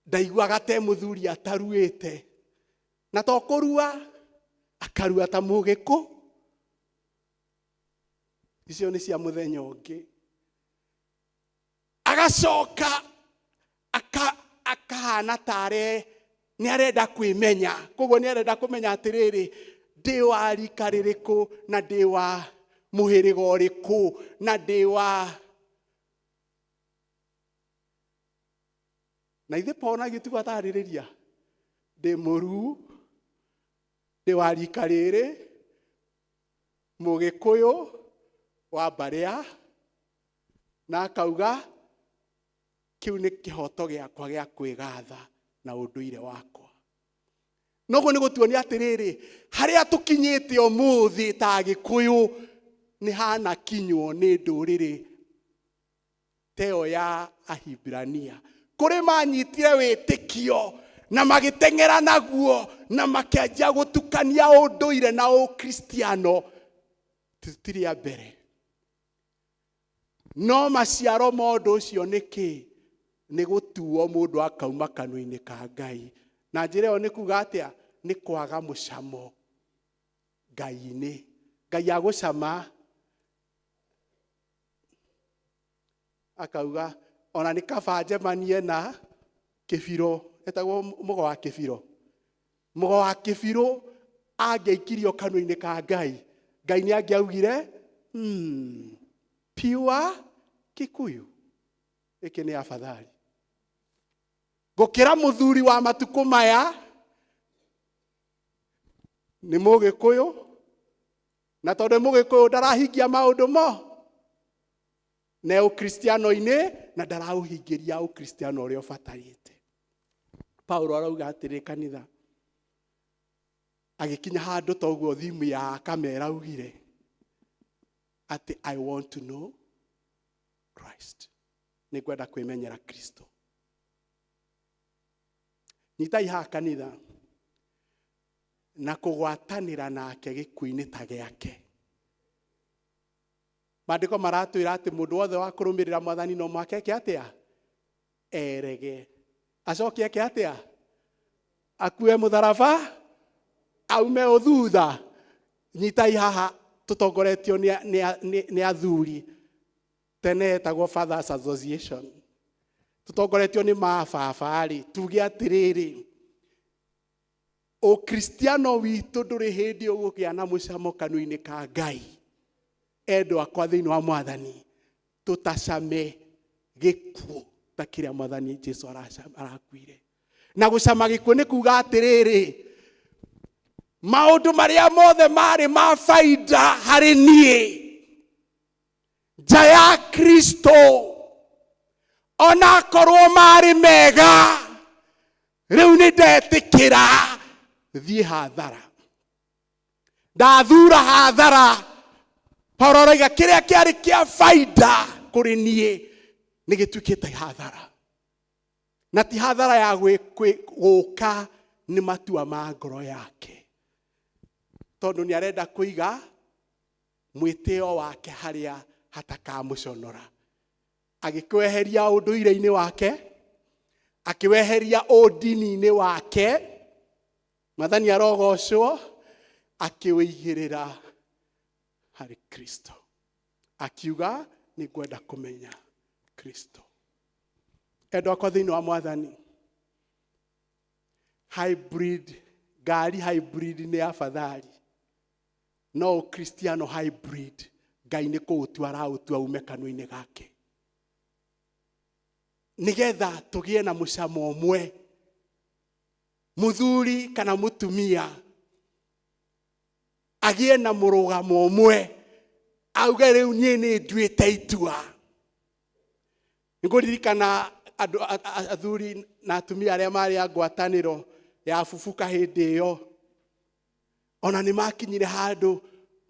S9: ndaiguaga te mũthuri ataruĩte, na to kũrua akarua ta Mũgĩkũyũ. Icio nĩ cia mũthenya ũngĩ. Agacoka akahana tare nĩ arenda kwĩmenya. Koguo nĩ arenda kũmenya atĩrĩrĩ, ndĩ wa rika rĩrĩkũ na ndĩ wa mũhĩrĩga ũrĩkũ na ndĩ wa... Na ithe Paulo agĩtuga atarĩrĩria, ndĩ mũruu, ndĩ wa rika rĩrĩ, Mũgĩkũyũ wa Mbarĩa, na akauga kĩu nĩ kĩhoto gĩakwa gĩa kwĩgatha na ũndũire wakwa. Noguo nĩ gũtuonia atĩrĩrĩ, harĩa tũkinyĩte ũmũthĩ ta Agĩkũyũ nĩ hanakinywo nĩ ndũrĩrĩ teo ya Ahibirania. Kũrĩ manyitire wĩtĩkio na magĩteng'era naguo na makĩanjia gũtukania ũndũire na ũkristiano, tũtirĩ a mbere. No maciaro ma ũndũ ũcio nĩkĩ? Nĩ gũtuo mũndũ akauma kanua-inĩ ka Ngai. Na njĩra ĩyo nĩ kuuga atĩa? Nĩ kwaga mũcamo Ngai-inĩ. Ngai agũcama akauga ona nĩ kaba njemanie na Kĩbirũ, etagwo Mũgo wa Kĩbirũ. Mũgo wa Kĩbirũ angĩaikirio kanua-inĩ ka Ngai, Ngai nĩ angĩaugire pure Kikuyu, ĩkĩ nĩ afadhali gũkĩra mũthuri wa matukũ maya nĩ Mũgĩkũyũ, na tondũ Mũgĩkũyũ ndarahingia maũndũ mo na ũkristiano-inĩ na ndaraũhingĩria ũkristiano ũrĩa ũbatarĩte. Paulo arauga atĩrĩ kanitha, agĩkinya handũ toguo thimu ya kamera augire atĩ I want to know Christ. Nĩ kwenda kwĩmenyera Kristo. Nyitai haha kanitha na kũgwatanĩra nake gĩkuũ-inĩ ta gĩake. Maandĩko maratwĩra atĩ mũndũ wothe wa kũrũmĩrĩra Mwathani no mũhaka eke atĩa? Erege. Acoke eke atĩa? Akue mũtharaba, aume ũthutha. Nyitai haha tũtongoretio nĩ athuri. Tene etagwo Fathers Association. Tũtongoretio nĩ mababa-rĩ, tuge atĩrĩrĩ, ũkristiano witũ ndũrĩ hĩndĩ ũgũgĩa na mũcamo kanua-inĩ ka Ngai. Endwa akwa thĩinĩ wa Mwathani, tũtacame gĩkuũ ta kĩrĩa Mwathani Jesũ arakuire. Na gũcama gĩkuũ nĩ kuuga atĩrĩrĩ, maũndũ marĩa mothe marĩ ma faida harĩ niĩ nja ya Kristo, ona korwo marĩ mega, rĩu nĩ ndetĩkĩra thiĩ hathara. Ndathura hathara. Paulo arauga kĩrĩa kĩarĩ kĩa faida kũrĩ niĩ nĩ gĩtuĩkĩte hathara. Na ti hathara ya gũka, nĩ matua ma ngoro yake. Tondũ nĩ arenda kũiga mwĩtĩo wake harĩa hatakamũconora. Agĩkweheria ũndũire-inĩ wake, akĩweheria ũndini-inĩ wake, Mwathani arogocwo, akĩwĩigĩrĩra harĩ Kristo. Akiuga nĩ ngwenda kũmenya Kristo. Endwa kwa thĩinĩ wa Mwathani, ngari hybrid nĩ afadhali, no Kristiano hybrid Ngai nĩ kũũtua araũtua ume kanua-inĩ gake, nĩgetha tũgĩe na mũcamo ũmwe, mũthuri kana mũtumia agĩe na mũrũgamo ũmwe, auge rĩu niĩ nĩ nduĩte itua. Nĩngũririkana athuri na atumia arĩa marĩ a ngwatanĩro ya Fufuka hĩndĩ ĩyo, ona nĩ makinyire handũ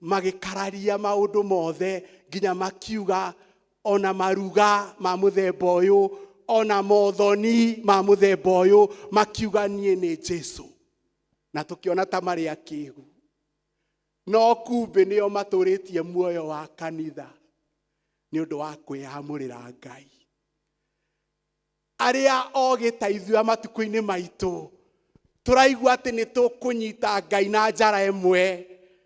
S9: magĩkararia maũndũ mothe, nginya makiuga ona maruga ma mũthemba ũyũ, ona mothoni ma mũthemba ũyũ, makiuga niĩ nĩ Jesũ, na tũkĩona ta marĩ akĩĩgu. No kumbe nĩo matũrĩtie muoyo wa kanitha nĩ ũndũ wa kwĩyamũrĩra Ngai. Arĩa ogĩ ta ithuĩ matukũ-inĩ maitũ tũraigua atĩ nĩ tũkũnyita Ngai na njara ĩmwe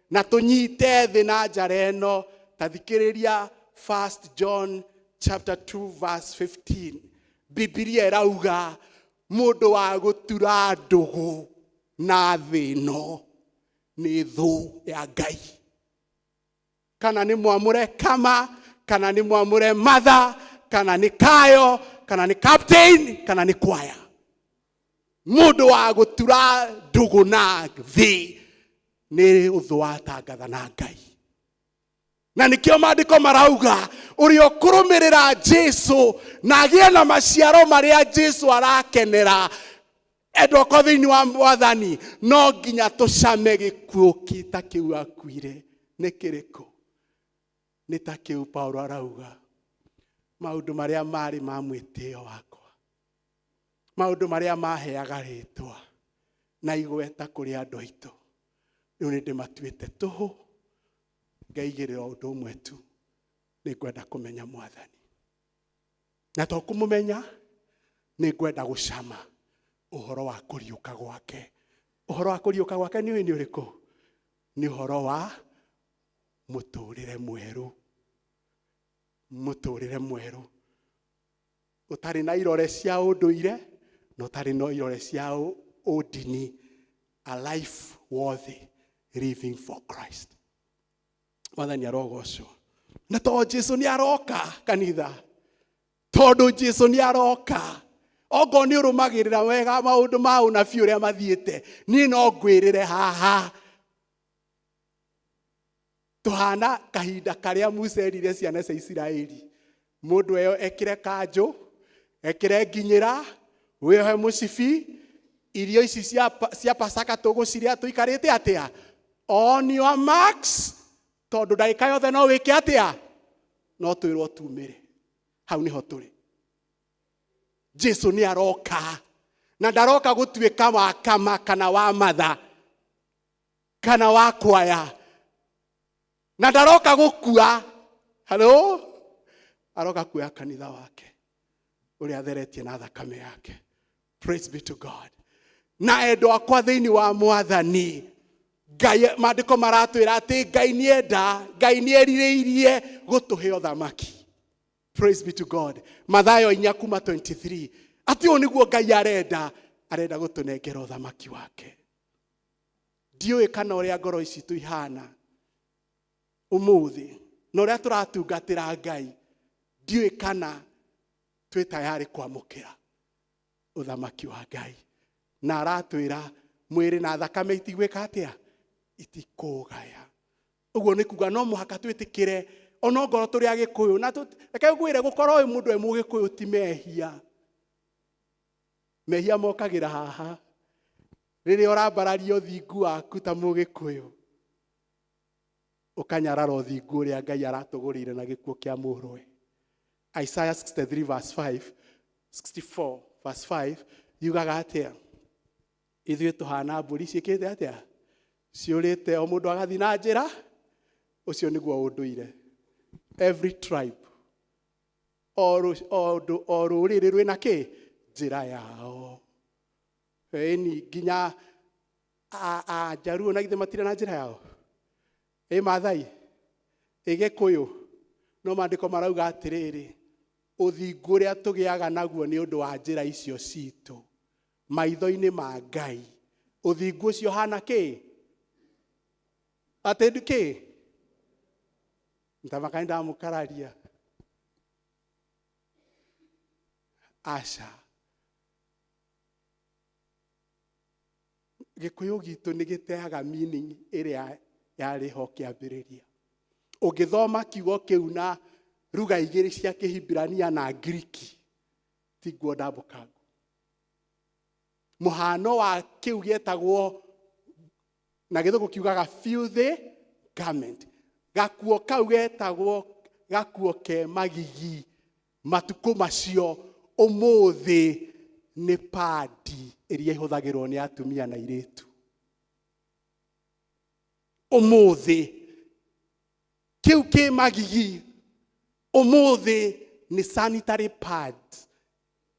S9: na tũnyite thĩ na njara ĩno. Ta thikĩrĩria 1 John chapter 2 verse 15. Biblia ĩrauga mũndũ wa gũtura ndũgũ na thĩ ĩno nĩ thũ ya Ngai. Kana nĩ mwamũre Kama, kana nĩ mwamũre Matha, kana nĩ Kayo, kana nĩ Captain, kana nĩ Kwaya, mũndũ wa gũtura ndũgũ na thĩ nĩ ũthũ wa tangatha na Ngai. Na nĩkĩo maandĩko marauga ũrĩa ũkũrũmĩrĩra Jesũ na agĩe na maciaro marĩa Jesũ arakenera. Endwa kwa thĩinĩ wa Mwathani, no nginya tũcame gĩkuũ ta kĩu akuire. Nĩ kĩrĩkũ? Nĩ ta kĩu Paulo arauga, maũndũ marĩa marĩ ma mwĩtĩo wakwa, maũndũ marĩa maheaga rĩtwa na igweta kũrĩ andũ aitũ, rĩu nĩ ndĩmatuĩte tũhũ, ngaigĩrĩra ũndũ ũmwe tu, nĩ ngwenda kũmenya Mwathani. Na to kũmũmenya, nĩ ngwenda gũcama ũhoro wa kũriũka gwake. Ũhoro wa kũriũka gwake nĩ ũrĩkũ? Nĩ ũhoro wa mũtũũrĩre mwerũ. Mũtũũrĩre mwerũ ũtarĩ na irore cia ũndũire na ũtarĩ na irore cia ũndini. A life worthy living for Christ. Mwathani arogocwo. Na tondũ Jesũ nĩ aroka kanitha, tondũ Jesũ nĩ aroka, ongo nĩ ũrũmagĩrĩra wega maũndũ ma ũnabii ũrĩa mathiĩte, niĩ no ngwĩrĩre haha tũhana kahinda karĩa Musa erire ciana cia Isiraeli, mũndũ ĩyo ekĩre kanjũ, ekĩre nginyĩra, wĩohe mũcibi, irio ici cia Pasaka tũgũcirĩa tũikarĩte atĩa? On your marks, tondũ ndagĩka yothe no wĩke atĩa? No twĩrwo tumĩre. Hau nĩho tũrĩ. Jesũ nĩ aroka, na ndaroka gũtuĩka wa Kama kana wa Matha kana wa Kwaya, na ndaroka gũkua. Hello? Aroka kuoya kanitha wake ũrĩa atheretie na thakame yake. Praise be to God. Na endwa kwa thĩinĩ wa Mwathani, Ngai, maandĩko maratwĩra atĩ Ngai nĩ erirĩirie gũtũhe ũthamaki. Praise be to God. Mathayo 4:23. Atĩ ũũ nĩguo Ngai arenda gũtũnengera ũthamaki wake. Ndiũĩ kana ũrĩa ngoro ici ihana ũmũthĩ, na ũrĩa tũratungatĩra Ngai, ndiũĩ kana twĩ tayari kwamũkĩra ũthamaki wa Ngai. Na aratwĩra mwĩrĩ na thakame itigwĩka atĩa? Itikũgaya. Ũguo nĩ kuga no mũhaka twĩtĩkĩre ona ngoro tũrĩ Agĩkũyũ, na reke ngwĩre gũkorwo wĩ mũndũ Mũgĩkũyũ ti mehia. Mehia mokagĩra haha rĩrĩa ũrambararia ũthingu waku ta Mũgĩkũyũ, ũkanyarara ũthingu ũrĩa Ngai aratũgũrĩire na gĩkuũ kĩa mũrũwe. Isaiah 63 verse 5, 64 verse 5 yugaga atĩa? Ithuĩ tũhana mbũri ciĩkĩte atĩa? Ciũrĩte o mũndũ agathiĩ na njĩra. Ũcio nĩguo ũndũire. Every tribe, o rũrĩrĩ rwĩna kĩ? Njĩra yao. Ĩni nginya Jaruo na ithe matirĩ na njĩra yao. Maathai, Gĩkũyũ no maandĩko marauga atĩrĩrĩ, ũthingu ũrĩa tũgĩaga naguo nĩ ũndũ wa njĩra icio citũ maitho-inĩ ma Ngai. Ũthingu ũcio hana kĩ? Atĩ kĩ? Ntamakaini ndamũkararia. Aca. Gĩkũyũ gitũ nĩ gĩteaga meaning ĩrĩa yarĩ ho kĩambĩrĩria. Ũngĩthoma kiugo kĩu na lugha igĩrĩ cia Kĩhibirania na Ngiriki, tiguo ndambũkangu. Mũhano wa kĩu gĩetagwo na gĩthũngũ kiugaga filthy garment. Gakuo kau getagwo gakuo ke magigi. Matukũ macio ũmũthĩ nĩ padi ĩrĩa ihũthagĩrwo nĩ atumia na airĩtu. Ũmũthĩ kĩu kĩ magigi, ũmũthĩ nĩ sanitary pads.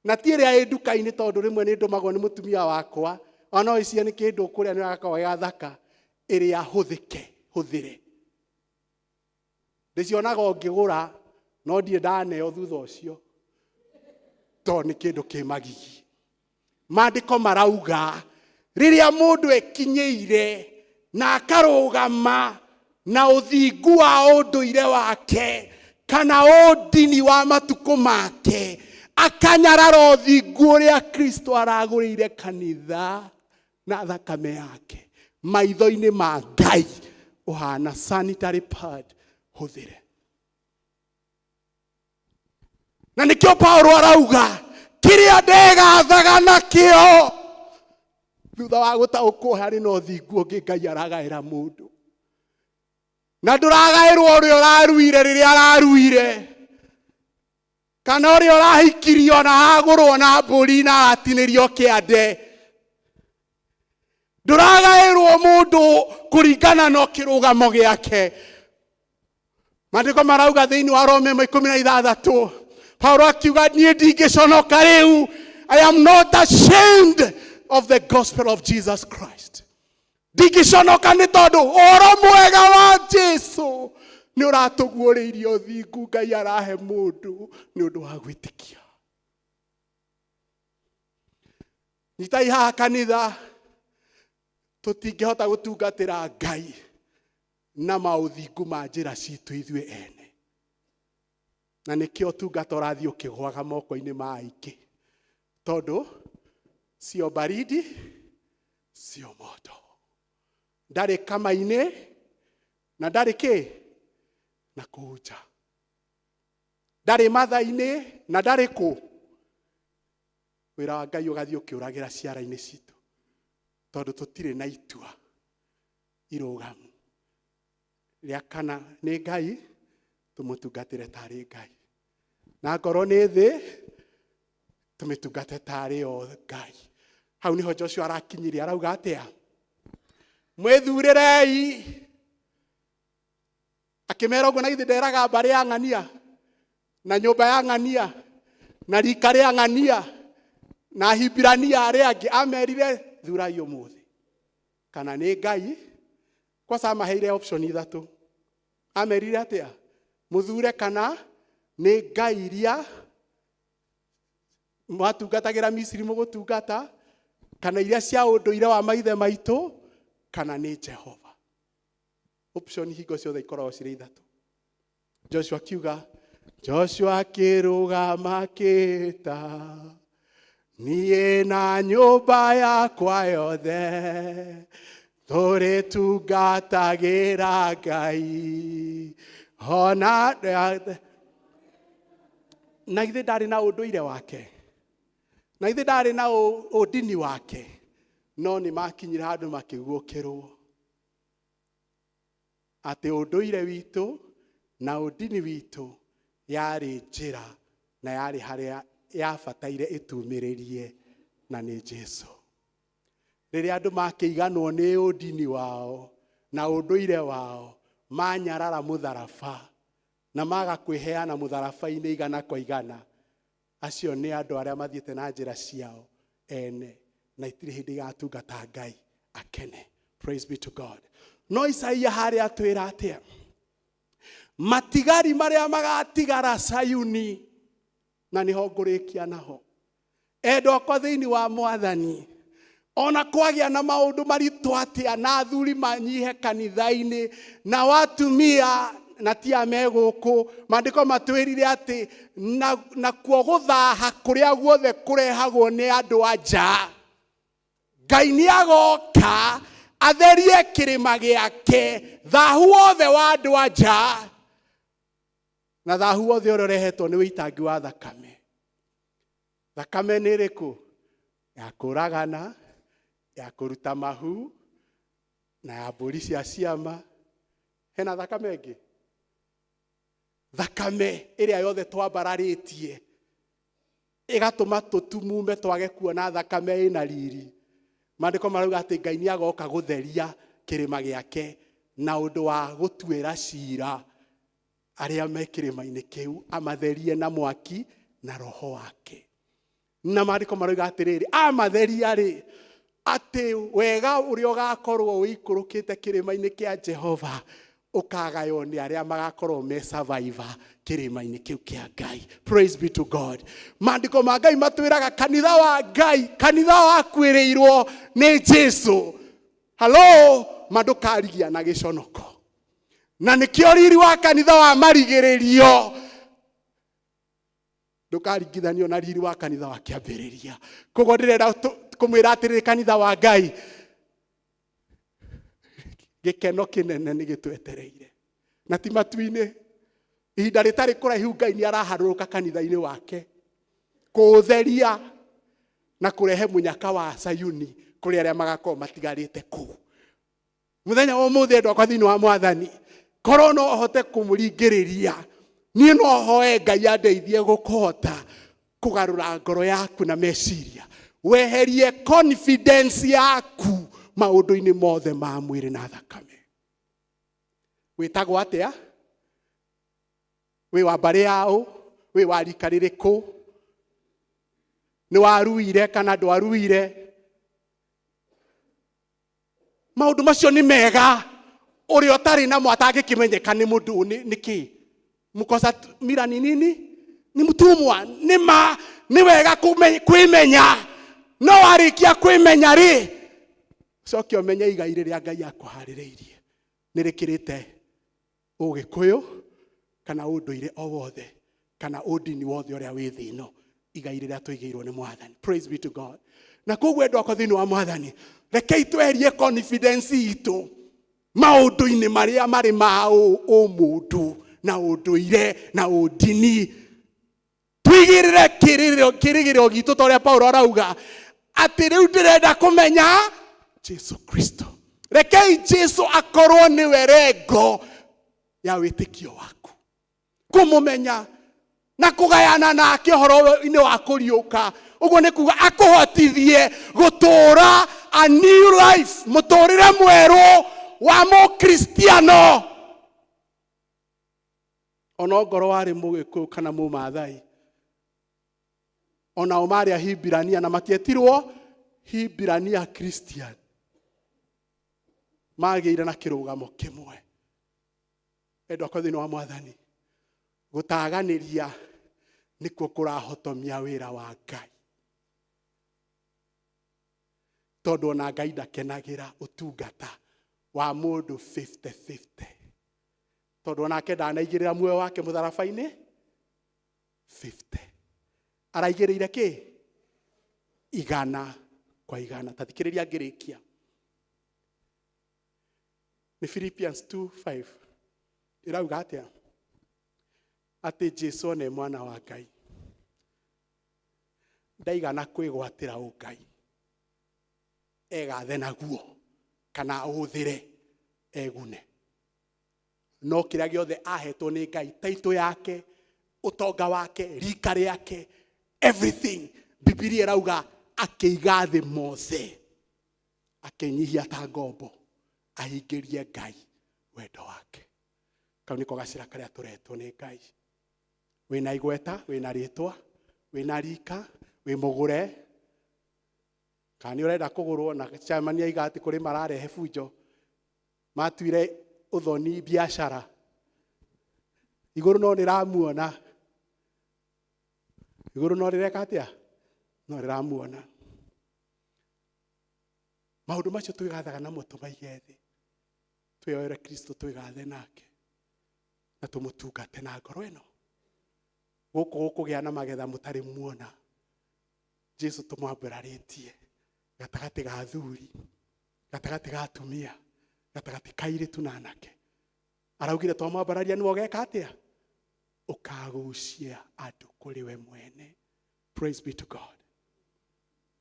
S9: Na ti ĩrĩa ĩ nduka-inĩ tondũ rĩmwe nĩ ndũmagwo nĩ mũtumia wakwa, ona no icio nĩ kĩndũ kũrĩa nĩ agakorwo gathaka, ĩrĩa hũthĩre. Ndĩcionaga ũngĩgũra, no ndirĩ ndaneo thutha ũcio, tondũ nĩ kĩndũ kĩ magigi. Maandĩko marauga rĩrĩa mũndũ ekinyĩire na akarũgama na ũthingu wa ũndũire wake kana ũndini wa matukũ make, akanyarara ũthingu ũrĩa Kristo aragũrĩire kanitha na thakame yake, maitho-inĩ ma Ngai ũhana sanitary pad hũthĩre. Na nĩkĩo Paulo arauga kĩrĩa ndegathaga nakĩo thutha wa gũtaũkwo harĩ na ũthingu ũngĩ Ngai aragaĩra mũndũ. Na ndũragaĩrwo ũrĩa ũraruire rĩrĩa araruire, kana ũrĩa ũrahikirio na agũrwo na mbũri na atinĩrio kĩande. Ndũragaĩrwo mũndũ kũringana na kĩrũgamo gĩake. Maandĩko marauga thĩinĩ wa Rome 16, Paulo akiuga niĩ ndingĩconoka rĩu, I am not ashamed of the gospel of Jesus Christ. Ndingĩconoka nĩ tondũ ũhoro mwega wa Jesũ nĩ ũratũguũrĩirie ũthingu Ngai arahe mũndũ nĩ ũndũ wa gwĩtĩkia. Nyitai haha kanitha, tũtingĩhota gũtungatĩra Ngai na maũthingu ma njĩra citũ ithuĩ ene. Na nĩkĩo ũtungata ũrathiĩ ũkĩgwaga moko-inĩ ma aingĩ, tondũ sio baridi sio moto, ndarĩ kama-inĩ na ndarĩ kĩ na kũnja, ndarĩ matha-inĩ na ndarĩ kũ. Wĩra wa Ngai ũgathiĩ ũkĩũragĩra ciara-inĩ citũ, tondũ tũtirĩ na itua irũgamu rĩa kana nĩ Ngai tũmũtungatĩre tarĩ Ngai, na ngoro nĩ thĩ tũmĩtungate tarĩ o Ngai. Hau niho Joshua arakinyirie, arauga atĩa? Mwĩthurĩrei. Akĩmera ũguo na ithe nderaga mbarĩ ya ng'ania na nyũmba ya ng'ania na rika rĩa ng'ania na Ahibirania arĩa angĩ, amerire thurai ũmũthĩ. Kana nĩ Ngai, kwaca amaheire option ithatũ. Amerire atĩa? Mũthure kana nĩ Ngai iria mwatungatagĩra Misiri mũgũtungata, kana iria cia ũndũire wa maithe maitũ, kana nĩ Jehova. Option hingo ciothe ikoragwo cirĩ ithatũ. Joshua akiuga, Joshua akĩrũgama akĩĩta, niĩ na nyũmba yakwa yothe tũrĩtungatagĩra Ngai. Ona na ithe ndarĩ na ũndũire wake, na ithe ndarĩ na ũndini wake, no nĩ makinyire handũ makĩguũkĩrwo atĩ ũndũire witũ na ũndini witũ yarĩ njĩra na yarĩ harĩa yabataire ĩtumĩrĩrie, na nĩ Jesũ. Rĩrĩa andũ makĩiganwo nĩ ũndini wao na ũndũire wao, manyarara mũtharaba na maga kwĩheana mũtharaba-inĩ igana kwa igana, acio nĩ andũ arĩa mathiĩte na njĩra ciao ene na itirĩ hĩndĩ igatungata Ngai akene. Praise be to God. No Isaia harĩa atwĩra atĩa? matigari maria magatigara Sayuni, na niho ngũrĩkia naho. Endwa kwa thĩinĩ wa Mwathani, ona kwagĩa na maũndũ maritũ atĩa na athuri manyihe kanitha-inĩ na watumia na tia megũkũ, maandĩko matwĩrire atĩ na kuo gũthaha kũrĩa guothe kũrehagwo nĩ andũ a nja, Ngai nĩagoka atherie kĩrĩma gĩake thahu wothe wa andũ a nja, na thahu wothe ũrĩa ũrehetwo nĩ wĩitangi wa thakame. Thakame nĩ ĩrĩkũ? Ya kũragana, ya kũruta mahu, na ya mbũri cia ciama. Hena thakame ĩngĩ? Thakame ĩrĩa yothe twambararĩtie ĩgatũma tũtumume twage kuona thakame ĩna riri. Maandĩko marauga atĩ Ngai nĩagoka gũtheria kĩrĩma gĩake na ũndũ wa gũtuĩra ciira arĩa me kĩrĩma-inĩ kĩu, amatherie na mwaki na roho wake. Na maandĩko marauga atĩrĩrĩ, amatheria rĩ, atĩ wega ũrĩa ũgakorwo ũikũrũkĩte kĩrĩma-inĩ kĩa Jehova ũkagaywo nĩ arĩa magakorwo me survivor kĩrĩma-inĩ kĩu kĩa Ngai. Praise be to God. Maandĩko ma Ngai matwĩraga kanitha wa Ngai, kanitha wakuĩrĩirwo nĩ Jesu. Hello, mandũkarigia na gĩconoko. Na nĩkĩo riri wa kanitha wa marigĩrĩrio ndũkaringithanio na riri wa kanitha wa kĩambĩrĩria. Koguo ndĩrenda kũmwĩra atĩrĩrĩ, kanitha wa Ngai, gĩkeno kĩnene nĩ gĩtwetereire. Na ti matu-inĩ, ihinda rĩtarĩ kũraihu Ngai nĩaraharũrũka kanitha-inĩ wake kũũtheria na kũrehe mũnyaka wa Sayuni kũrĩ arĩa magakorwo matigarĩte kũu. Mũthenya wa ũmũthĩ endwa kwa thĩinĩ wa Mwathani, korwo no hote kũmũringĩrĩria, niĩ no hoe Ngai andeithie gũkũhota kũgarũra ngoro yaku na meciria, weherie confidence yaku maũndũ-inĩ mothe ma mwĩrĩ na thakame. Wĩtagwo atĩa? Wĩ wa mbarĩ yaũ? Wĩ wa rika rĩrĩkũ? Nĩ waruire kana ndwaruire? Maũndũ macio nĩ mega. Ũrĩa ũtarĩ namo atangĩkĩmenyeka nĩ mũndũ nĩkĩ? Mkosa mira ni nini? Ni mtumwa. Ni wega kwĩmenya. No warĩkia kwĩmenya rĩ, cokia ũmenye igai rĩrĩa Ngai akũharĩrĩirie nĩ rĩkĩrĩte ũgĩkũyũ kana ũndũire o wothe kana ũndini wothe ũrĩa wĩ thĩ ĩno, igai rĩrĩa tũigĩirwo nĩ Mwathani. Praise be to God. Na koguo endwa kwa thĩinĩ wa Mwathani, rekei tweherie confidence itũ maũndũ-inĩ marĩa marĩ ma ũmũndũ na ũndũire na ũndini. Tuigĩrĩre kĩrĩgĩrĩro gitũ ta ũrĩa Paulo arauga atĩ rĩu ndĩrenda kũmenya Jesu Kristo. Rekei Jesu akorwo nĩwe rengo ya wĩtĩkio waku. Kũmũmenya na kũgayana nake ũhoro-inĩ wa kũriũka. Ũguo nĩ kuga akũhotithie gũtũũra a new life, mũtũũrĩre mwerũ wa mũkristiano. Ona ngoro warĩ Mũgĩkũyũ kana Mũmaathai, onao marĩ Ahibirania na matietirwo Hibirania Christian, magĩire na kĩrũgamo kĩmwe. Endwa kwa thĩinĩ wa Mwathani, gũtaganĩria nĩkuo kũrahotomia wĩra wa Ngai. Tondũ ona Ngai ndakenagĩra ũtungata wa mũndũ 50-50. Tondũ onake ndanaigĩrĩra muoyo wake mũtharaba-inĩ 50. Araigĩrĩire kĩ? 100%. Tathikĩrĩria ngĩrĩkia. Nĩ Philippians 2:5. Irauga atĩa? Atĩ Jesu nĩ mwana wa Ngai. Ndaigana kwĩgwatĩra ũngai. Egathe naguo kana ũhũthĩre egune. No kĩrĩa gĩothe ahetwo nĩ Ngai, taitũ yake, ũtonga wake, rika rĩake, everything. Biblia irauga akĩiga thĩ mothe, akĩnyihia ta ngombo, ahingĩrie Ngai wendo wake. Kau nĩko gacĩra karĩa tũretwo nĩ Ngai. Wĩna igweta, wĩna rĩtwa, wĩna rika, wĩ mũgũre, kana nĩ ũrenda kũgũrwo na Chairman aiga atĩ kũrĩ mararehe bunjo, matuire ũthoni biashara. iguru no riramuona, iguru no rireka atia, no riramuona. Maundu macio twigathaga namo tumaige thi, twioere Kristo twigathe nake na tumutungate na ngoro ino. Guku gukugia na magetha mutari muona, Jesu tumwambiraritie gatagati ga athuri, gatagati ga atumia, gatagati ka airitu na anake. Araugire twamwambararia niwe ugeka atia, ukagucia andu kuri we mwene. Praise be to God.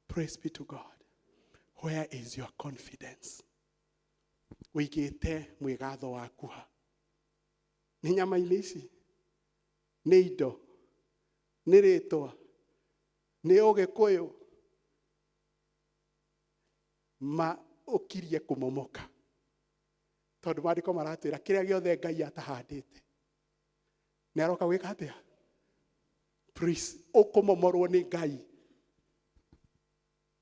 S9: Praise be to God. Where is your confidence? Wigite mwigatho waku ha? Ni nyama-ini ici, ni indo, ni ritwa, ni ugikuyu, ma ukirie kumomoka. Tondu maandiko maratwira kiria giothe Ngai atahandite ni aroka gwika atia. Please, ukumomorwo ni Ngai.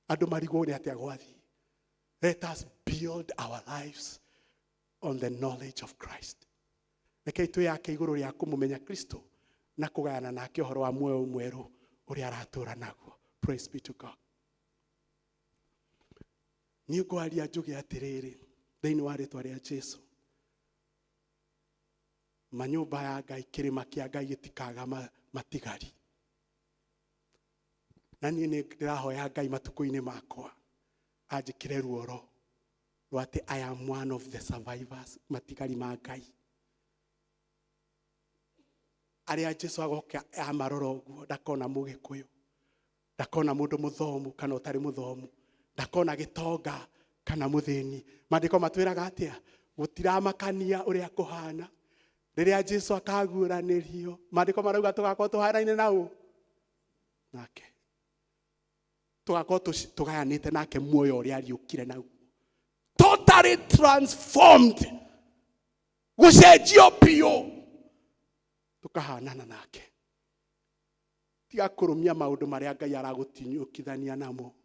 S9: Andu marigwo ni atia gwathi. Let us build our lives on the knowledge of Christ. Rekei twiyake iguru ria kumumenya Kristo na kugayana nake uhoro wa muoyo mweru uria aratura naguo. Praise be to God. Ni ngwaria njuge atiriri thiini wa ritwa ria Jesu. Manyumba ya Ngai, kirima kia Ngai gitikaga matigari. Na niĩ nĩ ndĩrahoya Ngai matuko-inĩ makwa anjĩkĩre ruoro rwa atĩ I am one of the survivors, matigari ma Ngai. Arĩa Jesu agoka amarora ũguo, ndakona Mũgĩkũyũ, ndakona mũndũ mũthomu kana ũtarĩ mũthomu, ndakona gĩtonga kana mũthĩni. Maandĩko matwĩraga atĩa? Gũtiramakania ũrĩa kũhana. Rĩrĩa Jesu akaguũranĩrio, maandĩko marauga tũgakorwo tũhanaine na ũ? Nake. Tugakorwo tugayanĩte nake muoyo ũrĩa ariũkire naguo. Totally transformed. Gũcenjio biũ. Tukahanana nake. Tiga kũrũmia maũndũ marĩa Ngai aragũtinyũkithania namo.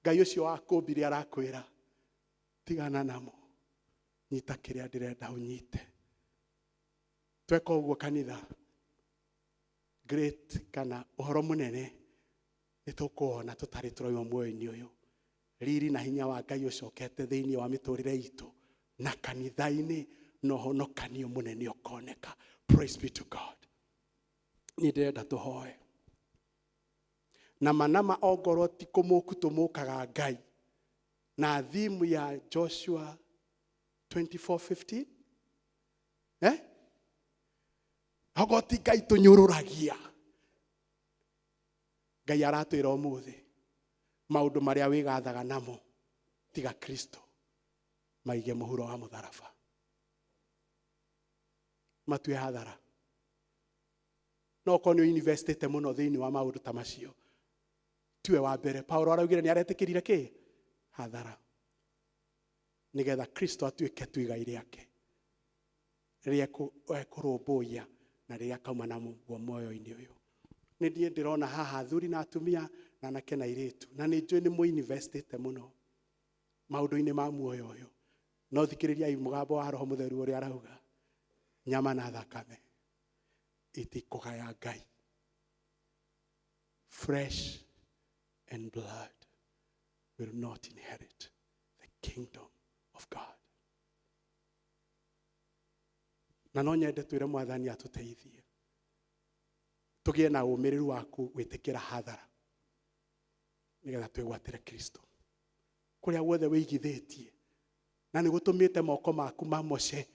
S9: Ngai ũcio wakũmbire arakwĩra tigana namo. Nyita kĩrĩa ndĩrenda ũnyite. Tweka ũguo kanitha. Great kana ũhoro mũnene nĩtũkuona tũtarĩ tũrauma muoyo-inĩ ũyũ. Riri na hinya wa Ngai ũcokete thĩinĩ wa mĩtũrĩre itũ na kanitha-inĩ na ũhonokanio mũnene ũkoneka. Praise be to God. Nĩ ndĩrenda tũhoe. Nama ongorwo ti kũmũku tũmũkaga Ngai. Na thimu ya Joshua 24:15. Ongorwo ti Ngai tũnyũrũragia. Ngai aratwĩra ũmũthĩ maũndũ marĩa wĩgathaga namo tiga Kristo maige mũhuro wa mũtharaba. Matue hathara. No konyo university mũno thĩinĩ wa maũndũ ta macio. Tiwe wa mbere. Paulo araugire nĩ aretĩkĩrire kĩ? Hathara. Nigetha Kristo atuĩke tu igai rĩake. Rĩrĩa ekũrũmbũiya na rĩrĩa akauma na muoyo-inĩ ũyũ. Nĩ ndiĩ ndĩrona haha athuri na atumia na anake na airĩtu. Na nĩ njũĩ nĩ mũinvestĩte mũno maũndũ-inĩ ma muoyo ũyũ. No thikĩrĩriai mũgambo wa Roho Mũtheru ũrĩa arauga nyama na thakame itikũgaya Ngai. Flesh and blood will not inherit the kingdom of God. Na no nyende twĩre Mwathani atũteithie. Tũgĩe na ũmĩrĩru waku gwĩtĩkĩra hathara. Nĩgetha twĩgwatĩre Kristo. Kũrĩa guothe wĩigithĩtie. Na nĩ gũtũmĩte moko maku mamoce.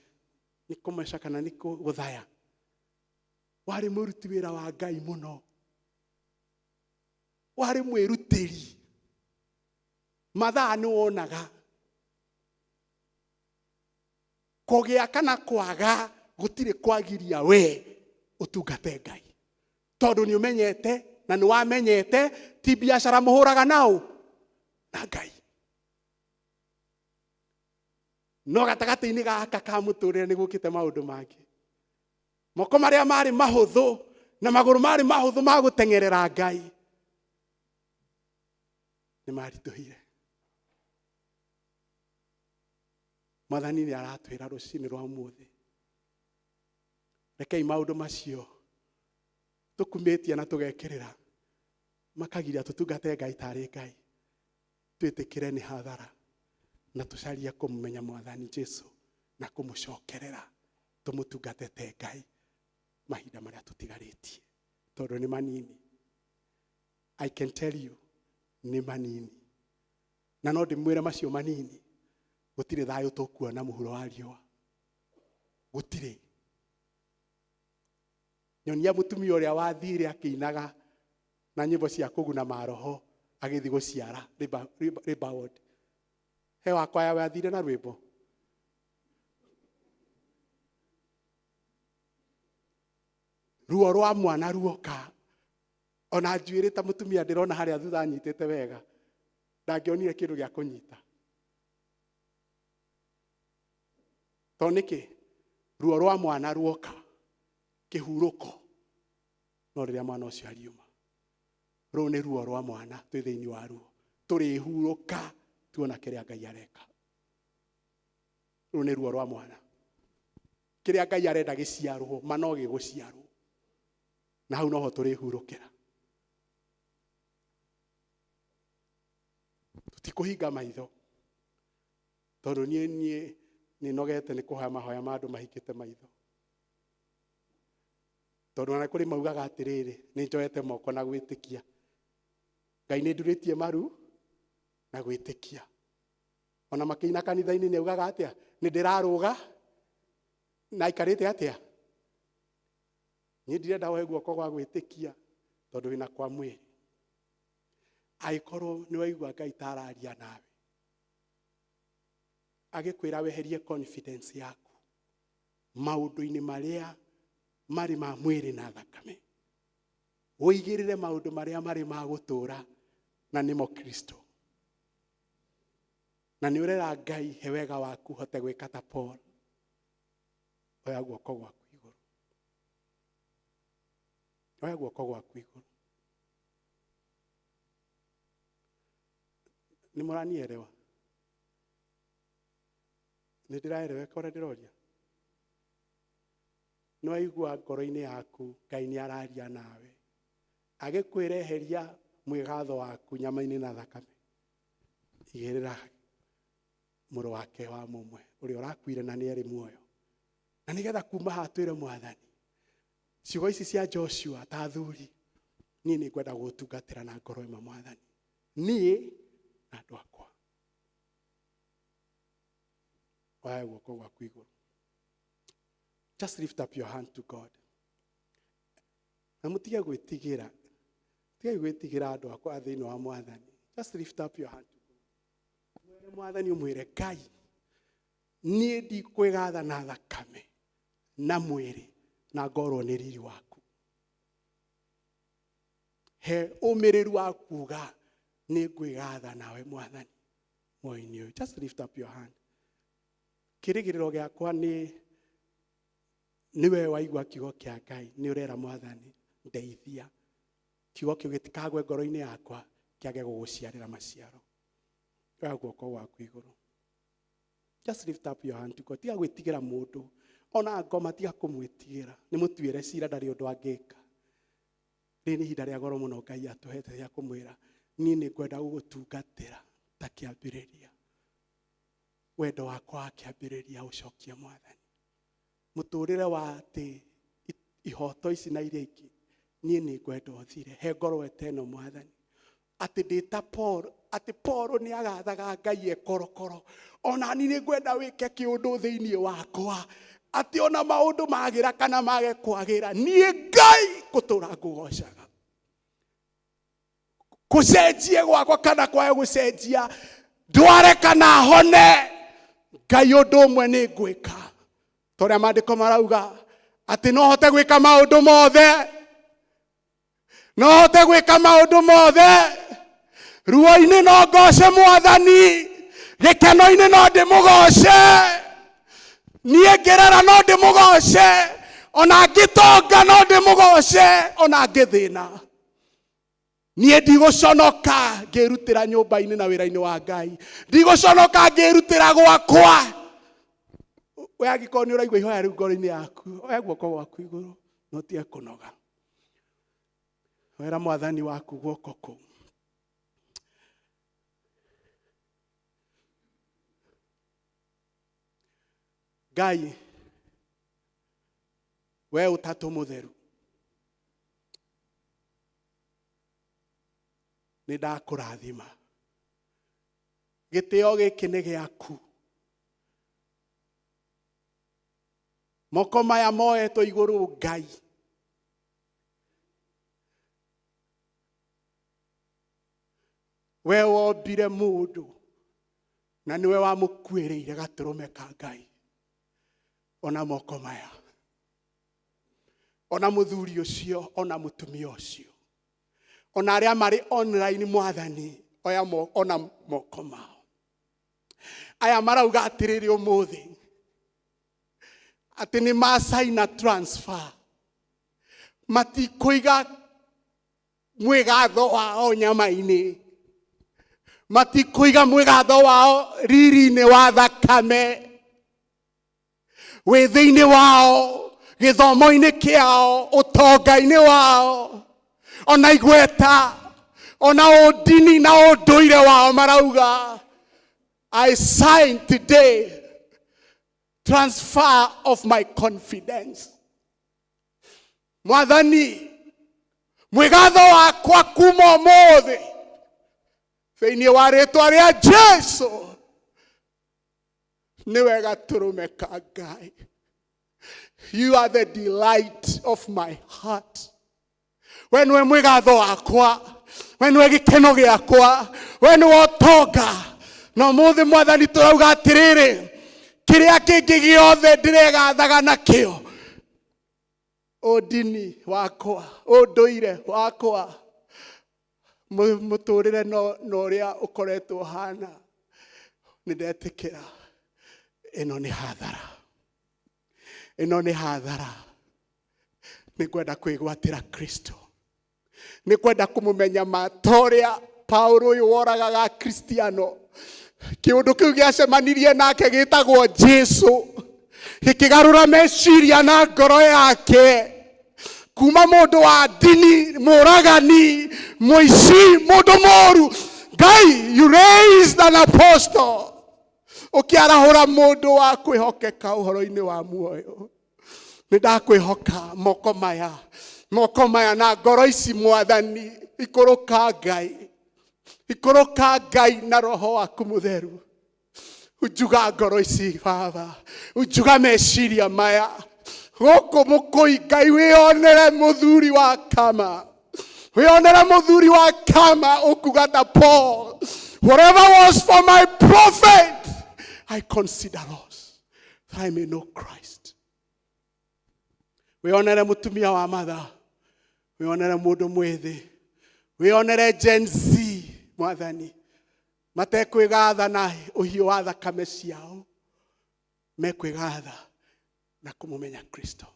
S9: Nĩ kũmoca kana nĩ gũthaya. Warĩ mũruti wĩra wa Ngai mũno. Warĩ mwĩrutĩri. Mathaa nĩ wonaga. Kũgĩa kana kwaga gũtirĩ kwagiria we ũtungate Ngai. Tondũ nĩ ũmenyete na nĩ wamenyete ti biacara mũhũraga nao na Ngai. No gatagatĩ-inĩ gaka ka mũtũrĩre nĩ gũkĩte maũndũ mangĩ. Moko marĩa marĩ mahũthũ na magũrũ marĩ mahũthũ ma gũteng'erera Ngai nĩ maritũhire. Mwathani nĩ aratwĩra rũcinĩ rwa ũmũthĩ rekei maundu macio tukumitie na tugekirira makagiria tutungate Ngai tari Ngai twitikire ni hathara na tucarie kumumenya Mwathani Jesu na kumucokerera tumutungatete Ngai mahinda maria tutigaritie tondu ni manini. I can tell you ni manini, na no ndimwire macio manini gutire thayo tukuona muhuro wa riua gutire. Nyonia mutumia uria wathire akiinaga na nyimbo cia kuguna maroho agithi guciara rebound. He wakwa ya wathire na rwimbo ruo rwa mwana ruoka ona njuire ta mutumia ndirona haria thutha anyitite wega ndangionire kindu gia kunyita to niki ruo rwa mwana ruoka kihuruko no riria mwana ucio ariuma ru ni ruo rwa mwana twi thiini wa ruo turi huruka tuona kiria Ngai areka. Ru ni ruo rwa mwana kiria Ngai arenda giciarwo mano giguciarwo na hau noho turi hurukira. Tutikuhinga maitho tondu nie ni nogete ni kuhoya mahoya ma andu mahikite maitho tondu ona kuri maugaga atiriri ni njoete moko na gwitikia Ngai ni nduritie maru na gwitikia. Ona makiina kanitha-ini ni augaga atia ni ndiraruga na ikarite atia ni ndirenda woe guoko gwa gwitikia tondu wina kwa mwiri. Aikorwo ni waigua Ngai tararia nawe agikwira weherie confidence yaku maundu-ini maria mari ma mwiri na thakame uigirire maundu maria mari ma gutura na nimo Kristo. Na ni urera Ngai he wega waku hote gwika ta Paul. Oya guoko gwaku iguru, oya guoko gwaku iguru. Ni muranielewa? Ni ndiraelewa kora ndiroria? No aigua ngoro-ini yaku Ngai ni araria nawe agikwireheria mwigatho waku nyama-ini na thakame igirira muru wake wa mumwe uri urakwire na ni eri muoyo na nigetha kuma hatwire Mwathani ciugo ici cia Joshua ta thuri ni ngwenda gutungatira na ngoro ima Mwathani ni na andu akwa. Oya guoko gwaku iguru. Just lift up your hand to God. Na mutige gwitigira. Tigai gwitigira andu akwa thiini wa Mwathani. Just lift up your hand to God. Mwere Mwathani umwire Ngai ni ndikwigatha na thakame na mwiri na ngorwo ni riri waku. He umiriru wa kuga ni ngwigatha nawe Mwathani moyo-ini uyu. Just lift up your hand. Kirigiriro giakwa niwe waigua kiugo kia Ngai ni urera Mwathani ndeithia kiugo kiu gitikagwe ngoro-ini yakwa kiage guguciarira maciaro. Oya guoko gwaku iguru. Just lift up your hand to God. Tiga gwitigira mundu ona ngoma tiga kumwitigira ni mutuire cira ndari undu angika. Rini hinda ria goro muno Ngai atuhete ya kumwira ni ngwenda gugutungatira ta kiambiriria wendo wakwa kiambiriria ucokia Mwathani muturire wa ati ihoto ici na iria ingi ni ngwenda uthire he ngoro eteno Mwathani ati ndita Paul ati Paul ni agathaga Ngai ekorokoro ona ni ngwenda wike kiundu thiini wakwa ati ona maundu magira kana mage kwagira ni Ngai gutura ngugocaga kucenjie gwakwa kana kwae gucenjia ndware kana hone Ngai undu umwe ni ngwika toria maandiko marauga ati no hote gwika maundu mothe no hote gwika maundu mothe ruo-ini no ngoce Mwathani gikeno-ini no ndimugoce nie ngirera no ndimugoce ona ngitonga no ndimugoce ona ngithina nie ndiguconoka ngirutira nyumba-ini na wira-ini wa Ngai ndiguconoka ngirutira gwakwa we angĩkorwo nĩ ũraigua ihoya rĩu ngoro-inĩ yaku, oya guoko gwaku igũrũ no tie kũnoga. Wera Mwathani waku guoko kũu. Ngai, we Ũtatũ Mũtheru, nĩ ndakũrathima. Gĩtĩo gĩkĩ nĩ gĩaku. Moko maya moetwo igũrũ Ngai. We wombire mũndũ na niwe wamũkuĩrĩire gatũrũme ka Ngai. Ona moko maya. Ona mũthuri ũcio, ona mũtumia ũcio. Ona arĩa marĩ online Mwathani, ona moko mao. Aya marauga atĩrĩrĩ ũmũthĩ, atĩ nĩ masaina transfer. Matikũiga mwĩgatho wao nyama-inĩ. Matikũiga mwĩgatho wao riri-inĩ wa thakame. Wĩ thĩinĩ wao, gĩthomo-inĩ kĩao, ũtonga-inĩ wao, ona igweta, ona ũndini na ũndũire wao marauga, I sign today transfer of my confidence. Mwathani, mwĩgatho wakwa kuma ũmũthĩ thĩinĩ wa rĩĩtwa rĩa Jesũ nĩwe gatũrũme ka Ngai. You are the delight of my heart. We nĩwe mwĩgatho wakwa, we nĩwe gĩkeno gĩakwa, we nĩwe ũtonga. Na ũmũthĩ Mwathani tũrauga atĩrĩrĩ, kĩrĩa kĩngĩ gĩothe ndĩregathaga nakĩo, ũndini wakwa, ũndũire wakwa, mũtũrĩre na ũrĩa ũkoretwo hana, nĩndetĩkĩra ĩno nĩ hathara. Ĩno nĩ hathara. Nĩngwenda kwĩgwatĩra Kristo. Nĩngwenda kũmũmenya ta ũrĩa Paulo ũyũ woragaga Kristiano. Kĩũndũ kĩu gĩacemanirie nake gĩtagwo Jesũ. Gĩkĩgarũra meciria na ngoro yake. Kuma mũndũ wa ndini, mũragani, mũici, mũndũ mũũru. Ngai, you raised an apostle. Ũkĩarahũra mũndũ wa kwĩhokeka ũhoro-inĩ wa muoyo. Nĩndakwĩhoka moko maya na ngoro ici Mwathani, ikũrũka Ngai. Ikũrũka Ngai na Roho waku Mũtheru. Unjuga ngoro ici Baba. Unjuga meciria maya. Gũkũ mũkũi Ngai wĩonere mũthuri wa kama. Wĩonere mũthuri wa kama ũkuga ta Paul. Whatever was for my profit, I consider loss, that I may know Christ. Wĩonere mũtumia wa matha. Wĩonere mũndũ mwĩthĩ. Wĩonere Gen Z, Mwathani. Matekwĩgatha na ũhiũ wa thakame ciao. Mekwĩgatha na kũmũmenya Kristo.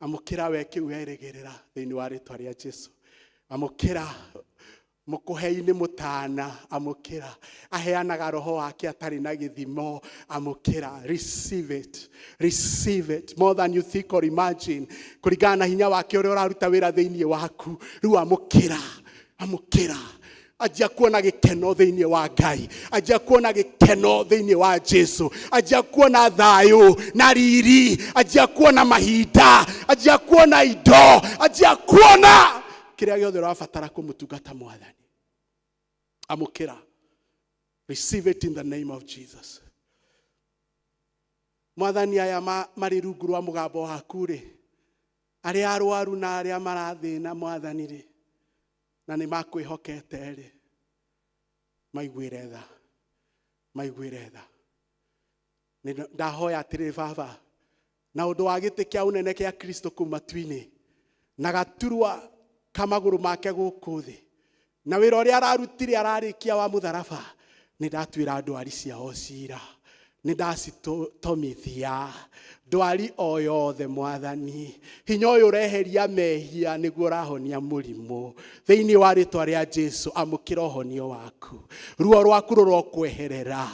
S9: Amũkĩra we kĩu erĩgĩrĩra thĩinĩ wa rĩĩtwa rĩa Jesũ. Amũkĩra mũkũhei-inĩ mũtana, amũkĩra. Aheanaga roho wake atarĩ na gĩthimo, amũkĩra. Receive it. Receive it. More than you think or imagine. Kũringana na hinya wake ũrĩa ũraruta wĩra thĩinĩ waku. Rĩu amũkĩra. Amũkĩra. Ajia kuona gĩkeno thĩinĩ wa Ngai. Ajia kuona gĩkeno thĩinĩ wa Jesũ. Ajia kuona thayũ na riri. Ajia kuona mahinda. Ajia kuona indo. Ajia kuona kĩrĩa gĩothe ũrabatara kũmũtungata Mwathani. Amũkĩra. Receive it in the name of Jesus. Mwathani aya marĩ rungu rwa mũgambo waku rĩ, arĩa arwaru na arĩa marathĩna Mwathani rĩ, na nĩ makwĩhokete rĩ, maiguĩre tha. Maiguĩre tha. Ndahoya atĩrĩ Baba, na ũndũ wa gĩtĩ kĩa ũnene kĩa Kristo kũu matu-inĩ, na gaturwa kamagũrũ make gũkũ thĩ, na wĩra ũrĩa ararutire ararĩkia wa mũtharaba, nĩ ndatuĩra ndwari ciao ciira. Nĩ ndacitomithia ndwari o yothe Mwathani. Hinya ũyũ ũreheria mehia nĩguo ũrahonia mũrimũ. Thĩinĩ wa rĩĩtwa rĩa Jesũ amũkĩra ũhonio waku. Ruo rwaku rũrokweherera.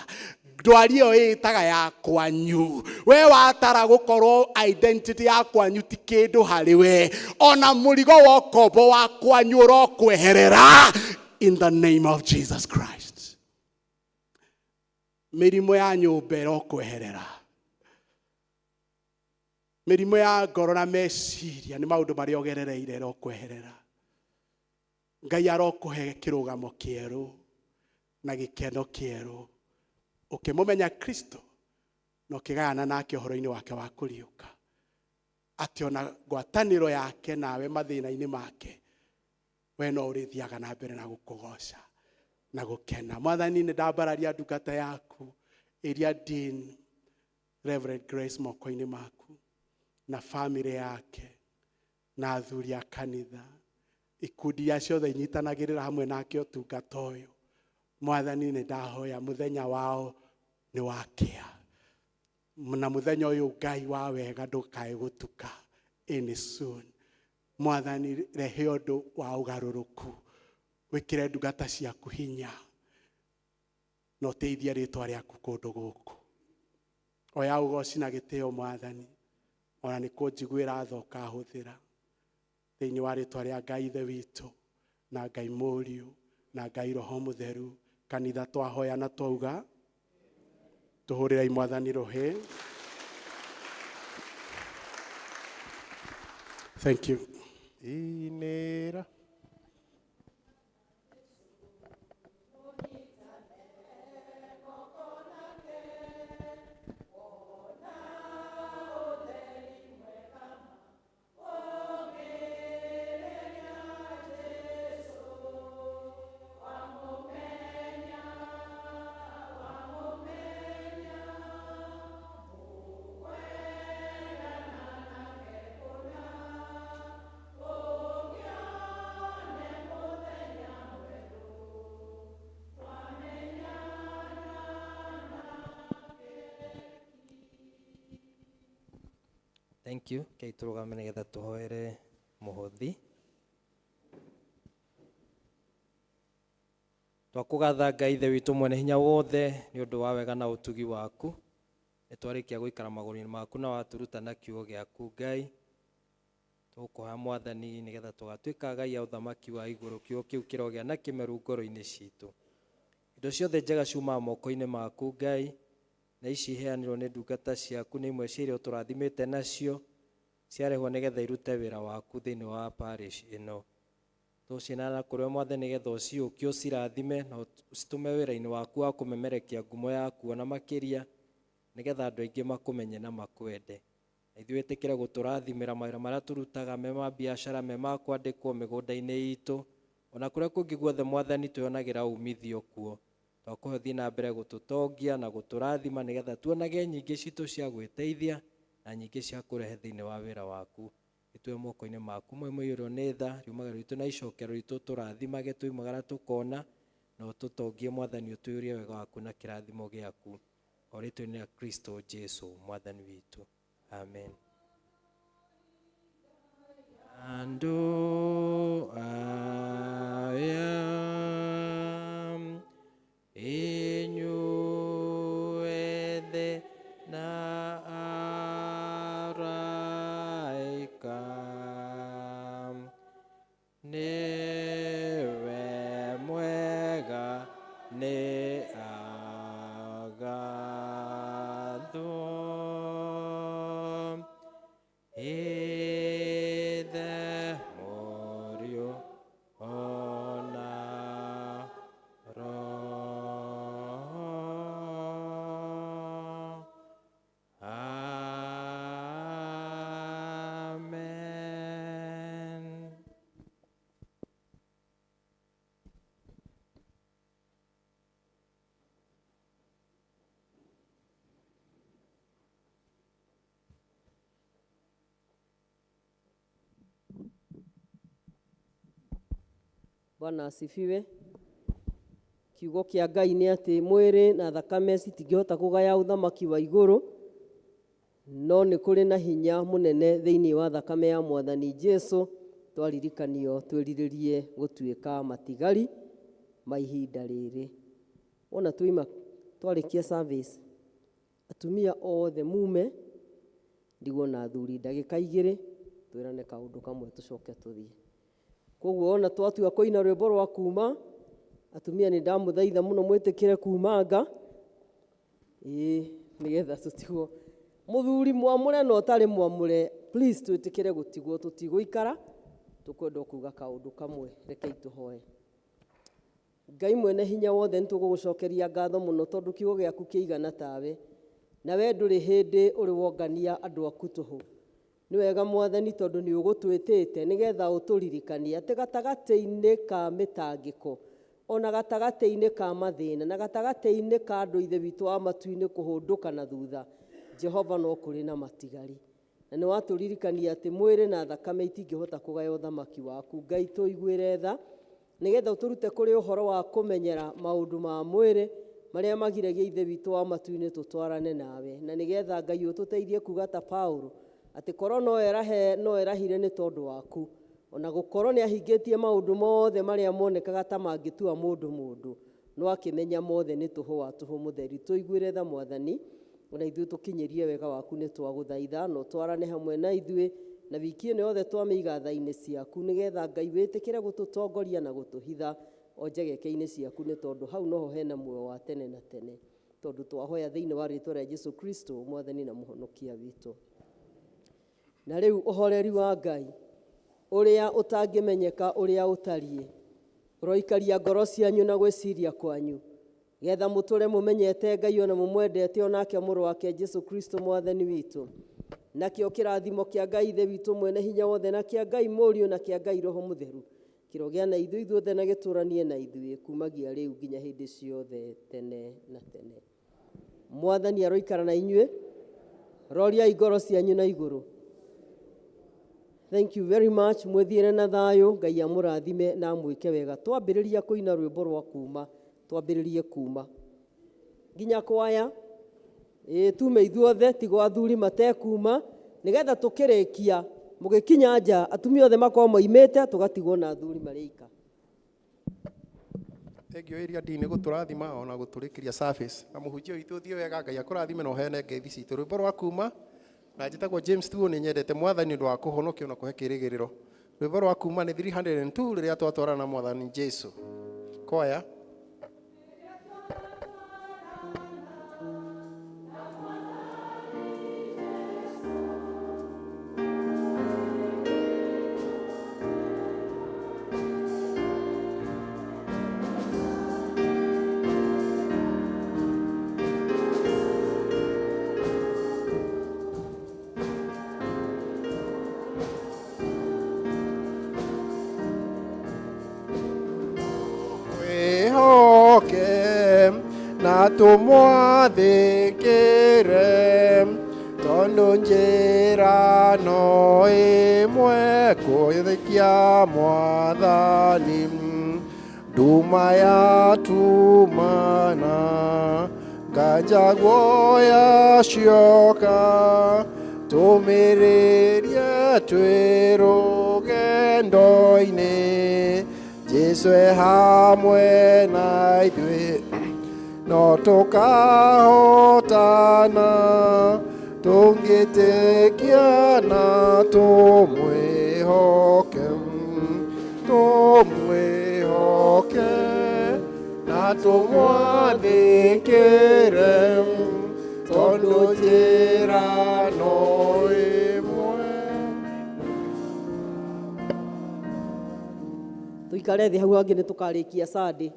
S9: ndwari ĩyo ĩtaga ya kwanyu. We watara gũkorwo identity ya kwanyu ti kĩndũ harĩ we, ona mũrigo wa ũkombo wa kwanyu ũrokweherera in the name of Jesus Christ. Mĩrimũ ya nyũmba ĩrokweherera. Mĩrimũ ya ngoro na meciria nĩ maũndũ marĩa ũgerereire ĩrokweherera. Ngai arokũhe kĩrũgamo kĩerũ na gĩkeno kĩerũ ũkĩmũmenya Kristo na ũkĩgayana nake ũhoro-inĩ wake wa kũriũka, atĩ ona ngwatanĩro yake nawe mathĩna-inĩ make we no ũrĩthiaga na mbere na gũkũgoca na gũkena. Mwathani, nĩ ndambararia ndungata yaku ĩrĩa Dean Reverend Grace moko-inĩ maku na family yake na athuri a kanitha, ikundi ya ciothe inyitanagĩrĩra hamwe nake ũtungata ũyũ. Mwathani, nĩ ndahoya mũthenya wao nĩ wakĩa, na mũthenya ũyũ Ngai wa wega ndũkae gũtuka any soon. Mwathani, rehe ũndũ wa ũgarũrũku, wĩkĩre ndungata ciaku hinya na ũteithie rĩtwa rĩaku kũndũ gũkũ. Oya ũgooci na gĩtĩo Mwathani, ona nĩ kũnjiguĩra tha ũkahũthĩra thĩinĩ wa rĩtwa rĩa Ngai Ithe witũ na Ngai Mũriũ na Ngai Roho Mũtheru. Kanitha twahoya na twauga tũhũrĩrai Mwathani rũhĩ. Thank you.
S2: Inera.
S12: Thank you. Kei tũrũgame nĩgetha tũhoere mũhothi. Twakũgatha Ngai Ithe witũ mwene hinya wothe nĩ ũndũ wa wega na ũtugi waku. Nĩ twarĩkia gũikara magũrũ-inĩ maku na waturuta na kiugo gĩaku Ngai. Tũkũhoya Mwathani nĩgetha tũgatuĩka Ngai ya ũthamaki wa igũrũ, kiugo kĩu kĩrogĩa na kĩmeru ngoro-inĩ citũ. Indo ciothe njega ciumaga moko-inĩ maku Ngai, na ici iheanirwo nĩ ndungata ciaku nĩ imwe cia iria ũtũrathimĩte nacio, ciarehwo nĩgetha irute wĩra waku thĩinĩ wa parish ĩno. Tũcinana kũrĩ Mwathani nĩgetha ũciũkie ũcirathime na ũcitũme wĩra-inĩ waku wa kũmemerekia ngumo yaku ona makĩria, nĩgetha andũ aingĩ makũmenye na makwende. Na ithuĩ wĩtĩkĩre gũtũrathimĩra mawĩra marĩa tũrutaga, me ma biacara, me ma kwandĩkwo mĩgũnda-inĩ itũ, ona kũrĩa kũngĩ guothe Mwathani twĩonagĩra umithio kuo. Twakũhe ũthiĩ na mbere gũtũtongia na gũtũrathima nĩgetha tuonage nyingĩ citũ cia gwĩteithia na nyingĩ cia kũrehe thĩinĩ wa wĩra waku. Gĩtue moko-inĩ maku, mũiyũrwo nĩ tha, riumagĩro ritũ na icokero ritũ, tũrathimage tũimagara tũkona na ũtũtongie Mwathani, ũtũiyũrie wega waku na kĩrathimo gĩaku, o rĩtwa-inĩ rĩa Kristo Jesũ Mwathani witũ. Amen. Andũ aya inyuothe na araika, niwe mwega nĩ agathwo. Ithe Mũriũ ona Roho. Amen.
S1: Bwana asifiwe. Kiugo kĩa Ngai nĩ atĩ mwĩrĩ na thakame citingĩhota kũgaya ũthamaki wa igũrũ, no nĩ kũrĩ na hinya mũnene thĩinĩ wa thakame ya Mwathani Jesũ. Twaririkanio twĩrirĩrie gũtuĩka matigari ma ihinda rĩrĩ. Ona tuima twarikia service atumia othe mume ndigwo na athuri ndagika 2 twirane kaundu kamwe tucoke tuthie koguo ona twatua koina rwimbo rwa kuma atumia ni ndamuthaitha muno mwitikire kumanga nigetha tutigwo muthuri mwamure no tari mwamure please twitikire gutigwo tutiguikara tukwenda kuga kaundu kamwe rekei tuhoe Ngai mwene hinya wothe nitugugucokeria ngatho muno tondu kiugo giaku kiigana tawe na we nduri hindi uri wongania andu aku tuhu ni wega mwathani tondu ni ugutwitite nigetha uturirikania ati gatagati-ini ka mitangiko ona gatagati-ini ka mathina na gatagati-ini ka andu ithe witu wa matu-ini kuhunduka na thutha Jehova no kuri na matigari na ni waturirikania ati mwiri na thakame itingihota kugaya uthamaki waku Ngai tuiguire tha nigetha uturute kuri uhoro wa kumenyera maundu ma mwiri maria magiragia ithe witu wa matu-ini tutwarane nawe na nigetha Ngai ututeithie kuga ta Paulo ati korwo no erahire ni tondu waku ona gukorwo ni ahingitie maundu mothe maria monekaga ta mangitua mundu no akimenya mothe ni tuhu wa tuhu mutheri tuiguire tha mwathani ona ithuĩ tukinyirie wega waku ni twaguthaitha no twarane hamwe na ithuĩ na wiki ĩno yothe twamĩiga tha-inĩ ciaku nigetha Ngai wĩtĩkĩre gututongoria na gutuhitha o njegeke-inĩ ciaku ni tondu hau noho hena muoyo wa tene na tene tondu twahoya thĩinĩ wa rĩtwa rĩa Jesu Kristo mwathani na mũhonokia witũ na rĩu ũhoreri wa Ngai ũrĩa ũtangĩmenyeka ũrĩa ũtariĩ ũroikaria ngoro cianyu na gwĩciria kwanyu getha mũtũre mũmenyete Ngai ona mũmwendete onake mũrũ wake Jesu Kristo mwathani witũ nakĩo kĩrathimo kĩa Ngai ithe witũ mwene hinya wothe na kĩa Ngai mũriũ na kĩa Ngai roho mũtheru kĩrogĩa na ithuothe na gĩtũranie na ithuĩ kumagia rĩu nginya hĩndĩ ciothe tene na tene mwathani aroikara na inyuĩ roria ngoro cianyu na igũrũ. Thank you very much mwethiire na thayo Ngai amũrathime na mwĩke wega twambĩrĩria kũina rwĩmbo rwa kuma twambĩrĩrie kuma nginya kwaya tume ithuothe tigo athuri matekuma nigetha tukĩrĩkia mũgĩkinya nja atumia othe makorwo moimĩte tugatigwo na athuri marĩika.
S2: Tengio ĩria ndini gũtũrathima ona gũtũrĩkĩria service na mũhunjia witũ ũthiĩ wega Ngai akũrathime na ũheane ngeithi citũ rwĩmbo rwa kuma na njĩtagwo James tu nĩ nyendete mwathani ũndũ wa kũhonokia na kũhe kĩrĩgĩrĩro rwĩmbo rwa kuma nĩ 302 rĩrĩa twatwarana na mwathani Jesu kwaya tumwathĩkĩre tondũ njĩra no ĩmwe kũĩthikia mwathani nduma yatumana nganja guoya cioka tũmĩrĩrie twĩ rũgendo-inĩ Jesu e hamwe na ithuĩ no tũkahotana tũngĩtĩkia na tũmwĩhoke na tũmwathĩkĩre tondũ njĩra no ĩmwe.
S1: Tuikare thĩ hau angĩ nĩ tũkarĩkia Sunday